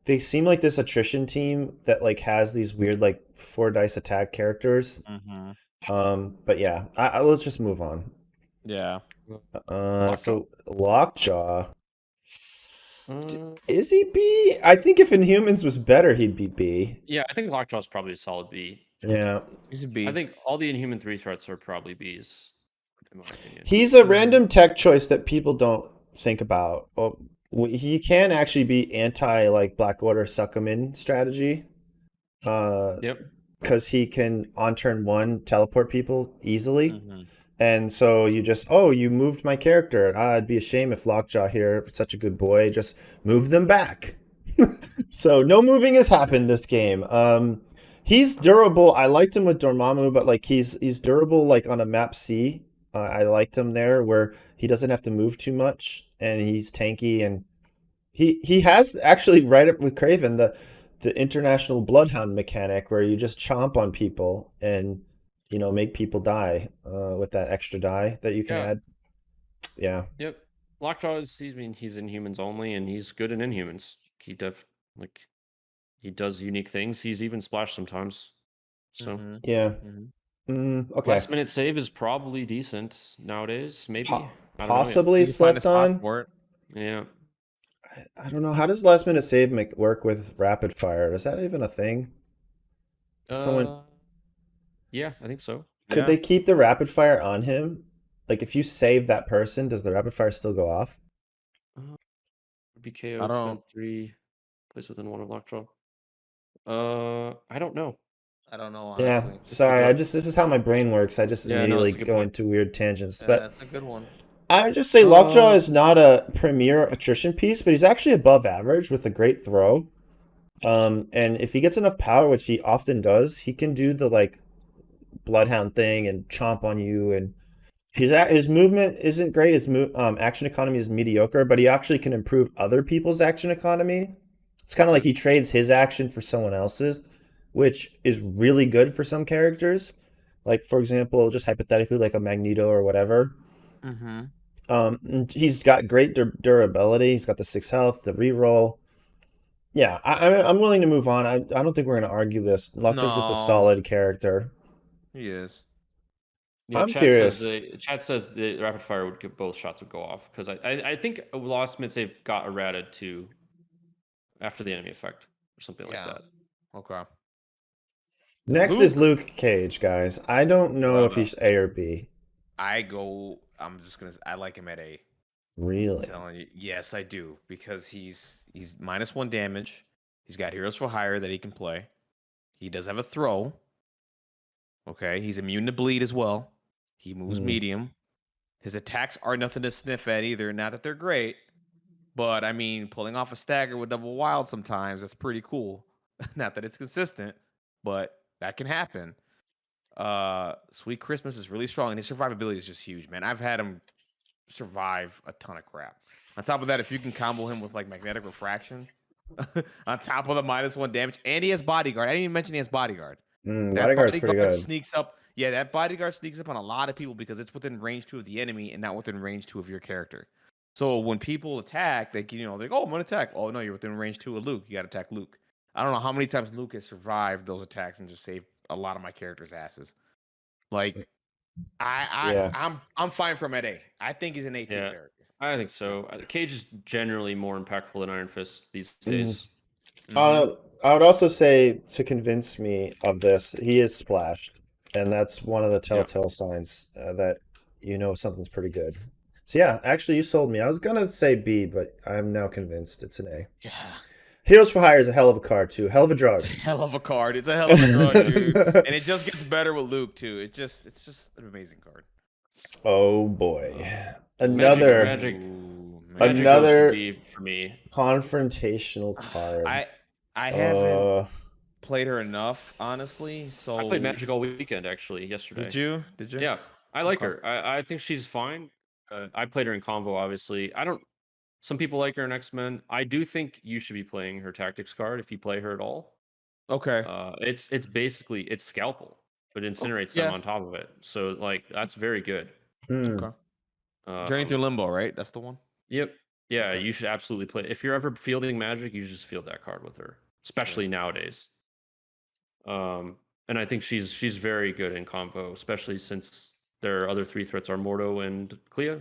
they seem like this attrition team that like has these weird like 4 dice attack characters. But yeah, let's just move on. Yeah. So Lockjaw. Uh, Is he B? I think if Inhumans was better, he'd be B. yeah, I think Lockjaw's probably a solid B. Yeah. He's a B. I think all the Inhuman 3 threats are probably Bs, in my opinion. He's a random tech choice that people don't think about. Well, he can actually be anti like Blackwater suck him in strategy. Yep. Because he can on turn 1 teleport people easily. Mhm. And so you just, you moved my character. It'd be a shame if Lockjaw here, such a good boy, just move them back. So no moving has happened this game. He's durable. I liked him with Dormammu, but like he's durable like on a map C. I liked him there where he doesn't have to move too much and he's tanky and he has actually right up with Craven the international bloodhound mechanic where you just chomp on people and make people die with that extra die that you can add. Yeah. Yep. Lockjaw is he's Inhumans only, and he's good in Inhumans. He does unique things. He's even splash sometimes. So Yeah. Okay. last minute save is probably decent nowadays. Maybe possibly slept on. Yeah. I don't know. How does last minute save work with rapid fire? Is that even a thing? Someone. Yeah, I think so. Could they keep the rapid fire on him? Like if you save that person, does the rapid fire still go off? BKO spend 3 place within 1 of Lockjaw. I don't know. I don't know, honestly. Yeah, sorry. This is how my brain works. I just immediately go into weird tangents. But that's a good one. I would just say Lockjaw is not a premier attrition piece, but he's actually above average with a great throw. And if he gets enough power, which he often does, he can do the like bloodhound thing and chomp on you. And his movement isn't great. His action economy is mediocre, but he actually can improve other people's action economy. It's kind of like he trades his action for someone else's, which is really good for some characters. Like, for example, just hypothetically, like a Magneto or whatever. He's got great durability. He's got the 6 health, the reroll. Yeah, I'm willing to move on. I don't think we're going to argue this. Lockjaw's just a solid character. He is. Yeah, I'm curious. Chat says the rapid fire would get both shots would go off because I think last mid save got errated too after the enemy effect or something like that. Okay. Next is Luke Cage, guys. I don't know if he's A or B. I like him at A. Really? I'm telling you, yes, I do, because he's -1 damage. He's got Heroes for Hire that he can play. He does have a throw. Okay, he's immune to bleed as well. He moves medium. His attacks are nothing to sniff at either. Not that they're great, but I mean, pulling off a stagger with double wild sometimes, that's pretty cool. Not that it's consistent, but that can happen. Sweet Christmas is really strong, and his survivability is just huge, man. I've had him survive a ton of crap. On top of that, if you can combo him with like magnetic refraction, on top of the -1 damage, and he has bodyguard. I didn't even mention he has bodyguard. Bodyguard's pretty good. Sneaks up. Yeah, that bodyguard sneaks up on a lot of people because it's within range 2 of the enemy and not within range 2 of your character. So when people attack, they they're like, oh, I'm gonna attack. Oh no, you're within range 2 of Luke. You gotta attack Luke. I don't know how many times Luke has survived those attacks and just saved a lot of my characters' asses. Like Yeah. I'm fine from at A. I think he's an A-tier Yeah. character. I think so. Cage is generally more impactful than Iron Fist these Mhm. days. I would also say, to convince me of this, he is splashed, and that's one of the telltale signs that something's pretty good. So yeah, actually, you sold me. I was gonna say B, but I'm now convinced it's an A. Yeah. Heroes for Hire is a hell of a card too. Hell of a drug. It's a hell of a card. It's a hell of a drug, dude. And it just gets better with Luke too. It's just an amazing card. Oh boy, Magic goes to B for me. confrontational card. I haven't played her enough, honestly. So I played Magic all weekend actually yesterday. Did you? Yeah, I like her. I think she's fine. I played her in Convo, obviously. Some people like her in X-Men. I do think you should be playing her tactics card if you play her at all. Okay. It's basically it's scalpel, but incinerates them on top of it. So like that's very good. Okay. Journey through Limbo, right? That's the one. Yep. Yeah, you should absolutely play. If you're ever fielding Magic, you just field that card with her, especially nowadays. And I think she's very good in combo, especially since their other 3 threats are Mordo and Clea.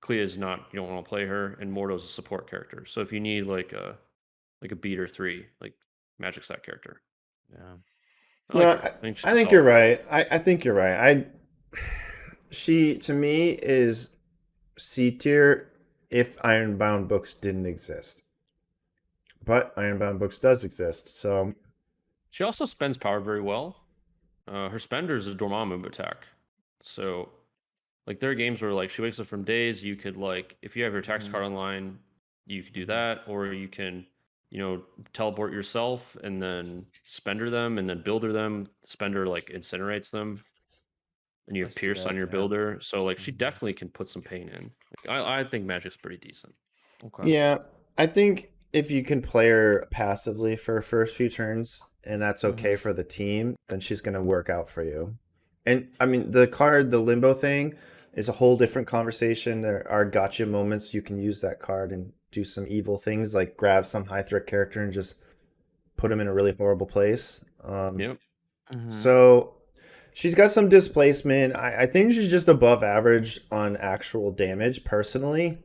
Clea is not, you don't want to play her, and Mordo's a support character. So if you need like a beater 3, like Magic stack character. Yeah. I think you're right. I think you're right. She to me is C tier if Ironbound books didn't exist. But Ironbound books does exist, so she also spends power very well. Her spender is a Dormammu attack. So like there are games where like she wakes up from days, you could like if you have your tax card online, you could do that, or you can, teleport yourself and then spender them and then builder them. Spender like incinerates them. And you have Pierce on your builder. So like she definitely can put some pain in. Like, I think Magic's pretty decent. Okay. Yeah. I think if you can play her passively for her first few turns and that's okay for the team, then she's gonna work out for you. And I mean the Limbo thing is a whole different conversation. There are gotcha moments you can use that card and do some evil things, like grab some high threat character and just put him in a really horrible place. Yep. So she's got some displacement. I think she's just above average on actual damage, personally.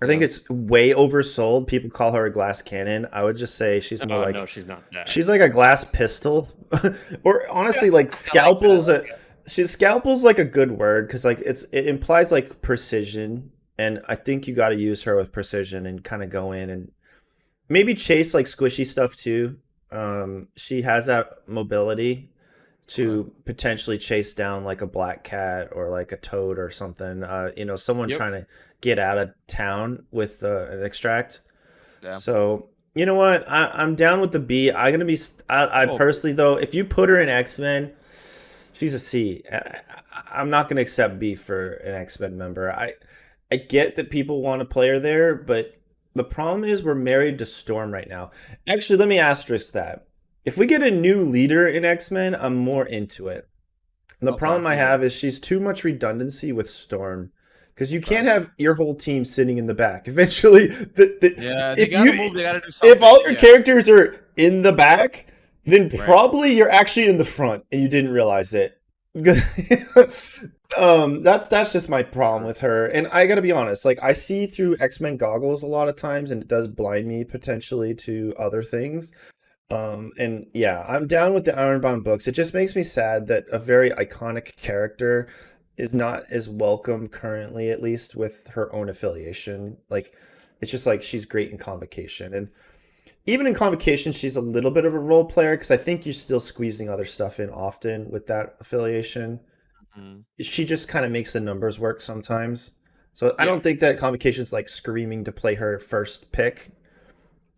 I think it's way oversold. People call her a glass cannon. I would just say she's more like... No, she's not that. She's like a glass pistol. Or honestly, like scalpel's... Scalpel's like a good word because like it implies like precision. And I think you got to use her with precision and kind of go in and maybe chase like squishy stuff too. She has that mobility to potentially chase down like a black cat or like a toad or something. Someone trying to get out of town with an extract. Yeah. So you know what? I'm down with the B. I personally though, if you put her in X-Men, she's a C. I'm not going to accept B for an X-Men member. I get that people want to play her there, but the problem is we're married to Storm right now. Actually, let me asterisk that. If we get a new leader in X-Men, I'm more into it. The problem I have is she's too much redundancy with Storm. Because you can't have your whole team sitting in the back. Eventually, they gotta move. They gotta do something. If all your characters are in the back, then probably you're actually in the front and you didn't realize it. That's just my problem with her. And I gotta be honest, like I see through X-Men goggles a lot of times, and it does blind me potentially to other things. And yeah, I'm down with the Ironbound books. It just makes me sad that a very iconic character is not as welcome currently, at least with her own affiliation. Like, it's just like she's great in Convocation, and even in Convocation, she's a little bit of a role player because I think you're still squeezing other stuff in often with that affiliation. She just kind of makes the numbers work sometimes. So I don't think that Convocation's like screaming to play her first pick.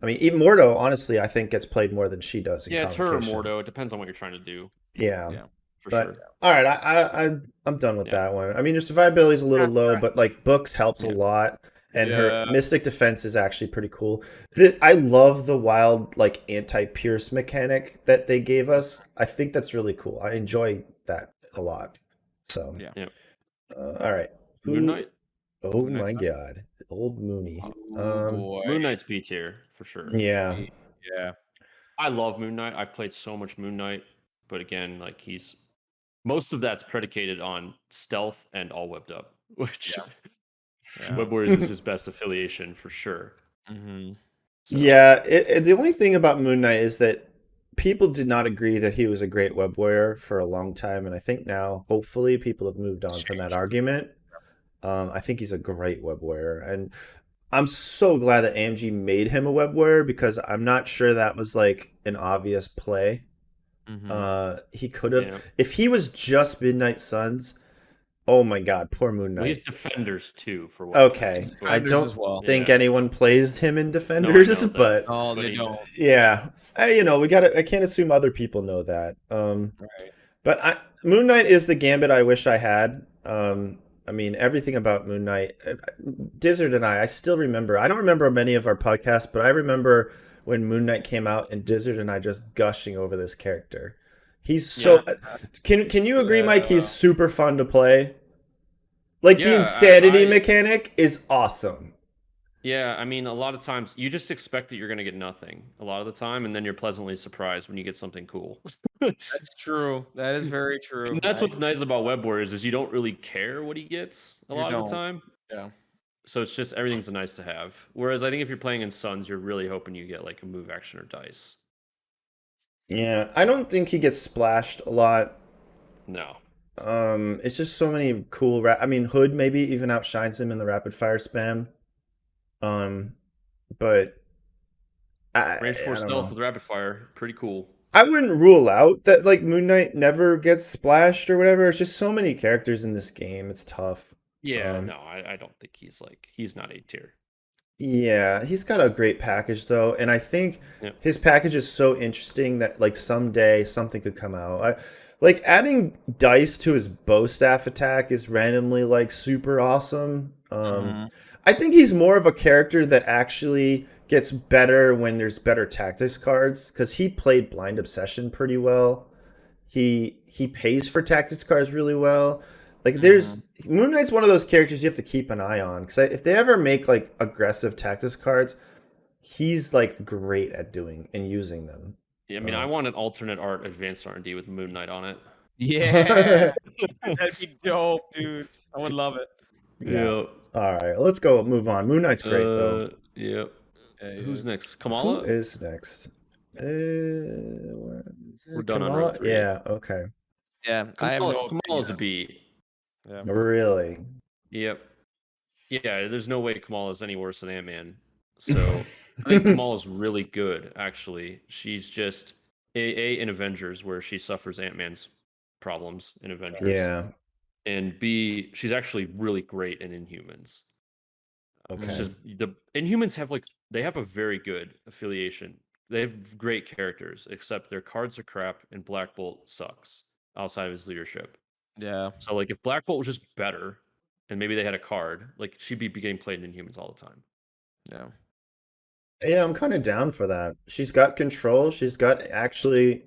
I mean, even Mordo, honestly, I think gets played more than she does. It's her or Mordo. It depends on what you're trying to do. Yeah, for sure. All right, I'm done with that one. I mean, her survivability is a little low, but like books helps a lot, and her Mystic Defense is actually pretty cool. I love the wild like anti-pierce mechanic that they gave us. I think that's really cool. I enjoy that a lot. So all right, Moon Knight. Oh my god, old Mooney. Boy. Moon Knight's B tier for sure. Yeah. I love Moon Knight. I've played so much Moon Knight, but again, like he's most of that's predicated on stealth and all webbed up, which Yeah. Web Warriors is his best affiliation for sure. Mm-hmm. So, Yeah, the only thing about Moon Knight is that people did not agree that he was a great web warrior for a long time, and I think now, hopefully, people have moved on from that argument. I think he's a great web warrior, and I'm so glad that AMG made him a web warrior because I'm not sure that was like an obvious play. Mm-hmm. He could have, yeah. if he was just Midnight Suns. Oh my God, poor Moon Well, he's Knight. defenders too, for what Okay, counts, but- I Defenders don't as well. think Yeah. anyone plays him in No, I Defenders, know that, but Oh, but they he- don't. yeah, we gotta. I can't assume other people know that. Right. But Moon Knight is the gambit I wish I had. I mean, everything about Moon Knight, Dizzard and I still remember. I don't remember many of our podcasts, but I remember when Moon Knight came out and Dizzard and I just gushing over this character. He's so. Can you agree, Mike? He's super fun to play. Like the Yeah, insanity I- mechanic is awesome. Yeah, I mean, a lot of times you just expect that you're going to get nothing a lot of the time, and then you're pleasantly surprised when you get something cool. That's true. That is very true. And that's what's nice about Web Warriors is you don't really care what he gets a You lot of don't. the time. Yeah. So it's just everything's nice to have. Whereas I think if you're playing in Suns, you're really hoping you get like a move action or dice. Yeah, I don't think he gets splashed a lot. No. It's just so many cool. I mean, Hood maybe even outshines him in the rapid fire spam. But Range 4 I don't stealth know. with rapid fire, pretty cool. I wouldn't rule out that like Moon Knight never gets splashed or whatever. It's just so many characters in this game. It's tough. Yeah, no, I don't think he's not A tier. Yeah, he's got a great package though, and I think Yeah. his package is so interesting that like someday something could come out. Like adding dice to his bow staff attack is randomly like super awesome. I think he's more of a character that actually gets better when there's better tactics cards because he played Blind Obsession pretty well. He pays for tactics cards really well. Like there's Moon Knight's one of those characters you have to keep an eye on because if they ever make like aggressive tactics cards, he's like great at doing and using them. Yeah, I mean, I want an alternate art advanced R&D with Moon Knight on it. Yeah. That'd be dope, dude. I would love it. Yeah. All right, let's go. Move on. Moon Knight's great though. Yep. Yeah, Who's yeah. next? Kamala? Who is next? We're done on row 3. Yeah. Okay. Yeah, I have no Kamala's a opinion. B. Yeah. Really. Yep. Yeah, there's no way Kamala's any worse than Ant-Man. So I think Kamala's really good, actually. She's just A in Avengers, where she suffers Ant-Man's problems in Avengers. Yeah. And B, she's actually really great in Inhumans. Okay. It's just the Inhumans have a very good affiliation. They have great characters, except their cards are crap and Black Bolt sucks outside of his leadership. Yeah. So like if Black Bolt was just better and maybe they had a card, like she'd be getting played in Inhumans all the time. Yeah. Yeah, I'm kind of down for that. She's got control. She's got actually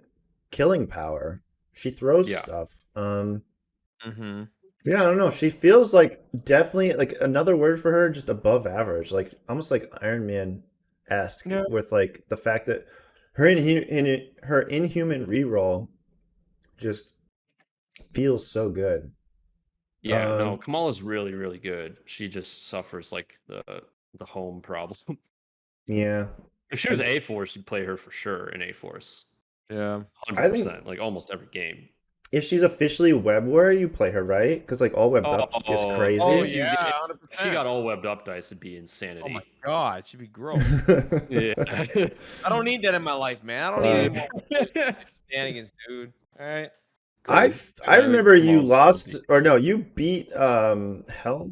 killing power. She throws Yeah. stuff. Mm-hmm. Yeah, I don't know. She feels like definitely like another word for her, just above average, like almost like Iron Man-esque Yeah. with like the fact that her her Inhuman reroll just feels so good. Yeah, no, Kamala's really, really good. She just suffers like the home problem. Yeah, If she was A-Force, you'd play her for sure in A-Force. Yeah. 100%, like almost every game. if she's officially web warrior, you play her, right? Because like all webbed up is crazy. Oh, If you yeah, get- 100%. If she got all webbed up dice, it'd be Oh insanity. my god, it should be gross. Yeah. I don't need that in my life, man. I don't need any more shenanigans, dude. All right. I remember you Kamal's lost OP. or no, you beat Hell.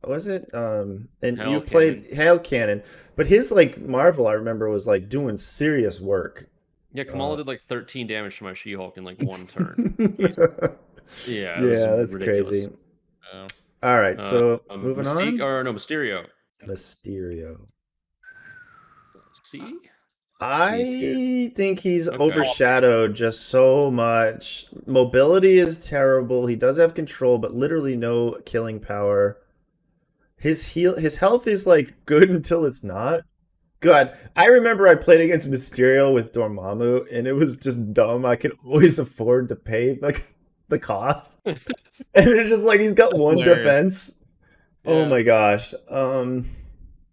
What was it? And Hail you played Cannon. Hail Cannon, but his like Marvel I remember was like doing serious work. Yeah, Kamala did like 13 damage to my She-Hulk in like one turn. Yeah, Yeah, it was that's ridiculous. crazy. Yeah. All right, so moving Mystique, on. or no, Mysterio. Mysterio. See? I think he's Okay. overshadowed just so much. Mobility is terrible. He does have control, but literally no killing power. His health is like good until it's not. Good. I remember I played against Mysterio with Dormammu, and it was just dumb. I could always afford to pay like the cost. And it's just like he's got That's one hilarious. defense. Oh Yeah. my gosh.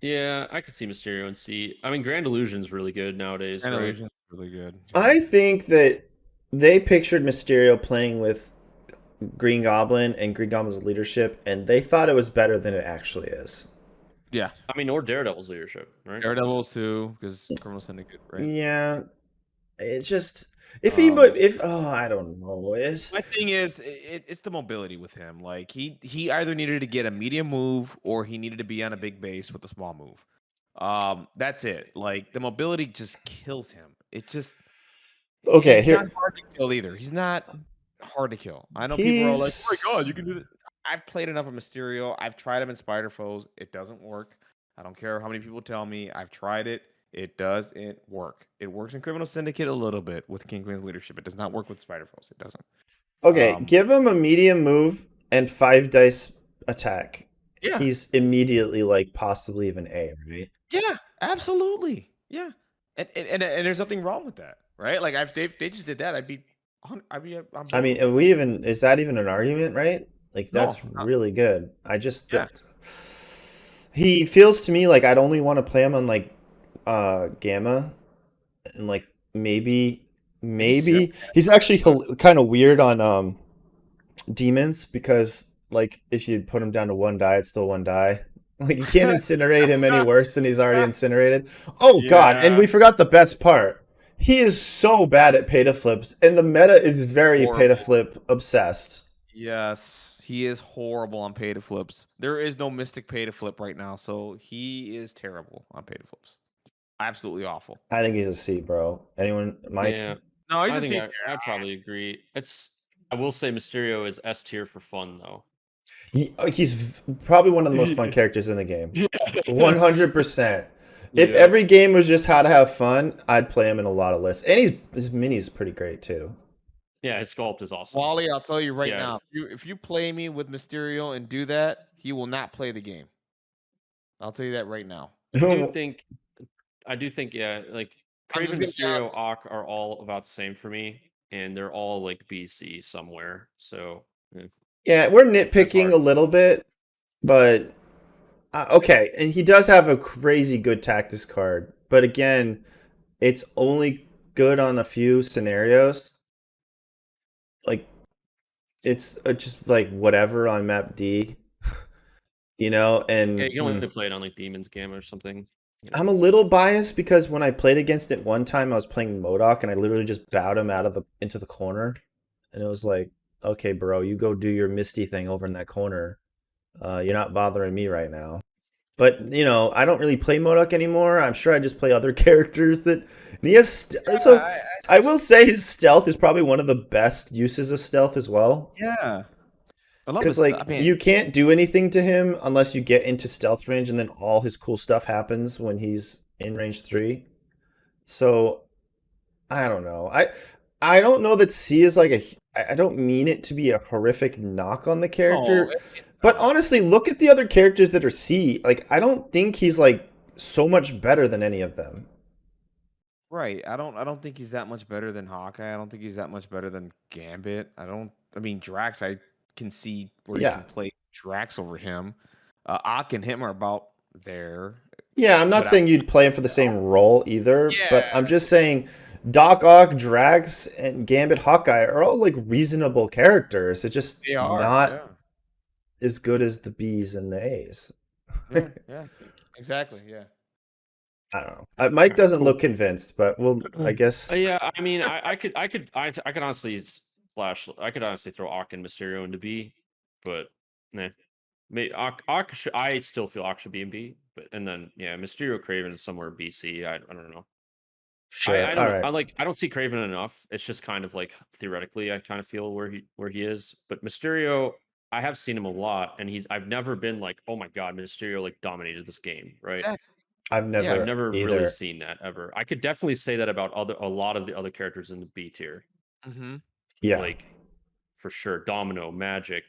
Yeah, I could see Mysterio and see. I mean, Grand Illusion's really good nowadays, Grand right? Illusion's really good. I think that they pictured Mysterio playing with Green Goblin and Green Goblin's leadership, and they thought it was better than it actually is. Yeah. I mean, or Daredevil's leadership, right? Daredevils too, because Criminal Syndicate, right? Yeah, it just if I don't know. My thing is, it's the mobility with him. Like he either needed to get a medium move or he needed to be on a big base with a small move. That's it. Like the mobility just kills him. It just Okay, he's here not hard to kill either. He's not hard to kill. I know people are like, "Oh my god, you can do that." I've played enough of Mysterio. I've tried him in Spider Foes. It doesn't work. I don't care how many people tell me. I've tried it. It doesn't work. It works in Criminal Syndicate a little bit with Kingpin's leadership. It does not work with Spider Foes. It doesn't. Okay, give him a medium move and 5 dice attack. Yeah. He's immediately like possibly even A, right? Yeah, absolutely. Yeah, and there's nothing wrong with that, right? Like if they just did that, I'd be. I mean, and we even is that even an argument, right? Like that's No. really good. I just Yeah. he feels to me like I'd only want to play him on like Gamma and like maybe he's actually kind of weird on demons because like if you put him down to 1 die, it's still 1 die. Like you can't incinerate him any worse than he's already incinerated. Oh god, and we forgot the best part. He is so bad at pay to flips, and the meta is very pay to flip obsessed. Yes, he is horrible on pay to flips. There is no Mystic pay to flip right now, so he is terrible on pay to flips. Absolutely awful. I think he's a C, bro. Anyone, Mike? Yeah, No, he's I a think C. I probably agree. I will say Mysterio is S tier for fun though. He's probably one of the most fun characters in the game. 100%. If Yeah. every game was just how to have fun, I'd play him in a lot of lists. And his mini's pretty great too. Yeah, his sculpt is awesome. Wally, I'll tell you right Yeah. now, if you play me with Mysterio and do that, he will not play the game. I'll tell you that right now. I do think, yeah, like I'm just Kraven, gonna Mysterio, Ock are all about the same for me, and they're all like BC somewhere. So Yeah, we're nitpicking hard. a little bit, but okay. And he does have a crazy good tactics card, but again, it's only good on a few scenarios. Like, it's just like whatever on map D, you know. And yeah, you can only play it on like Demon's Gamma or something. I'm a little biased because when I played against it one time, I was playing MODOK and I literally just bowed him into the corner, and it was like, okay, bro, you go do your Misty thing over in that corner. You're not bothering me right now. But you know, I don't really play MODOK anymore. I'm sure I just play other characters that. And he has I will say his stealth is probably one of the best uses of stealth as well. Yeah. Because like you can't do anything to him unless you get into stealth range, and then all his cool stuff happens when he's in range 3. So I don't know. I don't know that C is like I don't mean it to be a horrific knock on the character. But honestly, look at the other characters that are C. Like I don't think he's like so much better than any of them. Right. I don't think he's that much better than Hawkeye. I don't think he's that much better than Gambit. I mean Drax, I can see where you can play Drax over him. Ock and him are about there. Yeah, I'm not saying you'd play him for the same role either, but I'm just saying Doc Ock, Drax, and Gambit, Hawkeye are all like reasonable characters. It's just not as good as the Bs and the As. Yeah, exactly. Yeah. I don't know. Mike doesn't look convinced, but I guess. Yeah, I mean, I could honestly I could honestly throw Ock and Mysterio into B, but nah. I still feel Ock should be in B, and then Mysterio, Kraven is somewhere BC. I don't know. Sure. I don't see Kraven enough. It's just kind of like theoretically, I kind of feel where he is. But Mysterio, I have seen him a lot, and I've never been like, oh my god, Mysterio like dominated this game, right? Exactly. I've never really seen that ever. I could definitely say that about a lot of the other characters in the B tier. Mm-hmm. Yeah, like for sure, Domino, Magic,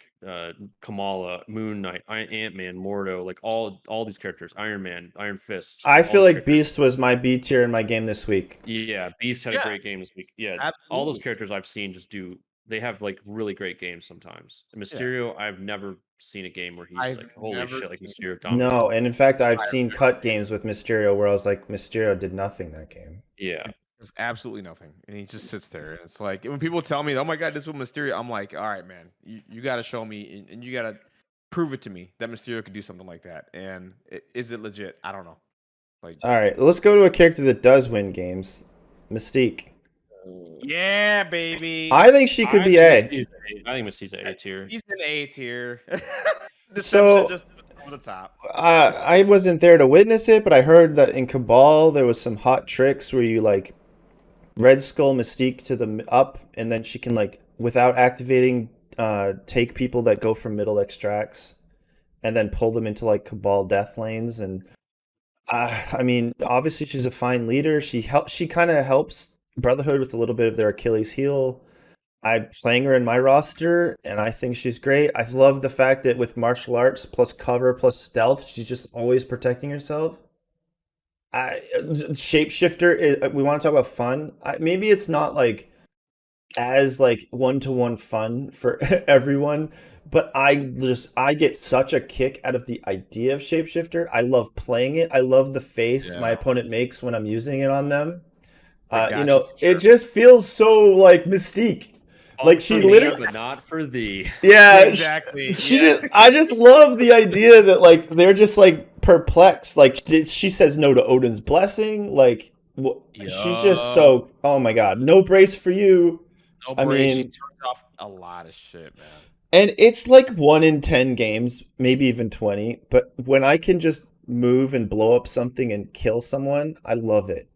Kamala, Moon Knight, Ant-Man, Mordo, like all these characters, Iron Man, Iron Fist. I feel like Beast was my B tier in my game this week. Yeah, Beast had a great game this week. Yeah, absolutely. All those characters I've seen just do they have like really great games sometimes. And Mysterio, I've never seen a game where he's I've like, holy never shit, like seen Mysterio dominated. No, and in fact, I've I've seen never cut seen games with Mysterio where I was like, Mysterio did nothing that game. Yeah. There's absolutely nothing, and he just sits there. And it's like when people tell me, "Oh my god, this was Mysterio," I'm like, "All right, man, you got to show me, and you got to prove it to me that Mysterio could do something like that." And is it legit? I don't know. Like, All right, let's go to a character that does win games, Mystique. yeah, baby. I think she could be I think A. Mystique's A tier. He's an A tier. Deception So- just over the top. I wasn't there to witness it, but I heard that in Cabal there was some hot tricks where you like Red Skull Mystique to the up, and then she can like without activating, take people that go for middle extracts, and then pull them into like Cabal death lanes. And I mean, obviously she's a fine leader. She kind of helps Brotherhood with a little bit of their Achilles heel. I'm playing her in my roster, and I think she's great. I love the fact that with martial arts plus cover plus stealth, she's just always protecting herself. Shapeshifter, we want to talk about fun. Maybe it's not like as like one-to-one fun for everyone, but I get such a kick out of the idea of Shapeshifter. I love playing it. I love the face my Yeah. opponent makes when I'm using it on them. I You got know, you, for sure. it just feels so like Mystique. Like, she For me, literally- but not for thee. Yeah, Exactly. Yeah. I just love the idea that like they're just like perplexed. Like she says no to Odin's blessing. Like she's just so. Oh my god, no brace for you. No I brace, she mean- turned off a lot of shit, man. And it's like 1 in 10 games, maybe even 20. But when I can just move and blow up something and kill someone, I love it.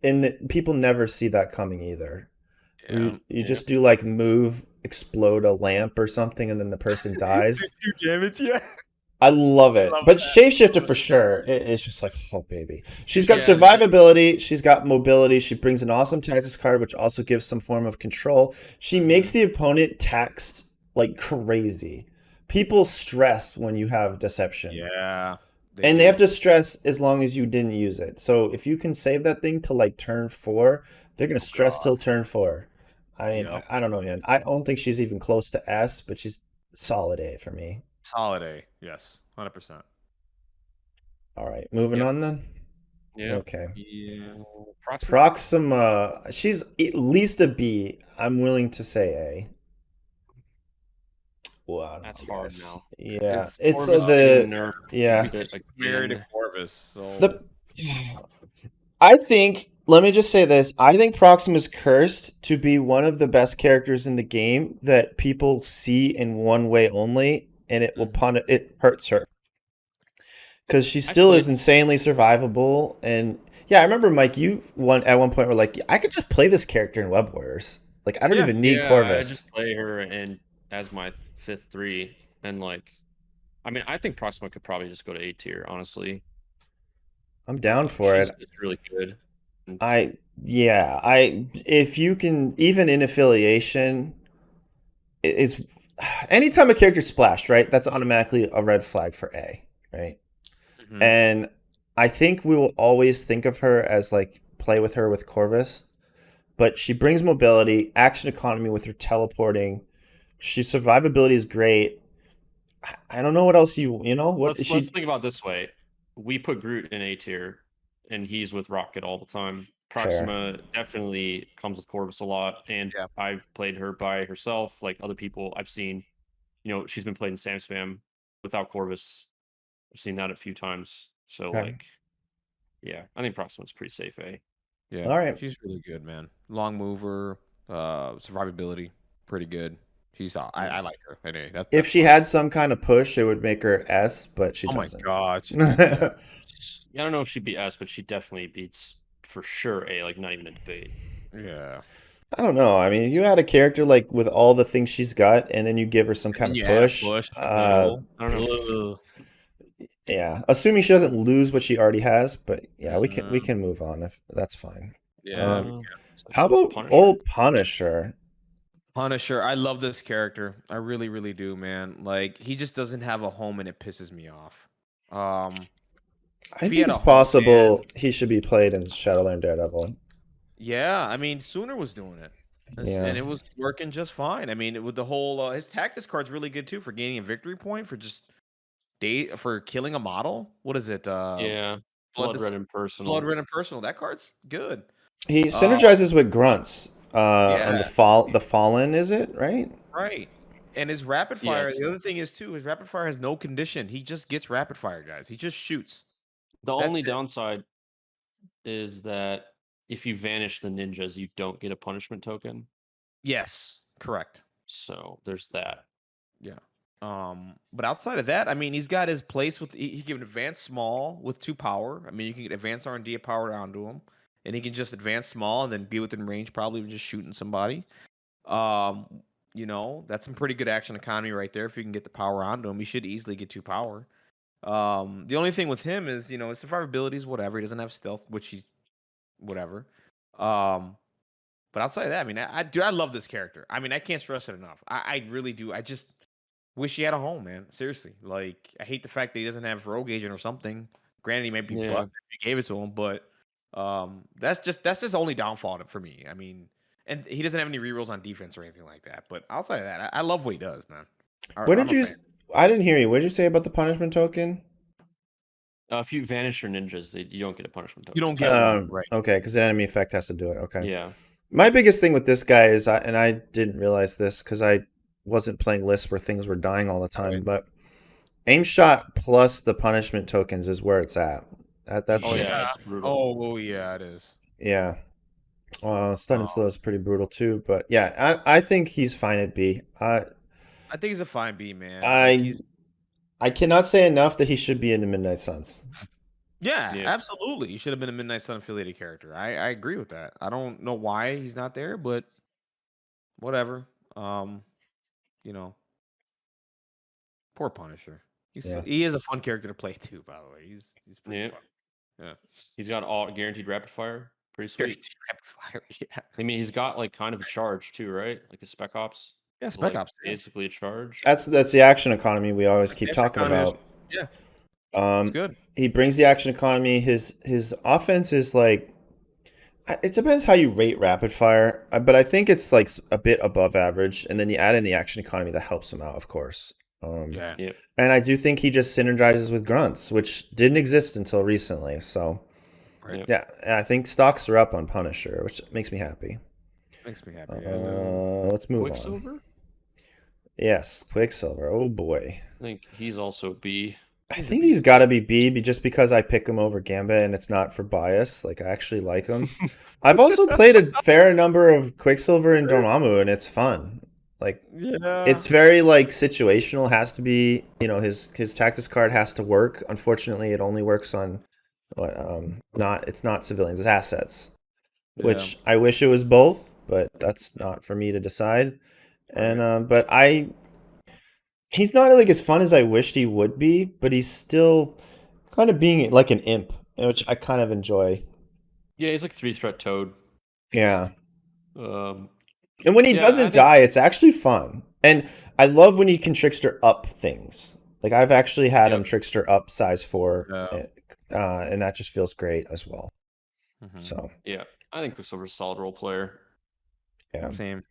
And people never see that coming either. You just do like move, explode a lamp or something, and then the person dies. 2 damage, yeah. I love it. Love But that. Shapeshifter for sure. It's just like, oh baby. She's got Yeah, survivability. She's got mobility. She brings an awesome tactics card, which also gives some form of control. She makes the opponent taxed like crazy. People stress when you have deception. Yeah. And they have to stress as long as you didn't use it. So if you can save that thing till like turn 4, they're gonna stress till turn 4. I mean, Yep. I don't know, man. I don't think she's even close to S, but she's solid A for me. Solid A, yes, 100%. All right, moving Yep. on then. Yeah. Okay. Yeah. Proxima, she's at least a B. I'm willing to say A. Well, I don't That's know, hard guys. now. Yeah, It's it's Corvus the getting nerfed yeah. a bit Married to again. Corvus, so The I think, let me just say this. I think Proxima's cursed to be one of the best characters in the game that people see in one way only, and it will it hurts her. Because she still is insanely survivable. And yeah, I remember, Mike, you at one point were like, I could just play this character in Web Warriors. Like, I don't even need Corvus. I just play her and as my 5th 3, and like, I mean, I think Proxima could probably just go to A tier, honestly. I'm down for She's it. just really good. If you can, even in affiliation, is anytime a character splashed, right? That's automatically a red flag for A, right? Mhm. And I think we will always think of her as like play with her with Corvus, but she brings mobility, action economy with her teleporting. She's survivability is great. I don't know what else what Let's think about it this way. We put Groot in A tier, and he's with Rocket all the time. Fair. Proxima definitely comes with Corvus a lot, and Yeah. I've played her by herself. Like other people I've seen, she's been played in Sam Spam without Corvus. I've seen that a few times. So Okay. like, yeah, I think Proxima's pretty safe A. Yeah, All right. she's really good, man. Long mover, survivability, pretty good. I like her. Anyway, If she had some kind of push, it would make her S, but she oh my doesn't. god, Yeah, I don't know if she'd be S, but she definitely beats for sure A. Like not even a debate. yeah. I don't know. I mean, you had a character like with all the things she's got, and then you give her some kind of You add a push. push, I don't know. Yeah, assuming she doesn't lose what she already has, but yeah, we can move on if that's fine. Yeah. How about old Punisher? Punisher, I love this character. I really, really do, man. Like he just doesn't have a home, and it pisses me off. I he think had it's a home, possible man. he should be played in Shadowland Daredevil. Yeah, I mean, Sooner was doing it. Yeah. And it was working just fine. I mean, with the whole his tactics card's really good too for gaining a victory point for just for killing a model. What is it? Yeah. Blood Red and Personal. Blood Red and Personal. That card's good. He Uh, synergizes with grunts on yeah, the fallen, is it right? right. And his rapid fire. Yes. The other thing is too, his rapid fire has no condition. He just gets rapid fire, guys. He just shoots. The That's only it. downside is that if you vanish the ninjas, you don't get a punishment token. Yes, correct. So there's that. Yeah. But outside of that, I mean, he's got his place with he can advance small with 2 power. I mean, you can get advanced R&D power onto him, and he can just advance small and then be within range, probably just shooting somebody. Um, that's some pretty good action economy right there. If you can get the power onto him, he should easily get 2 power. The only thing with him is, his survivability is whatever. He doesn't have stealth, which he whatever. Um, but outside of that, I mean, I love this character. I mean, I can't stress it enough. I really do. I just wish he had a home, man. Seriously. Like, I hate the fact that he doesn't have rogue agent or something. Granted, he might be Yeah. busted if you gave it to him, but that's his only downfall for me. I mean, and he doesn't have any rerolls on defense or anything like that. But outside of that, I love what he does, man. What I'm did a you? fan. I didn't hear you. What did you say about the punishment token? If you vanish your ninjas, you don't get a punishment token. You don't get one, right? Okay, because the enemy effect has to do it. Okay. Yeah. My biggest thing with this guy is, and I didn't realize this because I wasn't playing lists where things were dying all the time, Right. but aim shot plus the punishment tokens is where it's at. That's Oh like, yeah, it's brutal. Oh yeah, it is. yeah. Stun and slow is pretty brutal too, but yeah, I think he's fine at B. I think he's a fine B, man. I cannot say enough that he should be in the Midnight Suns. Yeah, Yeah. absolutely. He should have been a Midnight Sun affiliated character. I agree with that. I don't know why he's not there, but whatever. You know, poor Punisher. He is a fun character to play too. By the way, he's pretty Yeah. fun. Yeah, He's got all guaranteed rapid fire. Pretty sweet. Guaranteed rapid fire. Yeah, I mean, he's got like kind of a charge too, right? Like a Spec Ops. yeah. is, Spec like, Ops. Yeah. basically a charge. That's the action economy we always keep Action talking economy is- about. Yeah, Um, it's good. he brings the action economy. His offense is like, it depends how you rate rapid fire, but I think it's like a bit above average. And then you add in the action economy that helps him out, of course. Yeah. Yep. And I do think he just synergizes with grunts, which didn't exist until recently. So Right. yeah, I think stocks are up on Punisher, which makes me happy. Makes me happy. Let's move on. Quicksilver? Yes, Quicksilver. Oh boy. I think he's also B. I think he's got to be B just because I pick him over Gambit and it's not for bias. Like, I actually like him. I've also played a fair number of Quicksilver and Dormammu, and it's fun. Like, Yeah. it's very, like, situational. Has to be, his tactics card has to work. Unfortunately, it only works on, it's not civilians, it's assets. Which I wish it was both, but that's not for me to decide. And, but he's not like as fun as I wished he would be, but he's still kind of being like an imp, which I kind of enjoy. Yeah, he's like 3-threat Toad. Yeah. Um, And when he Yeah, I doesn't think- die, it's actually fun. And I love when he can trickster up things. Like, I've actually had him trickster up size 4, and that just feels great as well. So, yeah, I think Quicksilver's a solid role player. yeah. Same.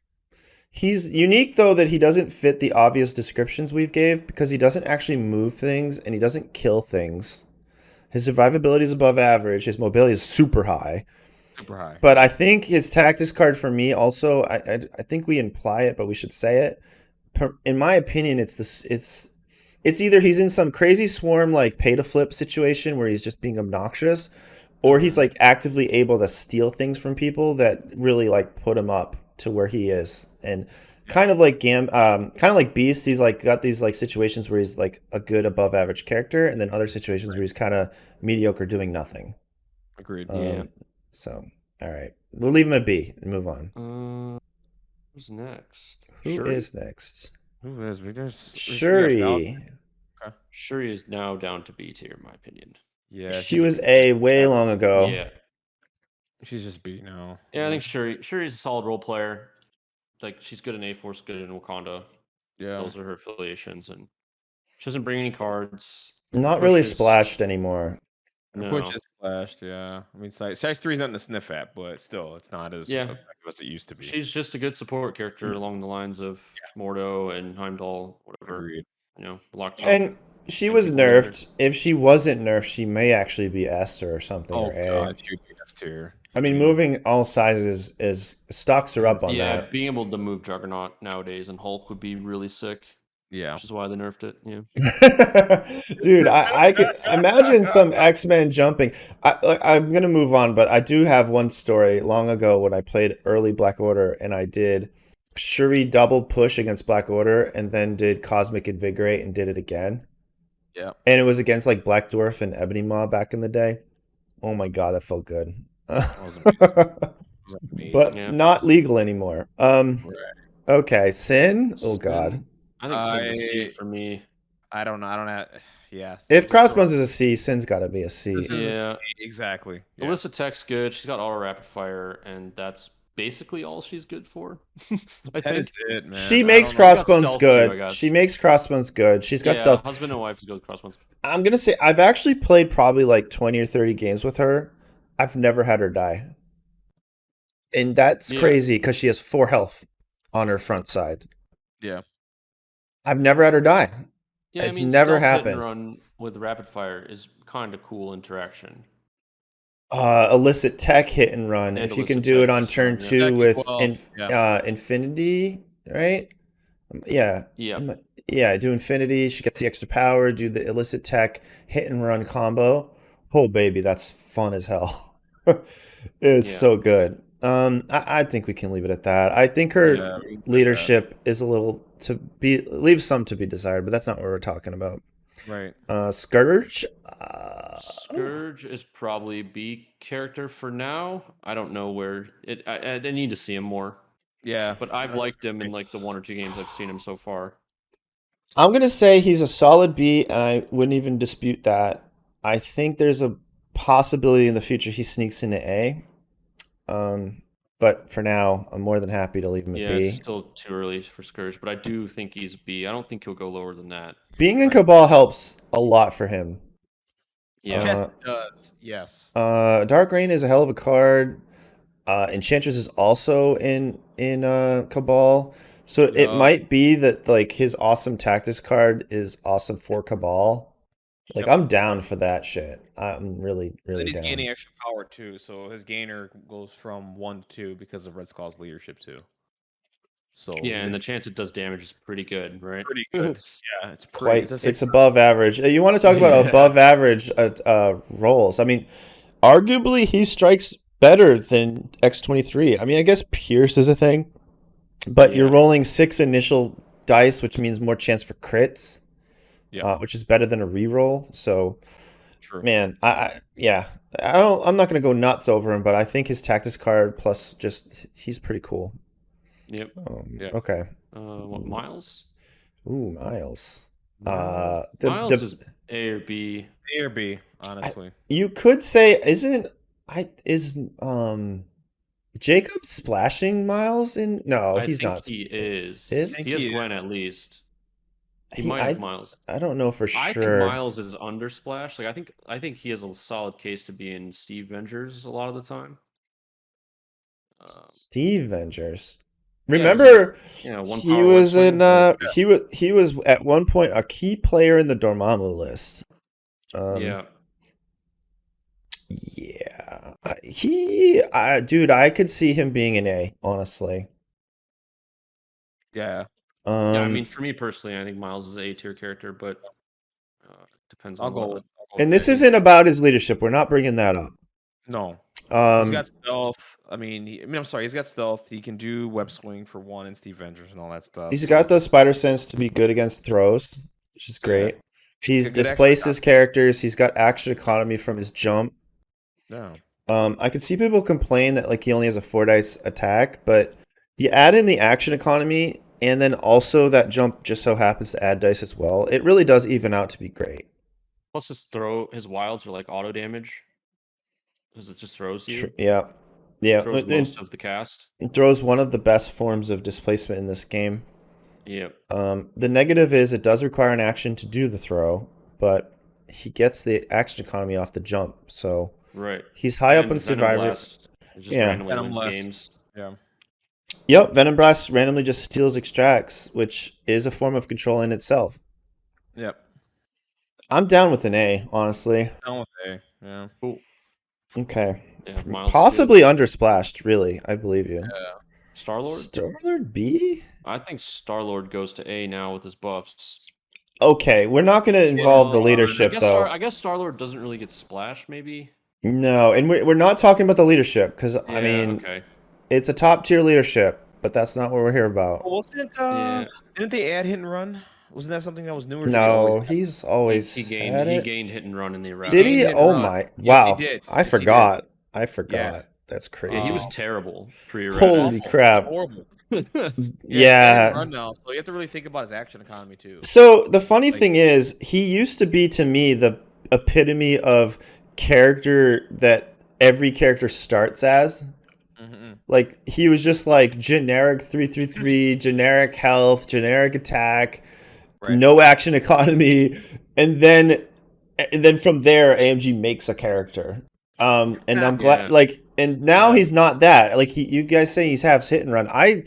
He's unique, though, that he doesn't fit the obvious descriptions we've gave because he doesn't actually move things and he doesn't kill things. His survivability is above average. His mobility is super high. Super high. But I think his tactics card for me also, I think we imply it, but we should say it. In my opinion, it's either he's in some crazy swarm like pay to flip situation where he's just being obnoxious, or he's like actively able to steal things from people that really like put him up to where he is. And kind of like Beast, he's like got these like situations where he's like a good above average character, and then other situations where he's kind of mediocre doing nothing. Agreed. So, all right, we'll leave him at B and move on. Who's next? Who is next? Who is? Shuri. Shuri is now down to B tier, in my opinion. Yeah. She was A way long ago. Yeah. She's just B now. Yeah, I think Shuri's a solid role player. Like, she's good in A-Force, good in Wakanda. Yeah. Those are her affiliations, and she doesn't bring any cards. Not really Pushes- splashed anymore. No. Pushes Flashed, yeah. I mean, size 3 is nothing to sniff at, but still, it's not as Yeah. effective as it used to be. She's just a good support character along the lines of Mordo and Heimdall, whatever. Agreed. Lockjaw. And she and was people later. nerfed. If she wasn't nerfed, she may actually be S or something. Oh or A. god, she would be S tier. I mean, moving all sizes is stocks are up on Yeah, that. being able to move Juggernaut nowadays and Hulk would be really sick. Yeah. Which is why they nerfed it. Yeah. Dude, I could imagine some X-Men jumping. I'm gonna move on, but I do have one story long ago when I played early Black Order and I did Shuri double push against Black Order and then did Cosmic Invigorate and did it again. Yeah. And it was against like Black Dwarf and Ebony Maw back in the day. Oh my god, that felt good. But Yeah. not legal anymore. Right. Okay, Sin. Oh Sin. god. I think Sin's a C for me. I don't have. Yeah. If Crossbones is a C, Sin's got to be a C. This is a Yeah. C, exactly. Yeah. Alyssa Tech's good. She's got auto rapid fire, and that's basically all she's good for. I That is think. it, man. She I makes don't know. Crossbones stealth too, I good. guess. She makes Crossbones good. She's got stealth. Husband and wife is good with crossbones. I'm gonna say I've actually played probably like 20 or 30 games with her. I've never had her die, and that's Yeah. crazy because she has 4 health on her front side. Yeah. I've never had her die. Yeah, It's I mean, never stealth hit and happened. run with rapid fire is kind of cool interaction. Illicit tech hit and run. And If you can illicit do tech it on is turn fun, yeah. 2 Tech as with well, Infinity, right? Yeah. Yeah. Yeah, do Infinity. She gets the extra power. Do the illicit tech hit and run combo. Oh baby, that's fun as hell. It's Yeah. so good. I think we can leave it at that. I think her Yeah, we can do that. leadership is a little leaves some to be desired, but that's not what we're talking about. Right. Scourge. Scourge is probably B character for now. I don't know where it. I need to see him more, Yeah. but I've liked him in like the 1 or 2 games I've seen him so far. I'm gonna say he's a solid B, and I wouldn't even dispute that. I think there's a possibility in the future he sneaks into A. But for now, I'm more than happy to leave him Yeah, at B. it's still too early for Scourge, but I do think he's B. I don't think he'll go lower than that. Being in Cabal helps a lot for him. Yeah. Yes, it does. Yes. Dark Rain is a hell of a card. Enchantress is also in Cabal, so it Yup. might be that like his awesome tactics card is awesome for Cabal. Like Yep. I'm down for that shit. I'm really And really then he's down. gaining extra power too, so his gainer goes from 1 to 2 because of Red Skull's leadership too. So Yeah, he's and the chance it does damage is pretty good, right? pretty good. Yeah, it's pretty. Quite, It's, a safe- it's above average. You want to talk about Yeah. above average rolls? I mean, arguably he strikes better than X23. I mean, I guess Pierce is a thing, but you're Yeah. rolling 6 initial dice, which means more chance for crits, Yeah. which is better than a reroll. So, True. man, I'm not gonna go nuts over him, but I think his tactics card plus just he's pretty cool. Yep. Yeah. Okay. What Miles? Ooh, Miles. Miles. Miles is A or B. A or B, honestly. You could say Jacob splashing Miles in? No, I he's think not. he is. Is? He has He is. Gwen at least. He He- might have Miles. I don't know for I sure. think Miles is under Splash. Like I think he has a solid case to be in Steve Vengers a lot of the time. Steve Vengers. Yeah, Remember, one he power, was one in. swing. He was at one point a key player in the Dormammu list. Yeah. Yeah. Dude, I could see him being an A, honestly. Yeah. Yeah, I mean, for me personally, I think Miles is an A tier character, but depends on I'll go. what. and this isn't about his leadership. We're not bringing that up. No. He's Um, got stealth. I'm sorry. He's got stealth. He can do web swing for 1 and Steve Vengers and all that stuff. he's so- got the spider sense to be good against throws, which is great. He's Good action displaced his characters. He's got action economy from his jump. Yeah. I could see people complain that like he only has a 4 dice attack, but you add in the action economy and then also that jump just so happens to add dice as well. It really does even out to be great. Plus, his wilds are like auto damage because it just throws you. Yeah. Yeah. Throws And most of the cast. it throws one of the best forms of displacement in this game. Yep. The negative is it does require an action to do the throw, but he gets the action economy off the jump. So Right. He's high up And on Venom Survivor. Blast just Yeah. randomly Venom wins Blast. games. Yeah. Yep, Venom Blast randomly just steals extracts, which is a form of control in itself. Yep. I'm down with an A, honestly. Down with A. Yeah. Cool. Okay. Yeah, Miles is Possibly undersplashed, really. I believe you. Star-Lord? Star-Lord B? I think Star-Lord goes to A now with his buffs. Okay, we're not going to involve the leadership, though. I guess Star-Lord doesn't really get splashed, maybe? No, and we're not talking about the leadership, because, I Yeah, mean, okay. it's a top-tier leadership, but that's not what we're here about. Well, wasn't Yeah. didn't they add hit and run? Wasn't that something that was new? Or did they always No, he's always He had it. gained hit and run in the errata. Did he? gained hit and Oh run. my! Yes, he Wow! did. I Yes, he did. forgot. I forgot. That's crazy. Yeah, he was Oh. terrible pre-errata. Holy Awful. crap! Horrible. Yeah. Run now, so you have to really think about his action economy too. So the funny Like- thing is, he used to be to me the epitome of character that every character starts as. Mm-hmm. Like he was just like generic 333, generic health, generic attack, Right. no action economy, and then from there AMG makes a character. And I'm glad, Yeah. like, and now Yeah. he's not that. Like you guys say he's half hit and run. I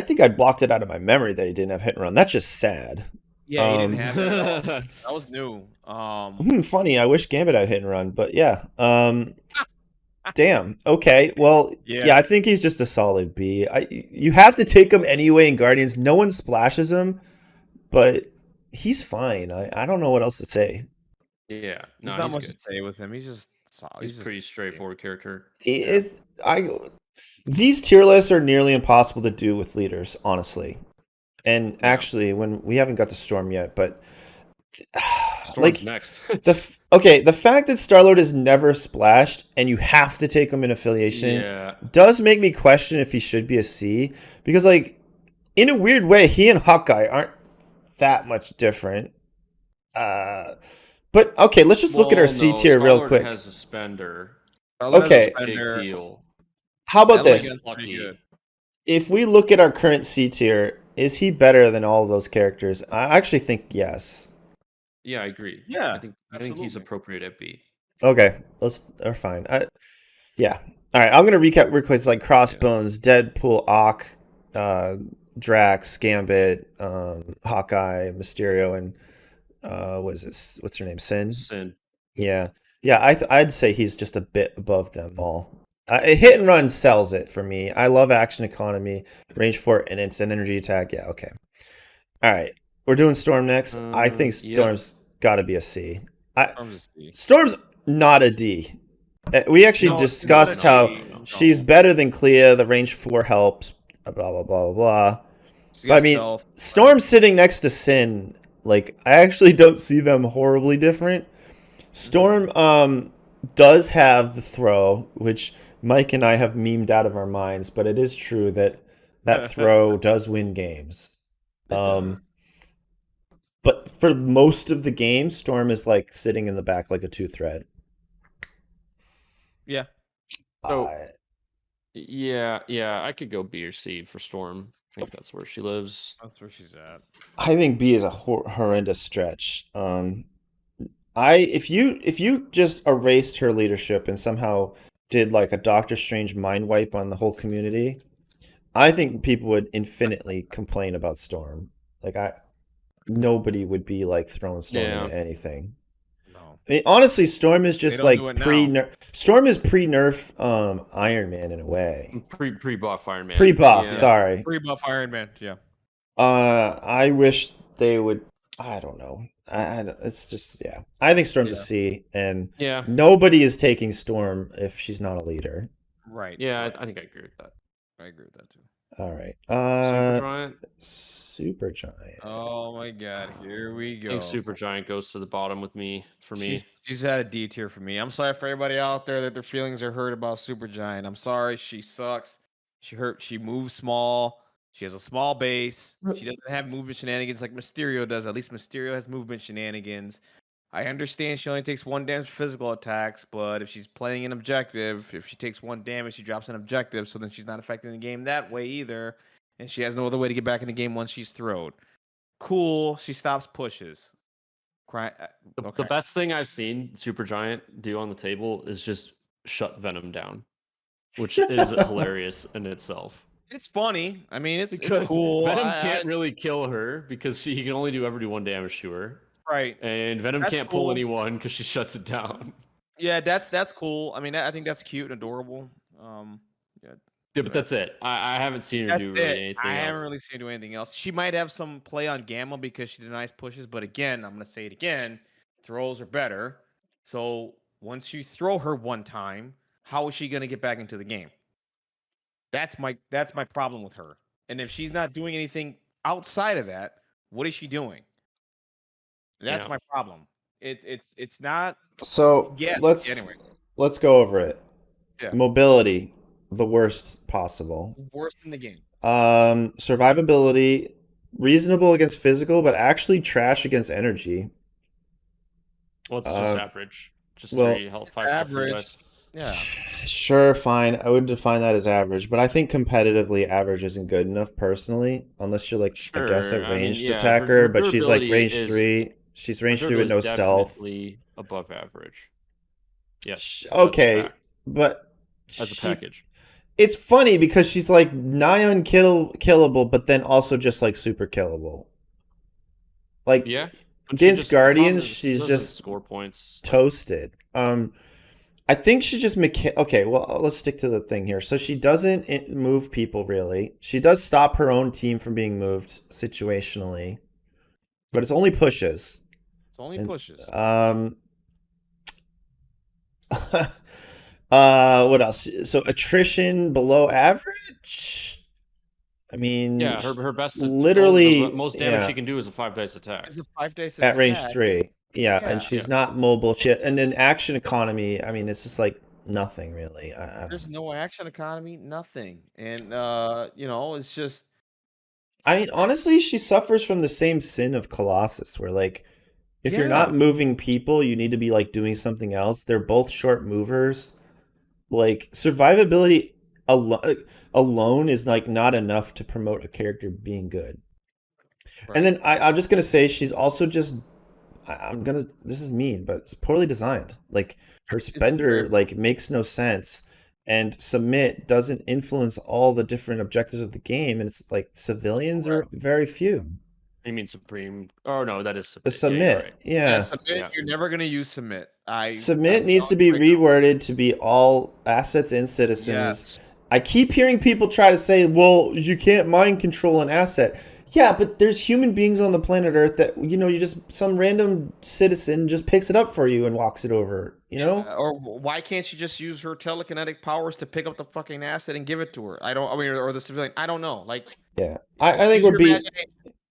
think I blocked it out of my memory that he didn't have hit and run. That's just sad. Yeah, he didn't Um, have it at all. That was new. Funny. I wish Gambit had hit and run, but yeah. Damn. Okay. Well, yeah. I think he's just a solid B. You have to take him anyway in Guardians. No one splashes him, but he's fine. I don't know what else to say. Yeah, no, There's not much good. to say with him. He's just solid. He's pretty straightforward character. These tier lists are nearly impossible to do with leaders, honestly. And actually, when we haven't got to Storm yet, but Storm's next. the fact that Star-Lord is never splashed and you have to take him in affiliation does make me question if he should be a C, because like in a weird way, he and Hawkeye aren't that much different. But okay, let's just look at our C tier real quick. Has a spender. Okay. Big deal. How about this? Lucky. If we look at our current C tier, is he better than all of those characters? I actually think yes. Yeah, I agree. Yeah, I think he's appropriate at B. Okay, they're fine. Yeah. All right, I'm gonna recap real quick. It's like Crossbones, Deadpool, Ock, Drax, Gambit, Hawkeye, Mysterio, and what's her name? Sin. Yeah. I'd say he's just a bit above them all. Hit and run sells it for me. I love action economy, range 4, and instant energy attack. Yeah. Okay. All right, we're doing Storm next. I think Storm's got to be a C. Storm's not a D. We actually discussed how she's better than Clea. The range 4 helps. Blah blah blah blah. But I mean, stealth, Storm sitting next to Sin. Like, I actually don't see them horribly different. Storm does have the throw, which Mike and I have memed out of our minds, but it is true that throw does win games. But for most of the game, Storm is like sitting in the back like a 2-thread. Yeah. So, yeah, I could go B or C for Storm. I think that's where she lives. That's where she's at. I think B is a horrendous stretch. If you just erased her leadership and somehow did like a Doctor Strange mind wipe on the whole community, I think people would infinitely complain about Storm. Like nobody would be like throwing Storm into anything. No. I mean, honestly, Storm is just like pre-nerf. Storm is pre-nerf Iron Man in a way. Pre-buff Iron Man. Pre-buff, sorry. Pre-buff Iron Man, yeah. I wish they would. I don't know. It's just I think Storm's a C, and nobody is taking Storm if she's not a leader. Right. Yeah, I think I agree with that. I agree with that too. All right. Supergiant. Oh my God! Here we go. I think Supergiant goes to the bottom with me. She's at a D tier for me. I'm sorry for everybody out there that their feelings are hurt about Supergiant. I'm sorry. She sucks. She moves small. She has a small base. She doesn't have movement shenanigans like Mysterio does. At least Mysterio has movement shenanigans. I understand she only takes 1 damage physical attacks, but if she's playing an objective, if she takes 1 damage, she drops an objective, so then she's not affecting the game that way either. And she has no other way to get back in the game once she's thrown. Cool. She stops pushes. The best thing I've seen Supergiant do on the table is just shut Venom down, which is hilarious in itself. It's funny. I mean, it's Because cool. Venom can't really kill her because he can only ever do 1 damage to her. Right. And Venom That's can't cool. pull anyone because she shuts it down. Yeah, that's cool. I mean, I think that's cute and adorable. Yeah, but that's it. I haven't seen her do really anything I else. haven't really seen her do anything else. She might have some play on Gamma because she denies pushes, but again, I'm gonna say it again, throws are better. So once you throw her one time, how is she gonna get back into the game? That's my problem with her. And if she's not doing anything outside of that, what is she doing? That's my problem. It's not. So Yeah. let's go over it. Yeah. Mobility, the worst possible. Worst in the game. Survivability, reasonable against physical, but actually trash against energy. Well, it's just average. Just 3 health, 5 average. Dice. Yeah. Sure, fine. I would define that as average, but I think competitively average isn't good enough personally, unless you're like I guess a ranged attacker, her but she's like durability range is- 3. She's range 3 with no Durability is stealth. definitely above average. Yes. Okay, that's a fact. but As a package. it's funny because she's like nigh unkillable, but then also just like super killable. Like Yeah. against Guardians, she's just score points. toasted. I think she just okay, well, let's stick to the thing here. So she doesn't move people really. She does stop her own team from being moved situationally, but it's only pushes. It's only pushes. What else? So attrition below average. I mean, yeah, her best literally the most damage she can do is a 5 dice attack. It's a 5 dice at attack. range 3. Yeah, and she's not mobile. And then action economy, I mean, it's just like nothing really. There's no action economy, nothing. And it's just I mean, honestly, she suffers from the same sin of Colossus, where like if you're not moving people, you need to be like doing something else. They're both short movers. Like survivability alone is like not enough to promote a character being good. Right. And then I'm just gonna say she's also just this is mean, but it's poorly designed. Like her spender like makes no sense, and submit doesn't influence all the different objectives of the game, and it's like civilians are very few. You mean Supreme? Oh no, that is the submit. Yeah, submit. You're never gonna use submit. Submit needs to be reworded to be all assets and citizens. Yes. I keep hearing people try to say, "Well, you can't mind control an asset." Yeah, but there's human beings on the planet Earth that you just some random citizen just picks it up for you and walks it over. Or why can't she just use her telekinetic powers to pick up the fucking asset and give it to her? Or the civilian. I don't know. Like, yeah, I think we're being.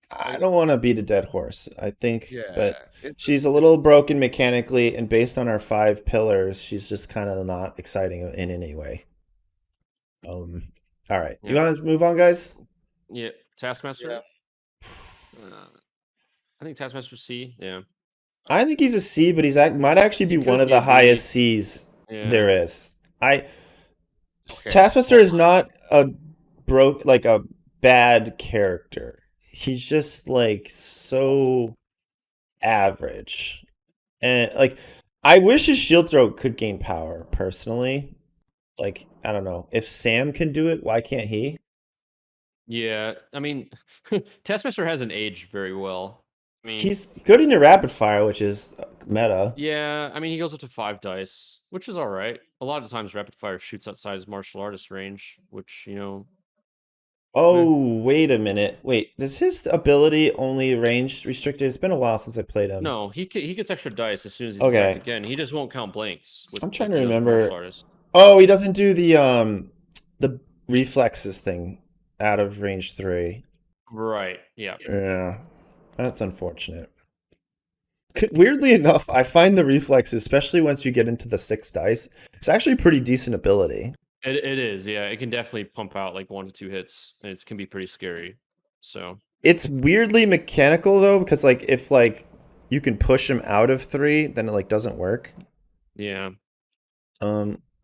I don't want to beat a dead horse. I think, but she's a little broken mechanically, and based on our 5 pillars, she's just kind of not exciting in any way. All right, you want to move on, guys? Yeah, Taskmaster. Yeah. I think Taskmaster C. Yeah, I think he's a C, but might actually be one of the highest C's there is. Taskmaster is not a bad character. He's just like so average, and like I wish his shield throw could gain power personally. Like I don't know if Sam can do it, why can't he? Yeah, I mean, Taskmaster hasn't aged very well. I mean, he's good into rapid fire, which is meta. Yeah, I mean he goes up to 5 dice, which is all right. A lot of times rapid fire shoots outside his martial artist range, which Oh, wait a minute. Wait, does his ability only range restricted? It's been a while since I played him. No, he gets extra dice as soon as he's attacked again. He just won't count blanks. I'm trying to remember. Oh, he doesn't do the reflexes thing out of range 3. Right. Yeah. Yeah, that's unfortunate. Weirdly enough, I find the reflexes, especially once you get into the 6 dice, it's actually pretty decent ability. It is, yeah. It can definitely pump out like 1 to 2 hits, and it can be pretty scary. So it's weirdly mechanical though, because like if like you can push him out of 3, then it like doesn't work. Yeah.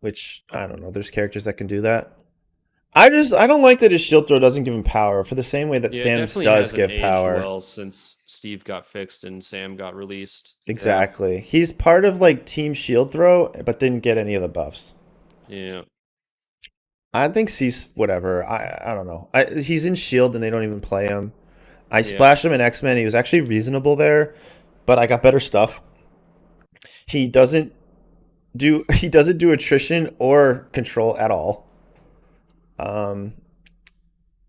Which I don't know. There's characters that can do that. I don't like that his shield throw doesn't give him power for the same way that Yeah, it Sam's definitely does hasn't give aged power. well since Steve got fixed and Sam got released. Exactly. He's part of like Team Shield Throw, but didn't get any of the buffs. Yeah. I think C's whatever. I don't know. He's in Shield and they don't even play him. I Yeah. splashed him in X-Men. He was actually reasonable there, but I got better stuff. He doesn't do attrition or control at all.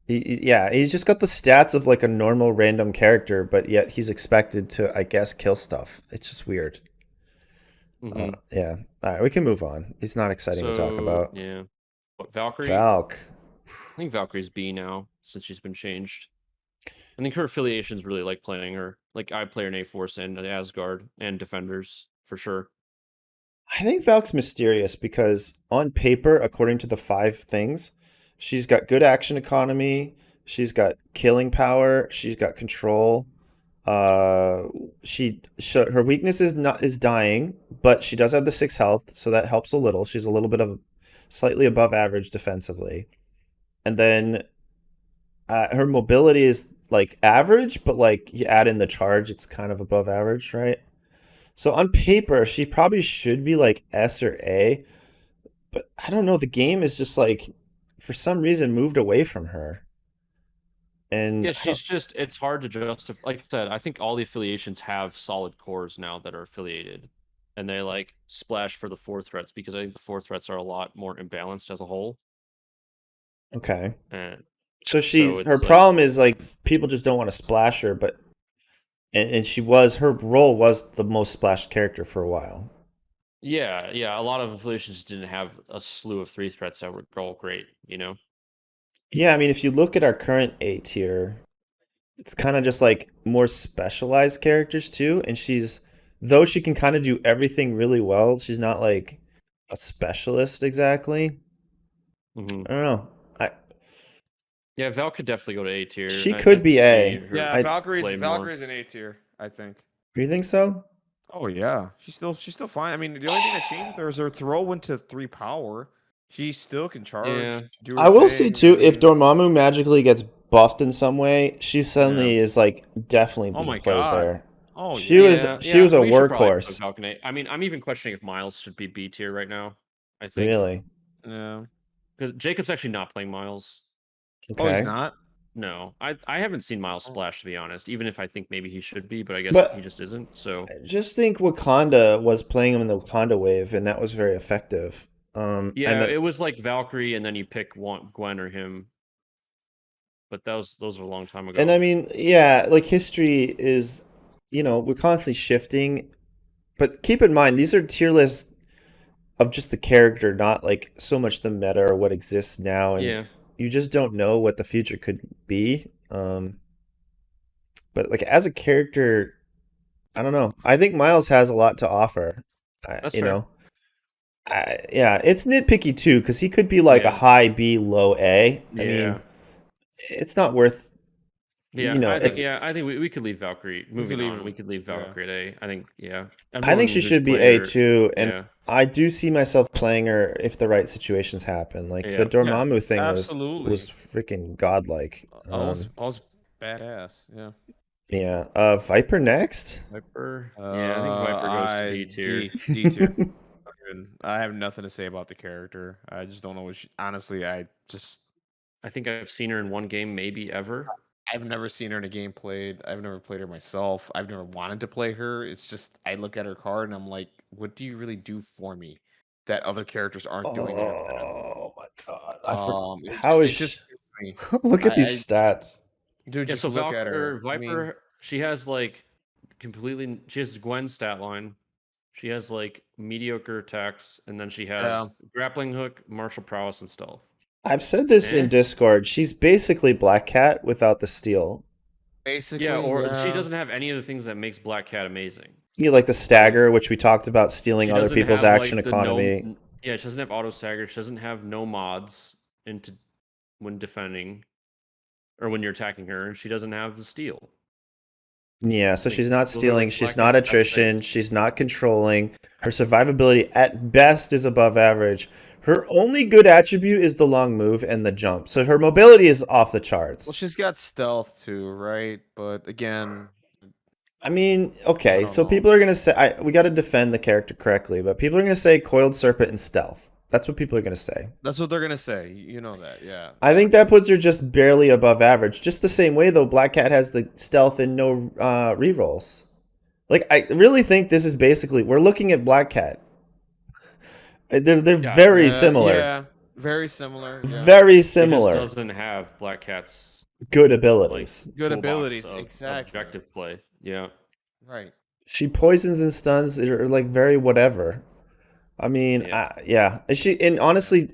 He's just got the stats of like a normal random character, but yet he's expected to, I guess, kill stuff. It's just weird. Mhm. Yeah. All right, we can move on. It's not exciting to talk about. Yeah. What, Valkyrie? Valk. I think Valkyrie's B now since she's been changed. I think her affiliations really like playing her. Like I play her in A-Force and Asgard and Defenders for sure. I think Valk's mysterious because on paper, according to the 5 things, she's got good action economy, she's got killing power, she's got control. Her weakness is dying, but she does have the 6 health, so that helps a little. She's a little bit of slightly above average defensively. And then her mobility is like average, but like you add in the charge, it's kind of above average, right? So on paper, she probably should be like S or A, but I don't know. The game is just like, for some reason, moved away from her. And Yeah, it's hard to justify. Like I said, I think all the affiliations have solid cores now that are affiliated. And they like splash for the 4 threats because I think the 4 threats are a lot more imbalanced as a whole. okay. And So So her it's like- problem is like people just don't want to splash her, but and her role was the most splashed character for a while. yeah, a lot of affiliations didn't have a slew of 3 threats that were all great, you know? Yeah, I mean, if you look at our current A tier, it's kind of just like more specialized characters too. And though she can kind of do everything really well, she's not like a specialist exactly. Mhm. I don't know. Yeah, Val could definitely go to A tier. She could be A. Yeah, I- Valkyrie's play more. an A tier, I think. Do you think so? Oh yeah, she's still fine. I mean, the only thing that changed with her is her throw went to 3 power. She still can charge. Yeah. Do her I will say thing, too, I if mean- Dormammu magically gets buffed in some way, she suddenly is like definitely Oh being my played God. there. Oh She yeah. was a we should probably put workhorse. Falcon A. I mean, I'm even questioning if Miles should be B tier right now. I think Really? Yeah. because Jacob's actually not playing Miles. Oh, he's Okay. not. No, I haven't seen Miles Oh. splash to be honest. Even if I think maybe he should be, but I guess But- he just isn't. So I just think Wakanda was playing him in the Wakanda wave, and that was very effective. yeah, and it was like Valkyrie, and then you pick Gwen or him. But those were a long time ago. And I mean, yeah, like history is, we're constantly shifting. But keep in mind, these are tier lists of just the character, not like so much the meta or what exists now. And yeah, you just don't know what the future could be. But like as a character, I don't know. I think Miles has a lot to offer. That's you fair. know, yeah, it's nitpicky too because he could be like a Yeah. high B, low A. I yeah. mean, it's not worth. Yeah, I think we could leave Valkyrie. Moving leave on, her- we could leave yeah. Valkyrie at A. I think, yeah. I think Everyone she who's should be played A her- too, and yeah. I do see myself playing her if the right situations happen. Like Yeah. the Dormammu thing absolutely. was freaking godlike. I was badass. Yeah. Yeah. Viper next. Viper. Yeah, I think Viper goes to D tier. D tier. I have nothing to say about the character. I just don't know what honestly, I think I've seen her in one game, maybe ever. I've never seen her in a game played. I've never played her myself. I've never wanted to play her. It's just I look at her card and I'm like, what do you really do for me that other characters aren't doing? Oh my god! How is she? Look at these stats. Dude, Yeah, just so look at her. Viper, she has like she has Gwen's stat line. She has like mediocre attacks, and then she has grappling hook, martial prowess, and stealth. I've said this in Discord. She's basically Black Cat without the steal. Basically, Yeah, or she doesn't have any of the things that makes Black Cat amazing. You like the stagger, which we talked about, stealing She other doesn't people's have, action like, the economy. Yeah, she doesn't have auto stagger. She doesn't have no mods when defending or when you're attacking her. And she doesn't have the steal. Yeah, so Like, she's not those are, stealing. like, She's Black not Cat's best attrition. things. She's not controlling. Her survivability at best is above average. Her only good attribute is the long move and the jump. So her mobility is off the charts. Well, she's got stealth too, right? But again, I mean, I okay, don't so know. people are going to say, we got to defend the character correctly, but people are going to say Coiled Serpent and Stealth. That's what people are going to say. That's what they're gonna say. You know that, yeah. I think that puts her just barely above average. Just the same way, though, Black Cat has the Stealth and no rerolls. Like, I really think this is basically, we're looking at Black Cat. They're very similar. Yeah, very similar. Yeah. Very It similar. just doesn't have Black Cat's Good like abilities. Good toolbox abilities, of exactly. objective play. Yeah. Right. She poisons and stuns are like very whatever. I mean, Yeah. And honestly,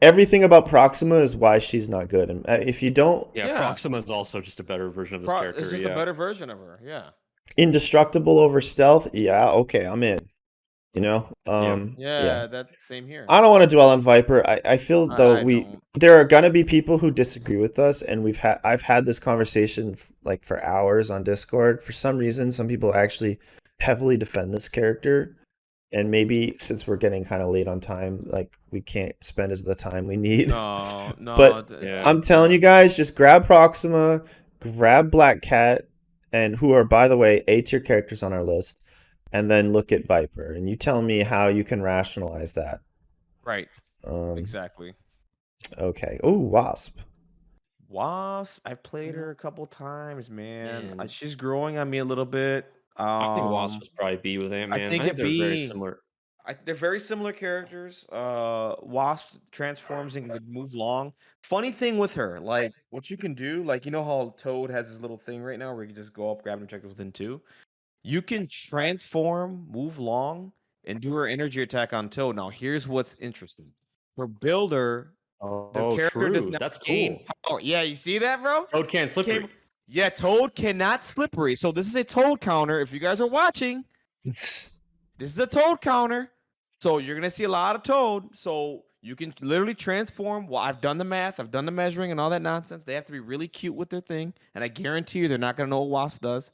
everything about Proxima is why she's not good. And if you don't, Yeah, Proxima is also just a better version of this character. It's just yeah. a better version of her. Yeah. indestructible over stealth, yeah, okay, I'm in. You know, Yeah. That same here. I don't want to dwell on Viper. I feel though I we don't. there are gonna be people who disagree with us, and I've had this conversation like for hours on Discord. For some reason, some people actually heavily defend this character, and maybe since we're getting kind of late on time, like we can't spend as the time we need. No. But Yeah. I'm telling you guys, just grab Proxima, grab Black Cat, and who are, by the way, A tier characters on our list, and then look at Viper, and you tell me how you can rationalize that. Right. Exactly. Okay. Oh, Wasp. Wasp, I've played her a couple times, man. She's growing on me a little bit. I think Wasp was probably B with Ant-Man. I think they're very similar. They're very similar characters. Wasp transforms and can move long. Funny thing with her, like what you can do, like you know how Toad has his little thing right now where you can just go up, grab an objective within 2. You can transform, move long, and do her energy attack on Toad. Now here's what's interesting. For builder, the character does not That's gain cool. power. Yeah, you see that, bro? Toad can't slippery. Yeah, Toad cannot slippery. So this is a Toad counter. If you guys are watching, this is a Toad counter. So you're going to see a lot of Toad. So you can literally transform. Well, I've done the math. I've done the measuring and all that nonsense. They have to be really cute with their thing. And I guarantee you they're not going to know what Wasp does.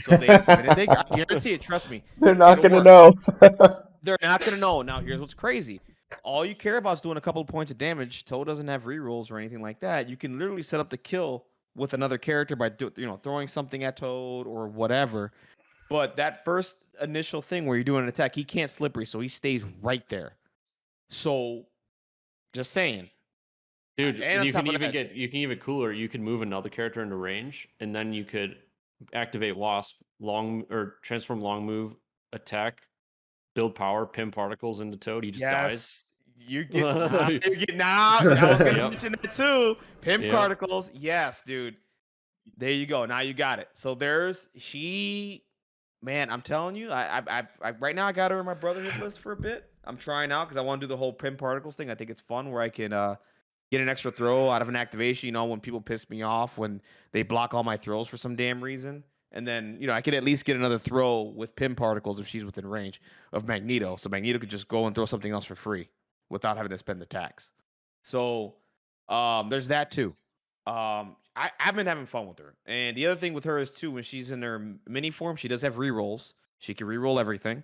So I guarantee it. Trust me. They're not going to know. They're not going to know. Now, here's what's crazy. All you care about is doing a couple of points of damage. Toad doesn't have rerolls or anything like that. You can literally set up the kill with another character by throwing something at Toad or whatever. But that first initial thing where you're doing an attack, he can't slippery, so he stays right there. So, just saying, dude. And you can even cooler. You can move another character into range, and then you could activate Wasp transform long move attack, build power, pin particles into Toad. He just dies. You get now. I was gonna mention that too. Pimp particles, yes, dude. There you go. Now you got it. So man. I'm telling you, I right now I got her in my brotherhood list for a bit. I'm trying out because I want to do the whole pimp particles thing. I think it's fun where I can get an extra throw out of an activation. You know, when people piss me off when they block all my throws for some damn reason. And then, I could at least get another throw with pin particles if she's within range of Magneto. So Magneto could just go and throw something else for free without having to spend the tax. So there's that too. I've been having fun with her. And the other thing with her is too, when she's in her mini form, she does have rerolls. She can reroll everything.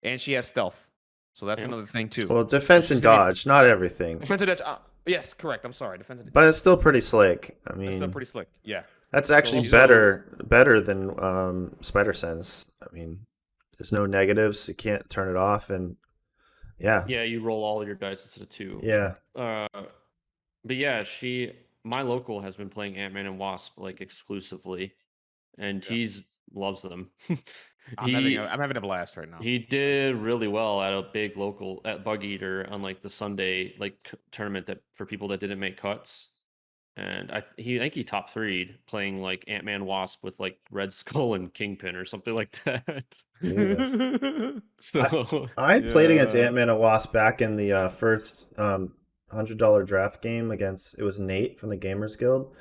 And she has stealth. So that's another thing too. Well, defense and dodge, not everything. Defense and dodge. Yes, correct. I'm sorry. Defense and dodge. But it's still pretty slick. I mean, it's still pretty slick. Yeah. That's actually better than Spider Sense. I mean, there's no negatives. You can't turn it off, and yeah, you roll all your dice instead of 2. Yeah. But yeah, my local has been playing Ant-Man and Wasp like exclusively, and he's loves them. I'm having a blast right now. He did really well at a big local at Bug Eater on like the Sunday tournament that for people that didn't make cuts. And I think he top 3'd playing like Ant-Man Wasp with like Red Skull and Kingpin or something like that. So I played against Ant-Man and Wasp back in the first $100 draft game against, it was Nate from the Gamers Guild.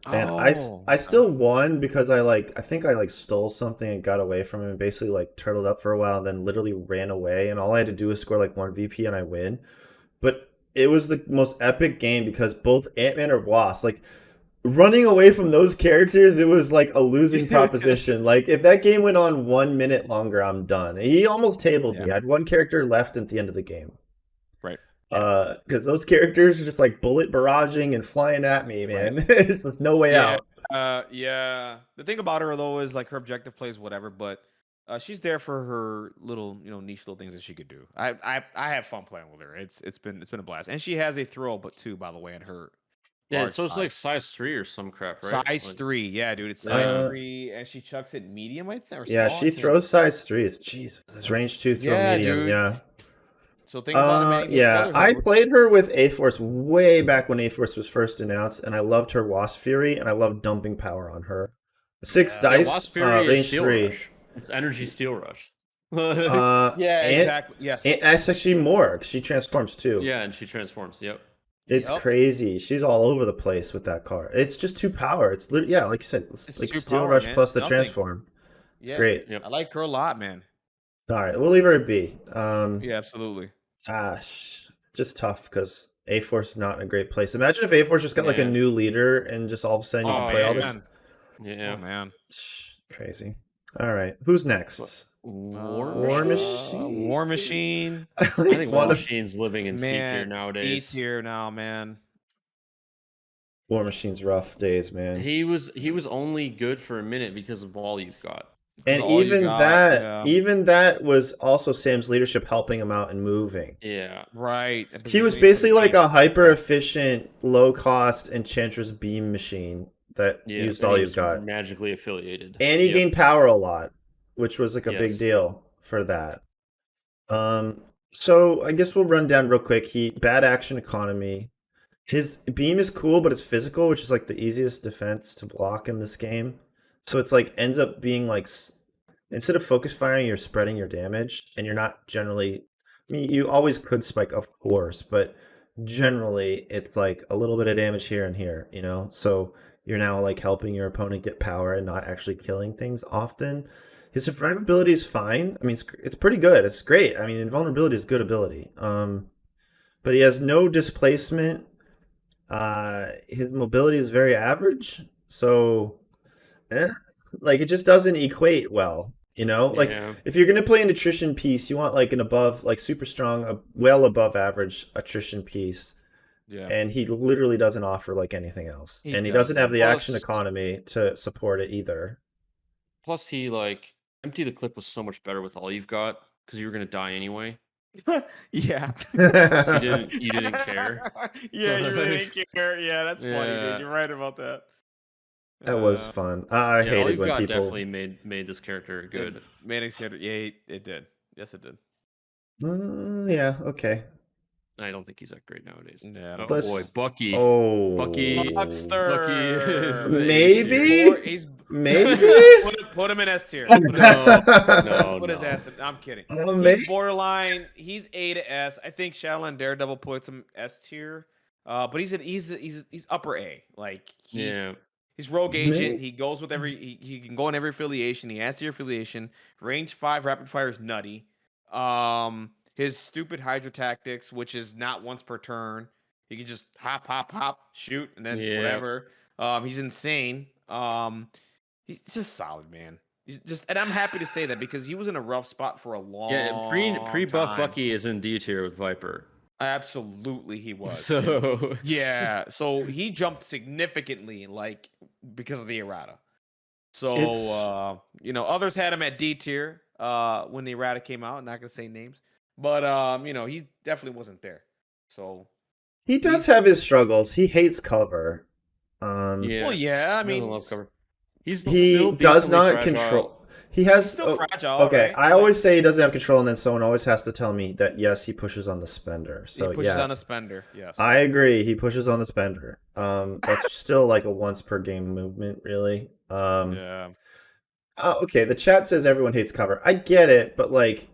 And I still won because I think I stole something and got away from him and basically turtled up for a while and then literally ran away, and all I had to do was score 1 VP and I win. But it was the most epic game because both Ant-Man or Wasp, running away from those characters, it was a losing proposition. If that game went on 1 minute longer, I'm done. He almost tabled me. I had 1 character left at the end of the game. Right. Because those characters are just like bullet barraging and flying at me, man. There's no way Yeah, out. yeah. The thing about her though is like her objective plays whatever, but she's there for her little, niche little things that she could do. I have fun playing with her. It's been a blast, and she has a throw, but two, by the way, at her Yeah, large so it's like size. size 3 or some crap, right? Size Like, 3, yeah, dude. It's size Uh, 3, and she chucks it medium, I think, or Yeah, small. I she can't. throws size 3. It's Jesus. It's range 2, throw Yeah, medium. dude. Yeah. So think about it, man. Even Yeah. feathers I over. played her with A Force way back when A Force was first announced, and I loved her Wasp Fury, and I loved dumping power on her. 6 Yeah. yeah, dice, Wasp Fury is range Steel 3. Rush. It's energy Steel Rush. Yeah, and, exactly. Yes. and that's actually more 'cause she transforms too. Yeah, and she transforms. Yep. It's Yep. crazy. She's all over the place with that card. It's just 2 power. It's literally, yeah, like you said, it's like 2 Steel power, Rush man. plus the Nothing. transform. It's Yeah. great. Yep. I like her a lot, man. All right, we'll leave her at B. Yeah, absolutely. Just tough because A Force is not in a great place. Imagine if A Force just got like a Yeah. new leader and just all of a sudden you Oh, can play all this. man. Yeah. Oh man. Crazy. All right, who's next? War Machine? War Machine. I I think War one of Machine's living in C tier nowadays. C tier now, man. War Machine's rough days, man. He was only good for a minute because of all you've got. And all you even got, that, yeah. even that was also Sam's leadership helping him out and moving. Yeah. Right. He was basically like a hyper efficient, low cost Enchantress beam machine that Yeah. used and all he you've was got. magically affiliated. And he Yep. gained power a lot, which was like a Yes. big deal for that. So I guess we'll run down real quick. Bad action economy. His beam is cool, but it's physical, which is like the easiest defense to block in this game. So it's like ends up being like instead of focus firing, you're spreading your damage, and you're not generally. I mean, you always could spike, of course, but generally it's like a little bit of damage here and here, So you're now like helping your opponent get power and not actually killing things often. His survivability is fine. I mean, it's pretty good. It's great. I mean, invulnerability is good ability. But he has no displacement. His mobility is very average. So, like it just doesn't equate well. Like Yeah. if you're gonna play an attrition piece, you want like an above, like super strong, well above average attrition piece. Yeah. And he literally doesn't offer like anything else. He And he doesn't have the Well, action economy to support it either. Plus, he like empty the clip was so much better with all you've got because you were gonna die anyway. Yeah. So you didn't care. Yeah, you really didn't care. Yeah, that's funny, Yeah. dude. You're right about that. That was fun. I Yeah, all hated you've when got people. definitely made this character good. Manix here. Yeah, it did. Yes, it did. Yeah. Okay. I don't think he's that great nowadays. Yeah. Oh Let's- boy, Bucky. Oh, Bucky. Buckster. Maybe? He's Maybe. put him in S tier. No, Put his no. ass in. I'm kidding. Maybe. He's borderline. He's A to S. I think Shaolin Daredevil puts him S tier. But he's upper A. Like he's rogue agent. He goes with he can go in every affiliation. He has your affiliation. Range 5 rapid fire is nutty. His stupid Hydra tactics, which is not once per turn. He can just hop, shoot, and then whatever. He's insane. He's just solid, man. And I'm happy to say that because he was in a rough spot for a long pre-buff time. Bucky is in D tier with Viper. Absolutely, he was. So yeah, so he jumped significantly, like because of the errata. So others had him at D tier when the errata came out. Not gonna say names, but he definitely wasn't there. So He does have his struggles. He hates cover. yeah. Well, yeah. I He mean, doesn't love cover. He's He still does decently not fragile. control. He has still fragile. Okay, right? I always say he doesn't have control, and then someone always has to tell me that yes, he pushes on the spender. So he pushes yeah, on a spender. Yes, I agree. He pushes on the spender. That's still like a once per game movement, really. yeah. Okay, the chat says everyone hates cover. I get it, but like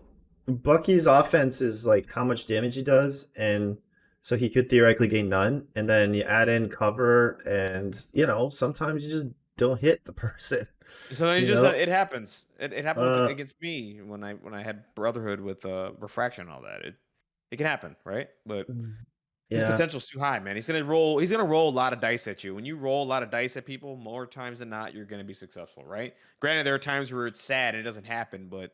Bucky's offense is like how much damage he does, and so he could theoretically gain none. And then you add in cover, and sometimes you just don't hit the person. So it's just it happens. It happened against me when I had Brotherhood with refraction and all that. It can happen, right? But his potential's too high, man. He's gonna roll a lot of dice at you. When you roll a lot of dice at people, more times than not, you're gonna be successful, right? Granted, there are times where it's sad and it doesn't happen, but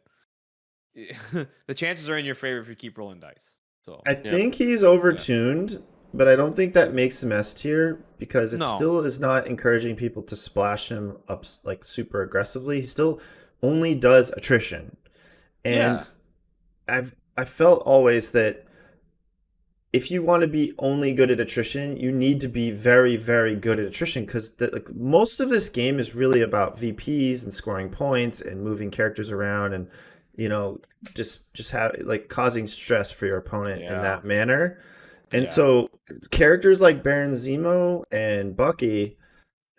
the chances are in your favor if you keep rolling dice. So I think he's overtuned, but I don't think that makes him S tier because it still is not encouraging people to splash him up like super aggressively. He still only does attrition, and I felt always that if you want to be only good at attrition, you need to be very, very good at attrition because like, most of this game is really about VPs and scoring points and moving characters around and just have like causing stress for your opponent in that manner. And so characters like Baron Zemo and Bucky,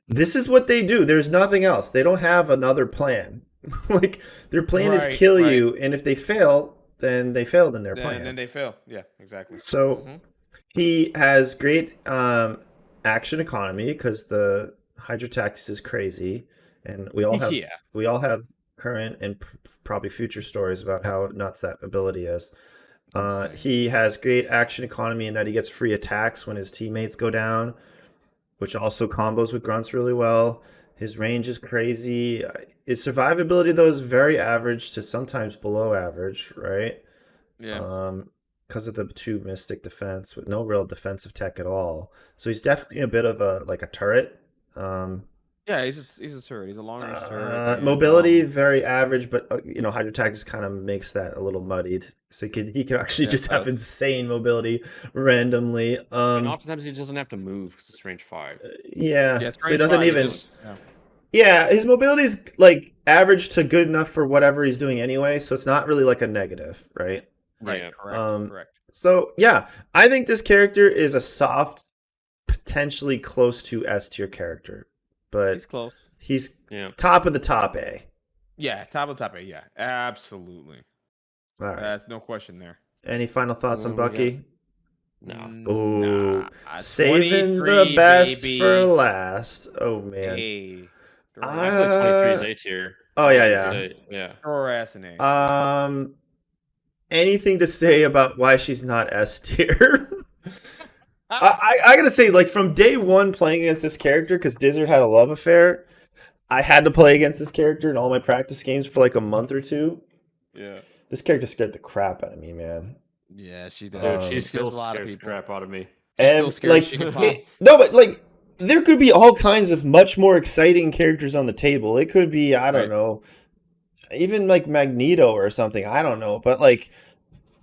this is what they do. There's nothing else. They don't have another plan. Like their plan is kill you, and if they fail, then they failed in their plan. Then they fail. Yeah, exactly. So he has great action economy because the Hydra tactics is crazy, and we all have current and probably future stories about how nuts that ability is. He has great action economy in that he gets free attacks when his teammates go down, which also combos with grunts really well. His range is crazy. His survivability, though, is very average to sometimes below average, right? Yeah. Because of the 2 Mystic defense with no real defensive tech at all. So he's definitely a bit of a turret. Yeah, he's a turret. He's a long range turret. Mobility very average, but Hydra Tactics kind of makes that a little muddied. So he can actually just have insane mobility randomly. And oftentimes he doesn't have to move because it's range 5. So he doesn't even. His mobility is like average to good enough for whatever he's doing anyway, so it's not really like a negative, right? Right. Correct. So yeah, I think this character is a soft, potentially close to S tier character, but he's close. He's top of the top A. Yeah, top of the top A. Yeah, absolutely. All right. That's no question there. Any final thoughts on Bucky? No. Saving the best for last. Oh man. I feel like 23 is A tier. Oh yeah. Throw her ass in A. Anything to say about why she's not S tier? I gotta say, like from day one playing against this character, because Dizzard had a love affair, I had to play against this character in all my practice games for like a month or two. Yeah. This character scared the crap out of me, man. Yeah, she does. Dude, she still scares the crap out of me. And but like there could be all kinds of much more exciting characters on the table. It could be, I don't know, even like Magneto or something. I don't know. But like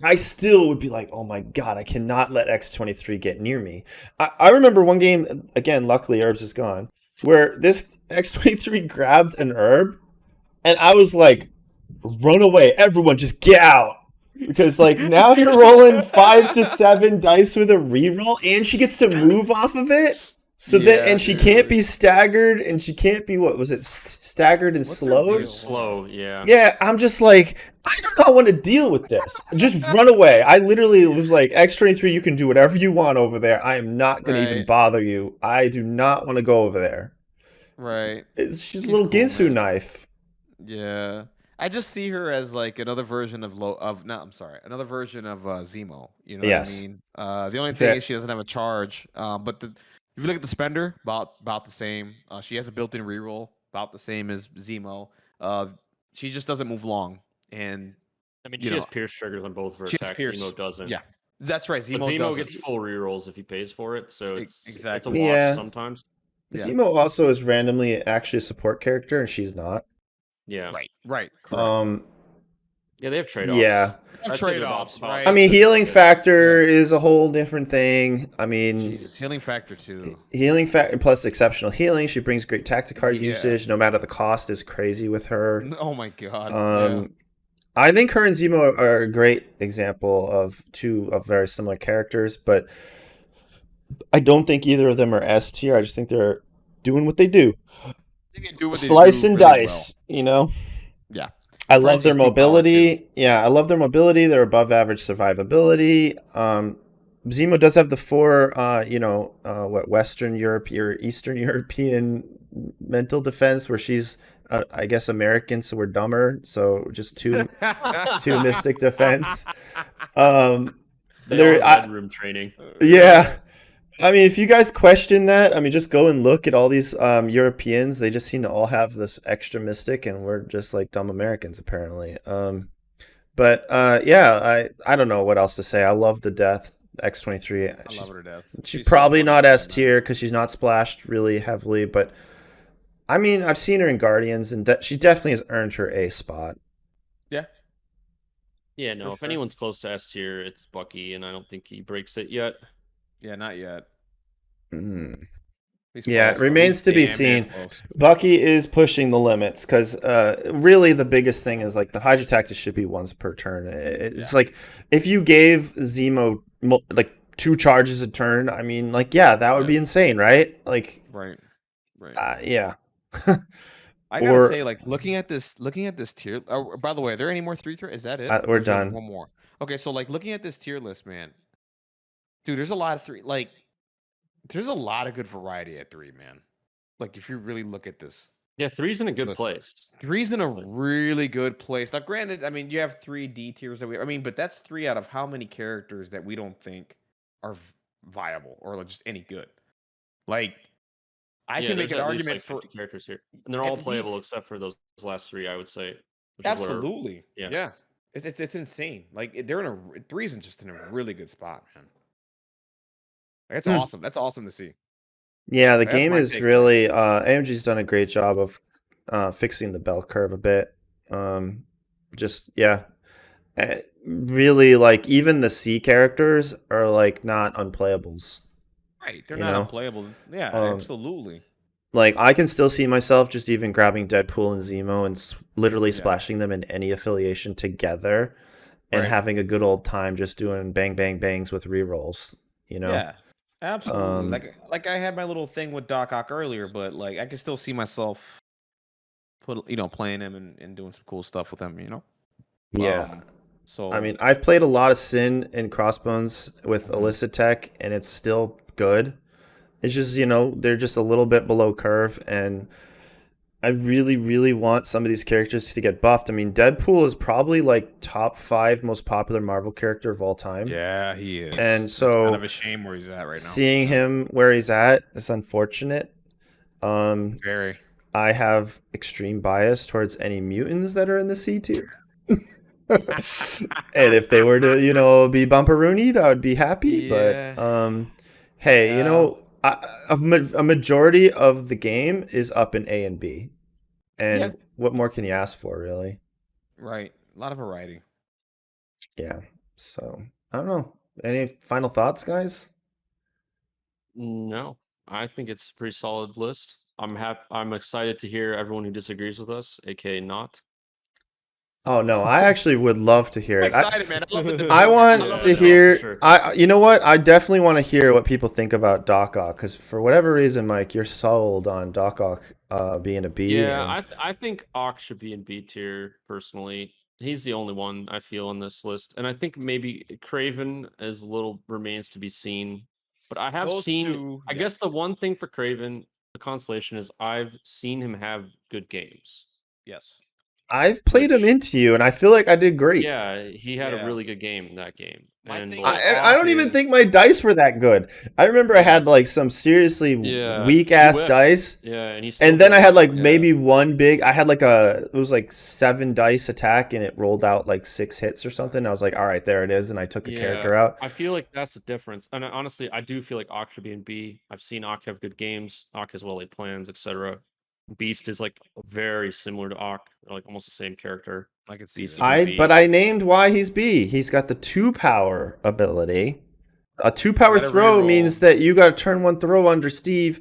I still would be like, oh my God, I cannot let X-23 get near me. I remember one game, again, luckily Herbs is gone, where this X-23 grabbed an herb and I was like, run away. Everyone just get out. Because like now you're rolling 5 to 7 dice with a reroll and she gets to move off of it. So she can't be staggered and she can't be, what was it, staggered and slowed? Slow, yeah. Yeah, I'm just like, I do not want to deal with this. Just run away. I literally was like, X-23, you can do whatever you want over there. I am not going to even bother you. I do not want to go over there. Right. She's a little Ginsu knife. Yeah. I just see her as like another version of another version of Zemo. You know what I mean? The only thing is she doesn't have a charge. But if you look at the spender, about the same. She has a built-in reroll, about the same as Zemo. She just doesn't move long, and I mean she has pierce triggers on both of her attacks. Zemo doesn't. Yeah, that's right. Zemo gets full rerolls if he pays for it, so it's a wash sometimes. Yeah. Zemo also is randomly actually a support character, and she's not. Yeah. Right. Yeah, they have trade-offs. Yeah. Trade-offs, right? I mean, healing factor is a whole different thing. I mean, healing factor too. Healing factor plus exceptional healing. She brings great tactic card usage. No matter the cost, is crazy with her. Oh my God. I think her and Zemo are a great example of two of very similar characters, but I don't think either of them are S tier. I just think they're doing what they do. Slice and dice, you know? Yeah. I love their mobility. Yeah, I love their mobility. They're above average survivability. Zemo does have the 4, Western Europe or Eastern European mental defense, where she's, I guess, American, so we're dumber. So just 2 mystic defense. They're bedroom training. Yeah. I mean, if you guys question that, I mean, just go and look at all these Europeans. They just seem to all have this extra mystic, and we're just like dumb Americans, apparently. But But yeah, I don't know what else to say. I love the death X-23. I love her to death. She's so probably fucking not cool, S man. tier because she's not splashed really heavily, but I mean, I've seen her in Guardians, and she definitely has earned her A spot. Yeah. Yeah, no. For If sure. anyone's close to S tier, it's Bucky, and I don't think he breaks it yet. Yeah, not yet. Mm. He's Yeah, it close, though. remains He's to be damn near seen. close. Bucky is pushing the limits because really the biggest thing is like the Hydra tactic should be once per turn. It's like if you gave Zemo like 2 charges a turn, I mean, like that would be insane, right? Like, Right. yeah. I gotta Or say, like looking at this tier. Oh, by the way, are there any more 3 tier? Is that it? we're Or is there done. one more. Okay, so like looking at this tier list, man, dude, there's a lot of 3. Like, there's a lot of good variety at 3, man. Like, if you really look at this, Yeah, 3's in a good list. place. 3's in a really good place. Now, granted, I mean, you have 3 D tiers but that's 3 out of how many characters that we don't think are viable or just any good. Like, I can make there's an at least argument like for 50 characters here, and they're all at playable least- except for those last 3, I would say. Which absolutely, yeah. yeah. It's insane. Like they're in a 3's just in a really good spot, man. Like, that's awesome. That's awesome to see. Yeah, the That's game my is take, really AMG's done a great job of fixing the bell curve a bit. Just really like even the C characters are like not unplayables. Right, they're you not know? unplayable. Yeah, Um, absolutely. Like I can still see myself just even grabbing Deadpool and Zemo and literally Yeah. splashing them in any affiliation together and Right. having a good old time just doing bang bang bangs with rerolls. Yeah, absolutely. Um, Like I had my little thing with Doc Ock earlier, but like I can still see myself playing him and doing some cool stuff with him. Yeah. So I mean, I've played a lot of Sin and Crossbones with illicit tech, and it's still good. It's just, they're just a little bit below curve, and I really, really want some of these characters to get buffed. I mean, Deadpool is probably like top 5 most popular Marvel character of all time. yeah, he is. And It's so kind of a shame where he's at right now. seeing him where he's at is unfortunate. Very. I have extreme bias towards any mutants that are in the C tier. And if they were to, be bumperoonied, I would be happy. Yeah. But hey, a majority of the game is up in A and B, and what more can you ask for, really? Right, a lot of variety. Yeah. So I don't know. Any final thoughts, guys? No, I think it's a pretty solid list. I'm excited to hear everyone who disagrees with us, aka not. Oh no, I actually would love to hear I'm it. excited, man. I love the debate. I want Yeah, to no, for hear. sure. You know what? I definitely want to hear what people think about Doc Ock, because for whatever reason, Mike, you're sold on Doc Ock being a B. Yeah, and- I think Ock should be in B tier personally. He's the only one I feel on this list, and I think maybe Craven is a little remains to be seen. But I have Those seen. two, I guess the one thing for Craven, the consolation is I've seen him have good games. Yes. I've played him Which- into you, and I feel like I did great. Yeah, he had Yeah. a really good game in that game. My And thing like, is- I don't even is- think my dice were that good. I remember I had like some seriously yeah, weak he ass whiffed. dice. Yeah, and And then I had like Yeah. maybe one big. I had like it was like 7 dice attack, and it rolled out like 6 hits or something. I was like, all right, there it is, and I took a character out. I feel like that's the difference. And honestly, I do feel like Ock should be in B. I've seen Ock have good games. Ock has well-laid plans, etc. Beast is like very similar to Ock. They're like almost the same character. I can see Beast that. is in B. But I named why he's B. He's got the 2 power ability. A 2 power Gotta throw reroll. means that you got to turn 1 throw under Steve.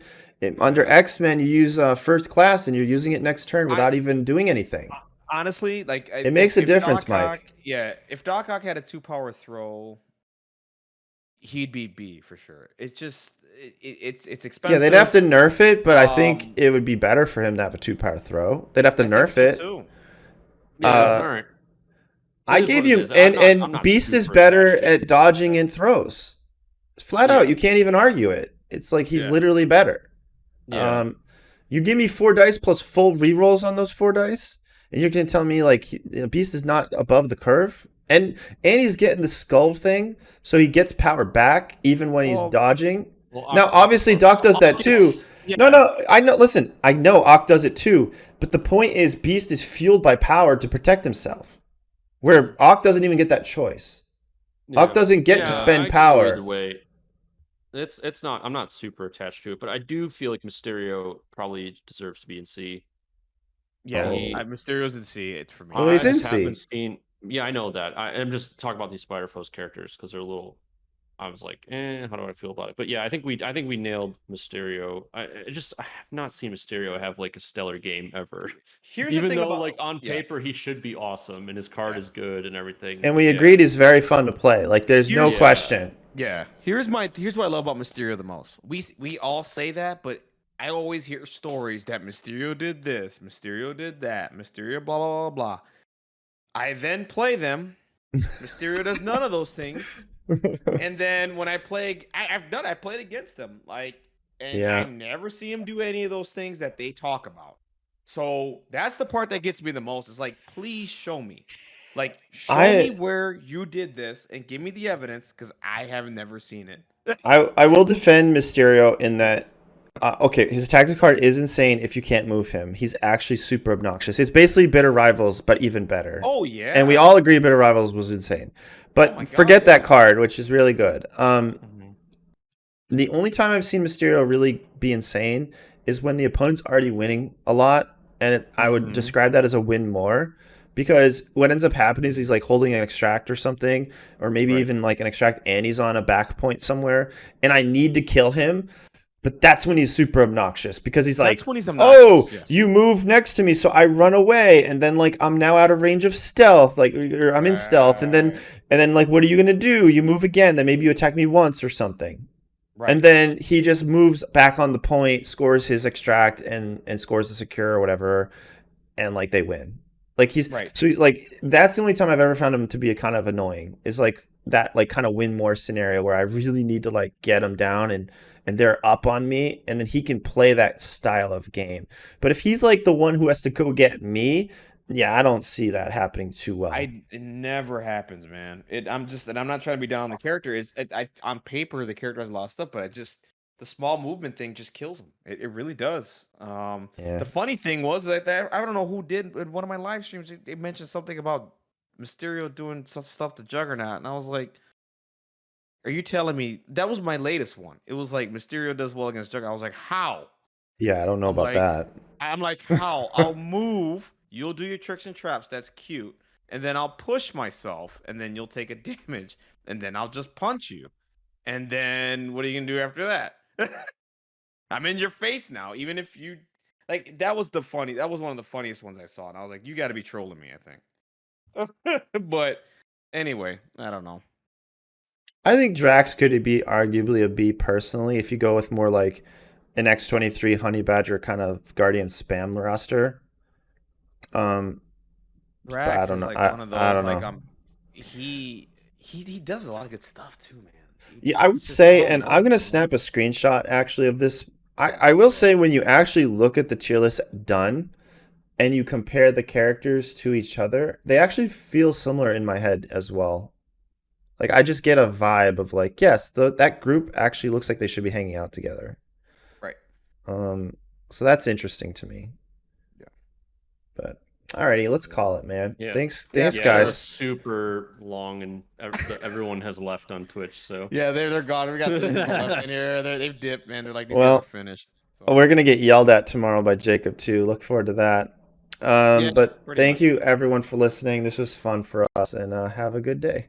Under X-Men, you use first class, and you're using it next turn without even doing anything. Honestly, like It makes a difference, Doc Ock- Mike. Yeah, if Doc Ock had a 2-power throw, he'd be B for sure. It's just it's expensive. Yeah, they'd have to nerf it, but I think Um, it would be better for him to have a 2-power throw. They'd have to I think nerf so, it. too. Yeah, Uh, all right. I It is gave what it you, is. I'm and not Beast is super better attached to it. at dodging and throws. Flat out, you can't even argue it. It's like he's Yeah. literally better. Yeah. You give me 4 dice plus full rerolls on those 4 dice, and you're gonna tell me like Beast is not above the curve, and he's getting the skull thing, so he gets power back even when he's Well, dodging. Well, Now, Ock- obviously, Doc does that too. Yeah. No, I know. Listen, I know Ock does it too, but the point is, Beast is fueled by power to protect himself. where Ock doesn't even get that choice. Ock doesn't get to spend I could go power. either way. It's not. I'm not super attached to it, but I do feel like Mysterio probably deserves to be in C. Yeah, Oh. Mysterio's in C. It for me. Well, he's I in just C. haven't seen. Yeah, I know that. I'm just talking about these Spider-Foes characters because they're a little. I was like, how do I feel about it? But yeah, I think we nailed Mysterio. I have not seen Mysterio have like a stellar game ever. Here's Even the thing though about like on paper he should be awesome and his card Yeah. is good and everything. And we agreed he's very fun to play. Like, there's no Here's- question. Yeah. Here's what I love about Mysterio the most. We all say that, but I always hear stories that Mysterio did this, Mysterio did that, Mysterio blah blah blah blah. I then play them. Mysterio does none of those things. And then when I play, I played against them, like, and Yeah. I never see him do any of those things that they talk about. So that's the part that gets me the most. Is like, please show me, like, show me where you did this and give me the evidence because I have never seen it. I will defend Mysterio in that. Okay, his tactic card is insane if you can't move him. He's actually super obnoxious. It's basically Bitter Rivals, but even better. Oh yeah, And we all agree Bitter Rivals was insane. But my God, forget that yeah. card, which is really good. The only time I've seen Mysterio really be insane is when the opponent's already winning a lot, and I would describe that as a win more. Because what ends up happening is he's like holding an extract or something, or maybe even like an extract and he's on a back point somewhere, and I need to kill him. But that's when he's super obnoxious because he's like, when he's obnoxious, yes. You move next to me, so I run away, and then like I'm now out of range of stealth, like or I'm in stealth, and then like what are you gonna do? You move again, then maybe you attack me once or something, and then he just moves back on the point, scores his extract, and scores the secure or whatever, and like they win. Like he's like that's the only time I've ever found him to be a kind of annoying. Is like that like kind of win more scenario where I really need to like get him down and they're up on me, and then he can play that style of game. But if he's like the one who has to go get me, yeah, I don't see that happening too well. It never happens, man. I'm not trying to be down on the character. On paper the character has a lot of stuff, but the small movement thing just kills him. It really does. The funny thing was that I don't know who did in one of my live streams. They mentioned something about Mysterio doing some stuff to Juggernaut, and I was like, "Are you telling me that was my latest one?" It was like Mysterio does well against Juggernaut. I was like, "How?" Yeah, I don't know about that. I'm like, "How?" I'll move. You'll do your tricks and traps. That's cute. And then I'll push myself, and then you'll take a damage, and then I'll just punch you. And then what are you gonna do after that? I'm in your face now. Even if you like, that was one of the funniest ones I saw, and I was like, you got to be trolling me, I think. But anyway, I don't know. I think Drax could be arguably a B personally if you go with more like an X-23 Honey Badger kind of Guardian spam roster. Drax I don't know. is like one of those. I don't like know. He does a lot of good stuff too, man. Yeah, I would say, and I'm gonna snap a screenshot actually of this. I will say when you actually look at the tier list done, and you compare the characters to each other, they actually feel similar in my head as well. Like I just get a vibe of like, yes, that group actually looks like they should be hanging out together. Right. So that's interesting to me. Yeah. But alrighty, let's call it, man. Yeah. Thanks, Yeah, guys. Super long, and everyone has left on Twitch. So yeah, they're gone. We got 3 people left in here. They've dipped, man. They're like, these guys are finished. So. We're gonna get yelled at tomorrow by Jacob too. Look forward to that. But thank you everyone for listening. This was fun for us, and have a good day.